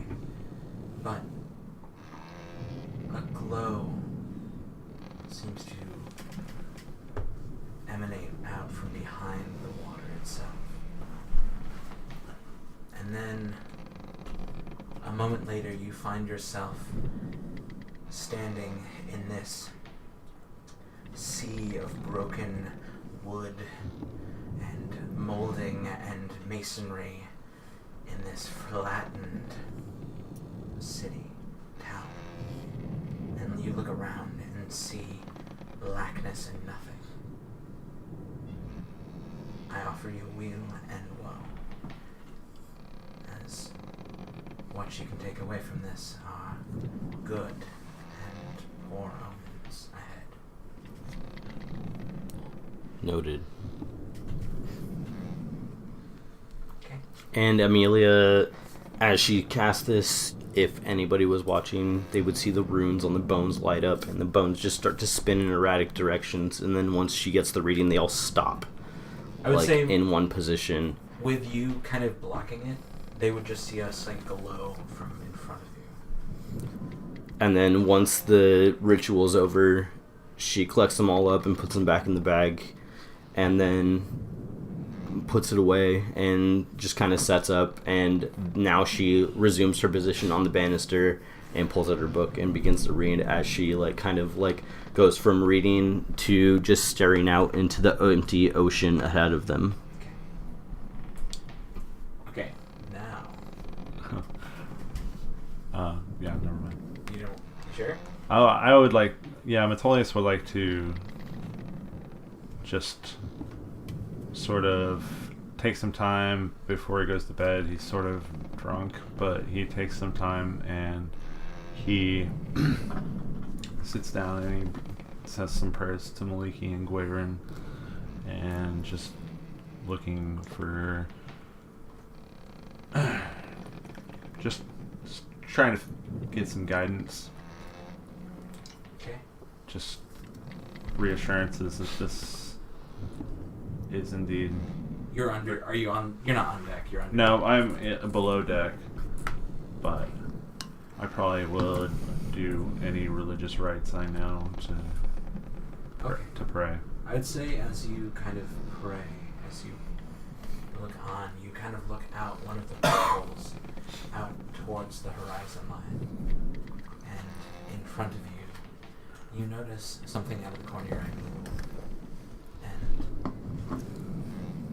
but a glow seems to emanate out from behind the water itself. And then, a moment later, you find yourself standing in this sea of broken wood and molding and masonry in this flattened city, town. And you look around and see blackness and nothing. I offer you weal and woe, as what you can take away from this are good and poor omens ahead. Noted. Okay. And Amelia, as she cast this, if anybody was watching, they would see the runes on the bones light up, and the bones just start to spin in erratic directions, and then once she gets the reading, they all stop. I would say in one position. With you kind of blocking it, they would just see us like glow from in front of you. And then once the ritual's over, she collects them all up and puts them back in the bag, and then puts it away and just kind of sets up, and now she resumes her position on the banister and pulls out her book and begins to read as she goes from reading to just staring out into the empty ocean ahead of them. Okay, now. Yeah, never mind. You don't. Sure? I would like. Yeah, Metolius would like to just sort of take some time before he goes to bed. He's sort of drunk, but he takes some time and he sits down and he says some prayers to Maliki and Gwayrin, and just looking for just trying to get some guidance. Okay. Just reassurances that this is indeed. You're under. Are you on? You're not on deck. You're on. No, I'm below deck, but I probably would do any religious rites I know to pray. I'd say as you kind of pray, as you look on, you kind of look out one of the portals out towards the horizon line, and in front of you notice something out of the corner of your eye, and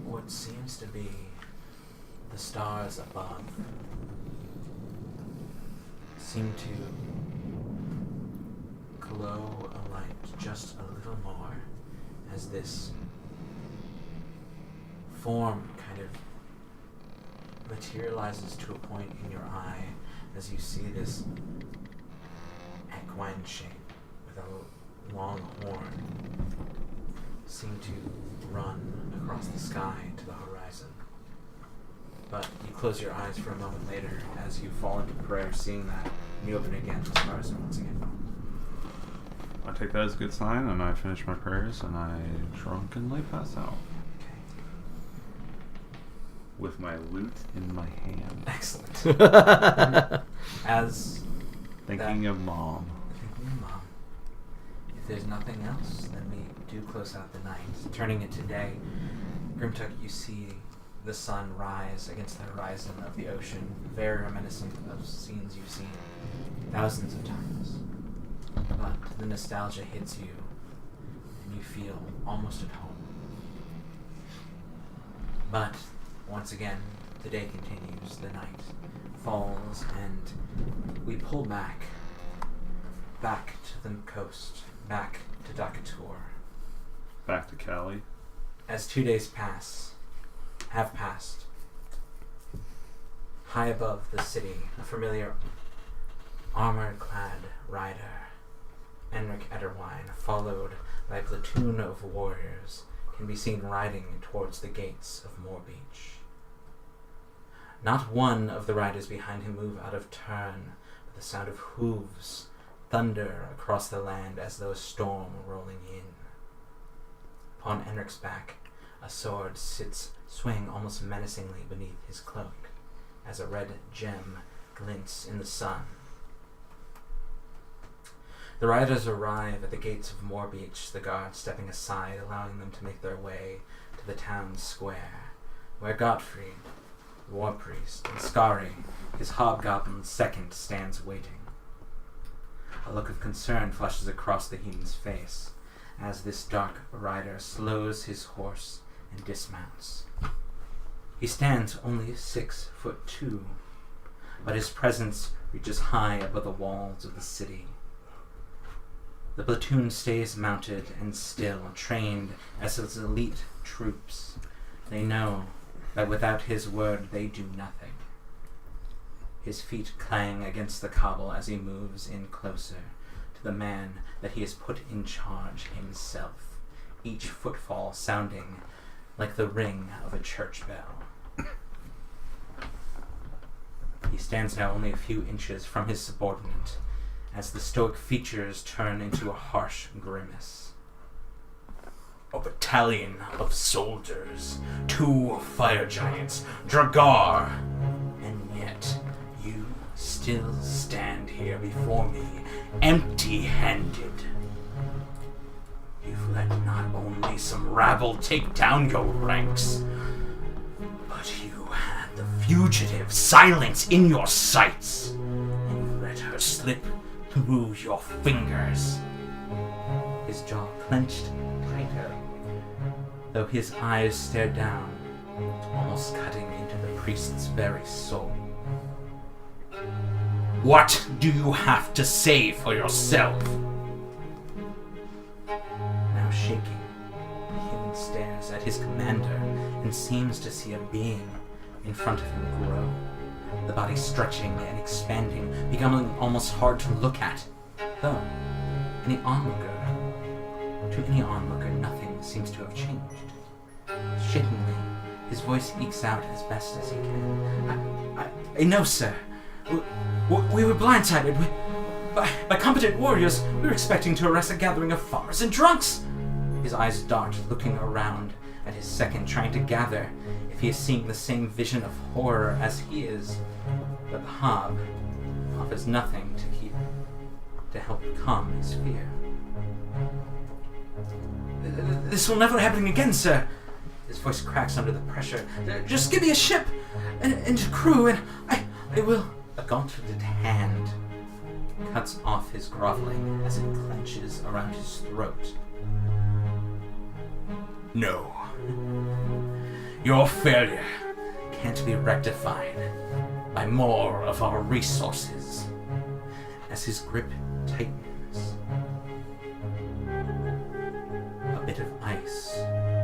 what seems to be the stars above seem to glow a light just a little more as this form kind of materializes to a point in your eye as you see this equine shape with a long horn seem to run across the sky to the horizon. But you close your eyes for a moment later as you fall into prayer, seeing that, and you open it again, the stars are once again. I take that as a good sign, and I finish my prayers, and I drunkenly pass out. Okay. With my lute in my hand. Excellent. As Thinking of Mom. Thinking of Mom. If there's nothing else, then we do close out the night. Turning it to day, Ghrimtuk, you see the sun rise against the horizon of the ocean, very reminiscent of scenes you've seen thousands of times. But the nostalgia hits you, and you feel almost at home. But once again, the day continues, the night falls, and we pull back to the coast, back to Dakator. Back to Cali. As 2 days have passed, high above the city, a familiar armor-clad rider, Enric Ederwine, followed by a platoon of warriors, can be seen riding towards the gates of Moorbeach. Not one of the riders behind him move out of turn, but the sound of hooves thunder across the land as though a storm were rolling in. Upon Enric's back, a sword sits swaying almost menacingly beneath his cloak, as a red gem glints in the sun. The riders arrive at the gates of Moorbeach, the guards stepping aside, allowing them to make their way to the town square, where Gottfried, the war priest, and Skari, his hobgoblin second, stands waiting. A look of concern flushes across the heathen's face as this dark rider slows his horse and dismounts. He stands only 6'2", but his presence reaches high above the walls of the city. The platoon stays mounted and still, trained as his elite troops. They know that without his word they do nothing. His feet clang against the cobble as he moves in closer to the man that he has put in charge himself, each footfall sounding like the ring of a church bell. He stands now only a few inches from his subordinate, as the stoic features turn into a harsh grimace. A battalion of soldiers, 2 fire giants, Dragar, and yet you still stand here before me, empty-handed. You've let not only some rabble take down your ranks, but you had the fugitive Silence in your sights, and you let her slip through your fingers. His jaw clenched tighter, though his eyes stared down, almost cutting into the priest's very soul. What do you have to say for yourself? Now shaking, the human stares at his commander and seems to see a being in front of him grow, the body stretching and expanding, becoming almost hard to look at. Though, to any onlooker, nothing seems to have changed. Shakingly, his voice ekes out as best as he can. I know, sir. We were blindsided. By competent warriors, we were expecting to arrest a gathering of farmers and drunks. His eyes dart, looking around at his second, trying to gather if he is seeing the same vision of horror as he is. But the hob offers nothing to help calm his fear. This will never happen again, sir. His voice cracks under the pressure. Just give me a ship and a crew, and I will. A gauntleted hand cuts off his groveling as it clenches around his throat. No. Your failure Can't be rectified by more of our resources. As his grip tightens, a bit of ice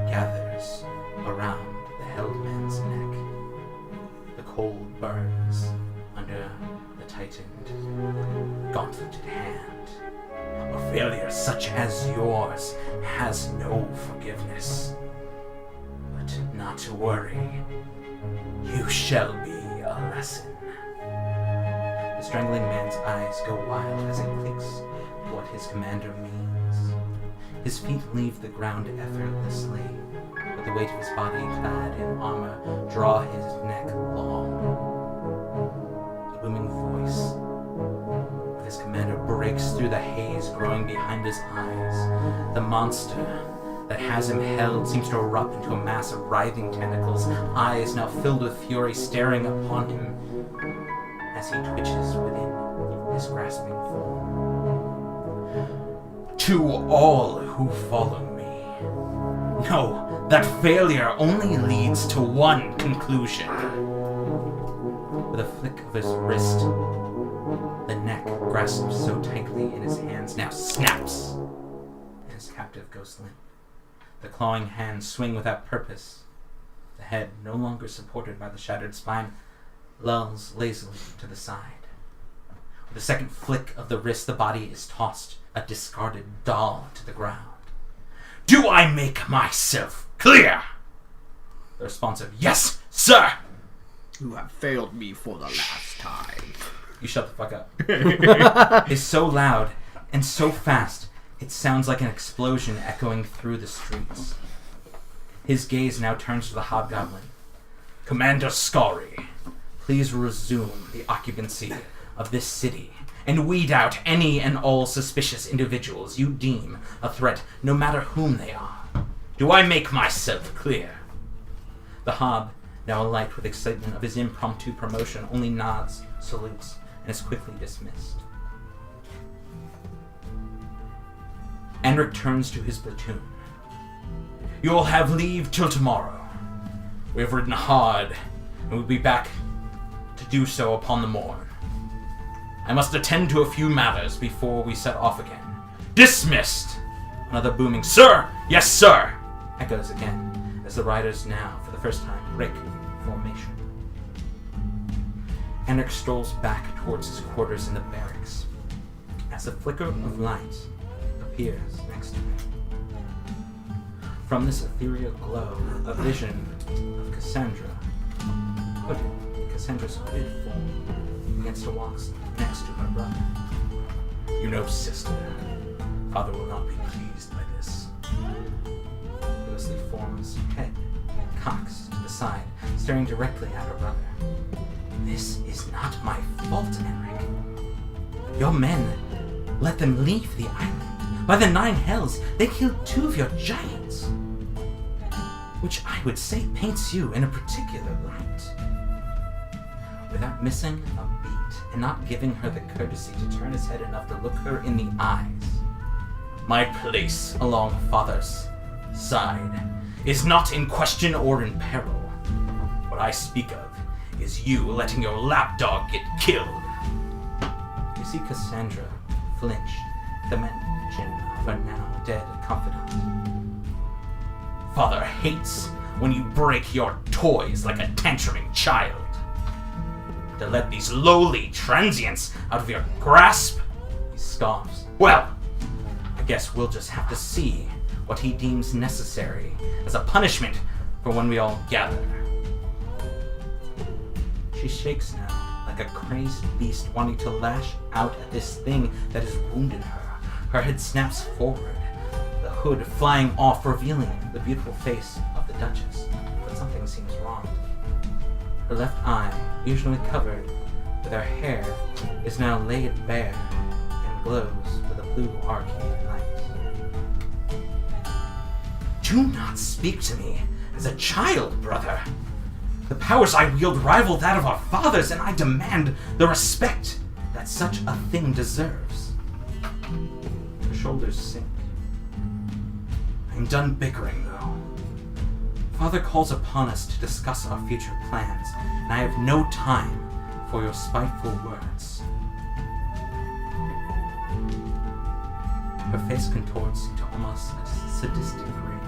gathers around the held man's neck. The cold burns under the tightened, gauntleted hand. A failure such as yours has no forgiveness. But not to worry, you shall be a lesson. The strangling man's eyes go wild as it clicks what his commander means. His feet leave the ground effortlessly, but the weight of his body clad in armor draw his neck long. The booming voice of his commander breaks through the haze growing behind his eyes. The monster that has him held seems to erupt into a mass of writhing tentacles, eyes now filled with fury staring upon him as he twitches within his grasping form. to all who follow me. No, that failure only leads to one conclusion. With a flick of his wrist, the neck grasped so tightly in his hands now snaps, and his captive goes limp. The clawing hands swing without purpose. The head, no longer supported by the shattered spine, lulls lazily to the side. With a second flick of the wrist, the body is tossed, a discarded doll, to the ground. Do I make myself clear? The responsive, yes, sir! You have failed me for the last time. You shut the fuck up. Is so loud and so fast, it sounds like an explosion echoing through the streets. His gaze now turns to the hobgoblin. Commander Scary, please resume the occupancy of this city and weed out any and all suspicious individuals you deem a threat, no matter whom they are. Do I make myself clear? The hob, now alight with excitement of his impromptu promotion, only nods, salutes, and is quickly dismissed. Enric turns to his platoon. You'll have leave till tomorrow. We have ridden hard, and we'll be back to do so upon the morn. I must attend to a few matters before we set off again. Dismissed! Another booming, sir! Yes, sir! Echoes again, as the riders now, for the first time, break formation. Enric strolls back towards his quarters in the barracks, as a flicker of light appears next to him. From this ethereal glow, a vision of Cassandra's hooded form, begins to walk next to her brother. You know, sister, father will not be pleased by this. The ghostly form's head cocks to the side, staring directly at her brother. This is not my fault, Enric. Your men let them leave the island. By the 9 hells, they killed 2 of your giants. Which I would say paints you in a particular light. Without missing a beat and not giving her the courtesy to turn his head enough to look her in the eyes. My place along father's side is not in question or in peril. What I speak of is you letting your lapdog get killed. You see Cassandra flinch at the mention of her now dead confidant. Father hates when you break your toys like a tantruming child. To let these lowly transients out of your grasp, he scoffs. Well, I guess we'll just have to see what he deems necessary as a punishment for when we all gather. She shakes now, like a crazed beast wanting to lash out at this thing that has wounded her. Her head snaps forward, the hood flying off, revealing the beautiful face of the Duchess. But something seems wrong. Her left eye, usually covered with her hair, is now laid bare and glows with a blue arcane light. Do not speak to me as a child, brother. The powers I wield rival that of our fathers, and I demand the respect that such a thing deserves. Her shoulders sink. I'm done bickering, though. Father calls upon us to discuss our future plans, and I have no time for your spiteful words. Her face contorts into almost a sadistic grin.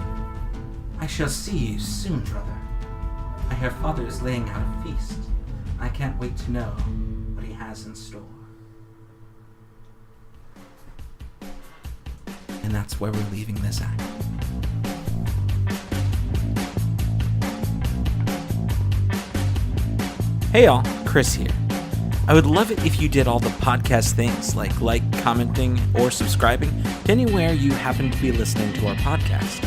I shall see you soon, brother. I hear Father is laying out a feast. I can't wait to know what he has in store. And that's where we're leaving this act. Hey y'all, Chris here. I would love it if you did all the podcast things like commenting, or subscribing to anywhere you happen to be listening to our podcast.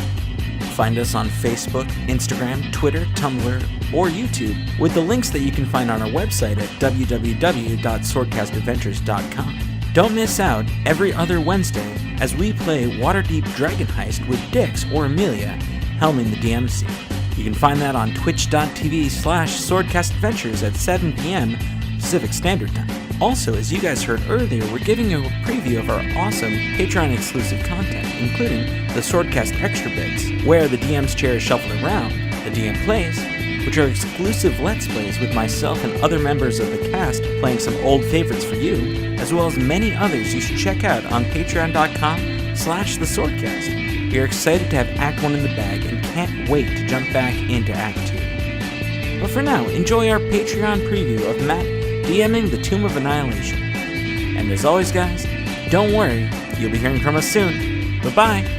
Find us on Facebook, Instagram, Twitter, Tumblr, or YouTube with the links that you can find on our website at www.swordcastadventures.com. Don't miss out every other Wednesday as we play Waterdeep Dragon Heist with Dix or Amelia, helming the DMC. You can find that on twitch.tv/swordcastadventures at 7 p.m. Pacific Standard Time. Also, as you guys heard earlier, we're giving you a preview of our awesome Patreon-exclusive content, including the Swordcast Extra Bits, where the DM's chair is shuffled around, the DM plays, which are exclusive Let's Plays with myself and other members of the cast playing some old favorites for you, as well as many others you should check out on patreon.com/theswordcast. We are excited to have Act 1 in the bag and can't wait to jump back into Act 2. But for now, enjoy our Patreon preview of Matt DMing the Tomb of Annihilation. And as always, guys, don't worry, you'll be hearing from us soon. Bye-bye!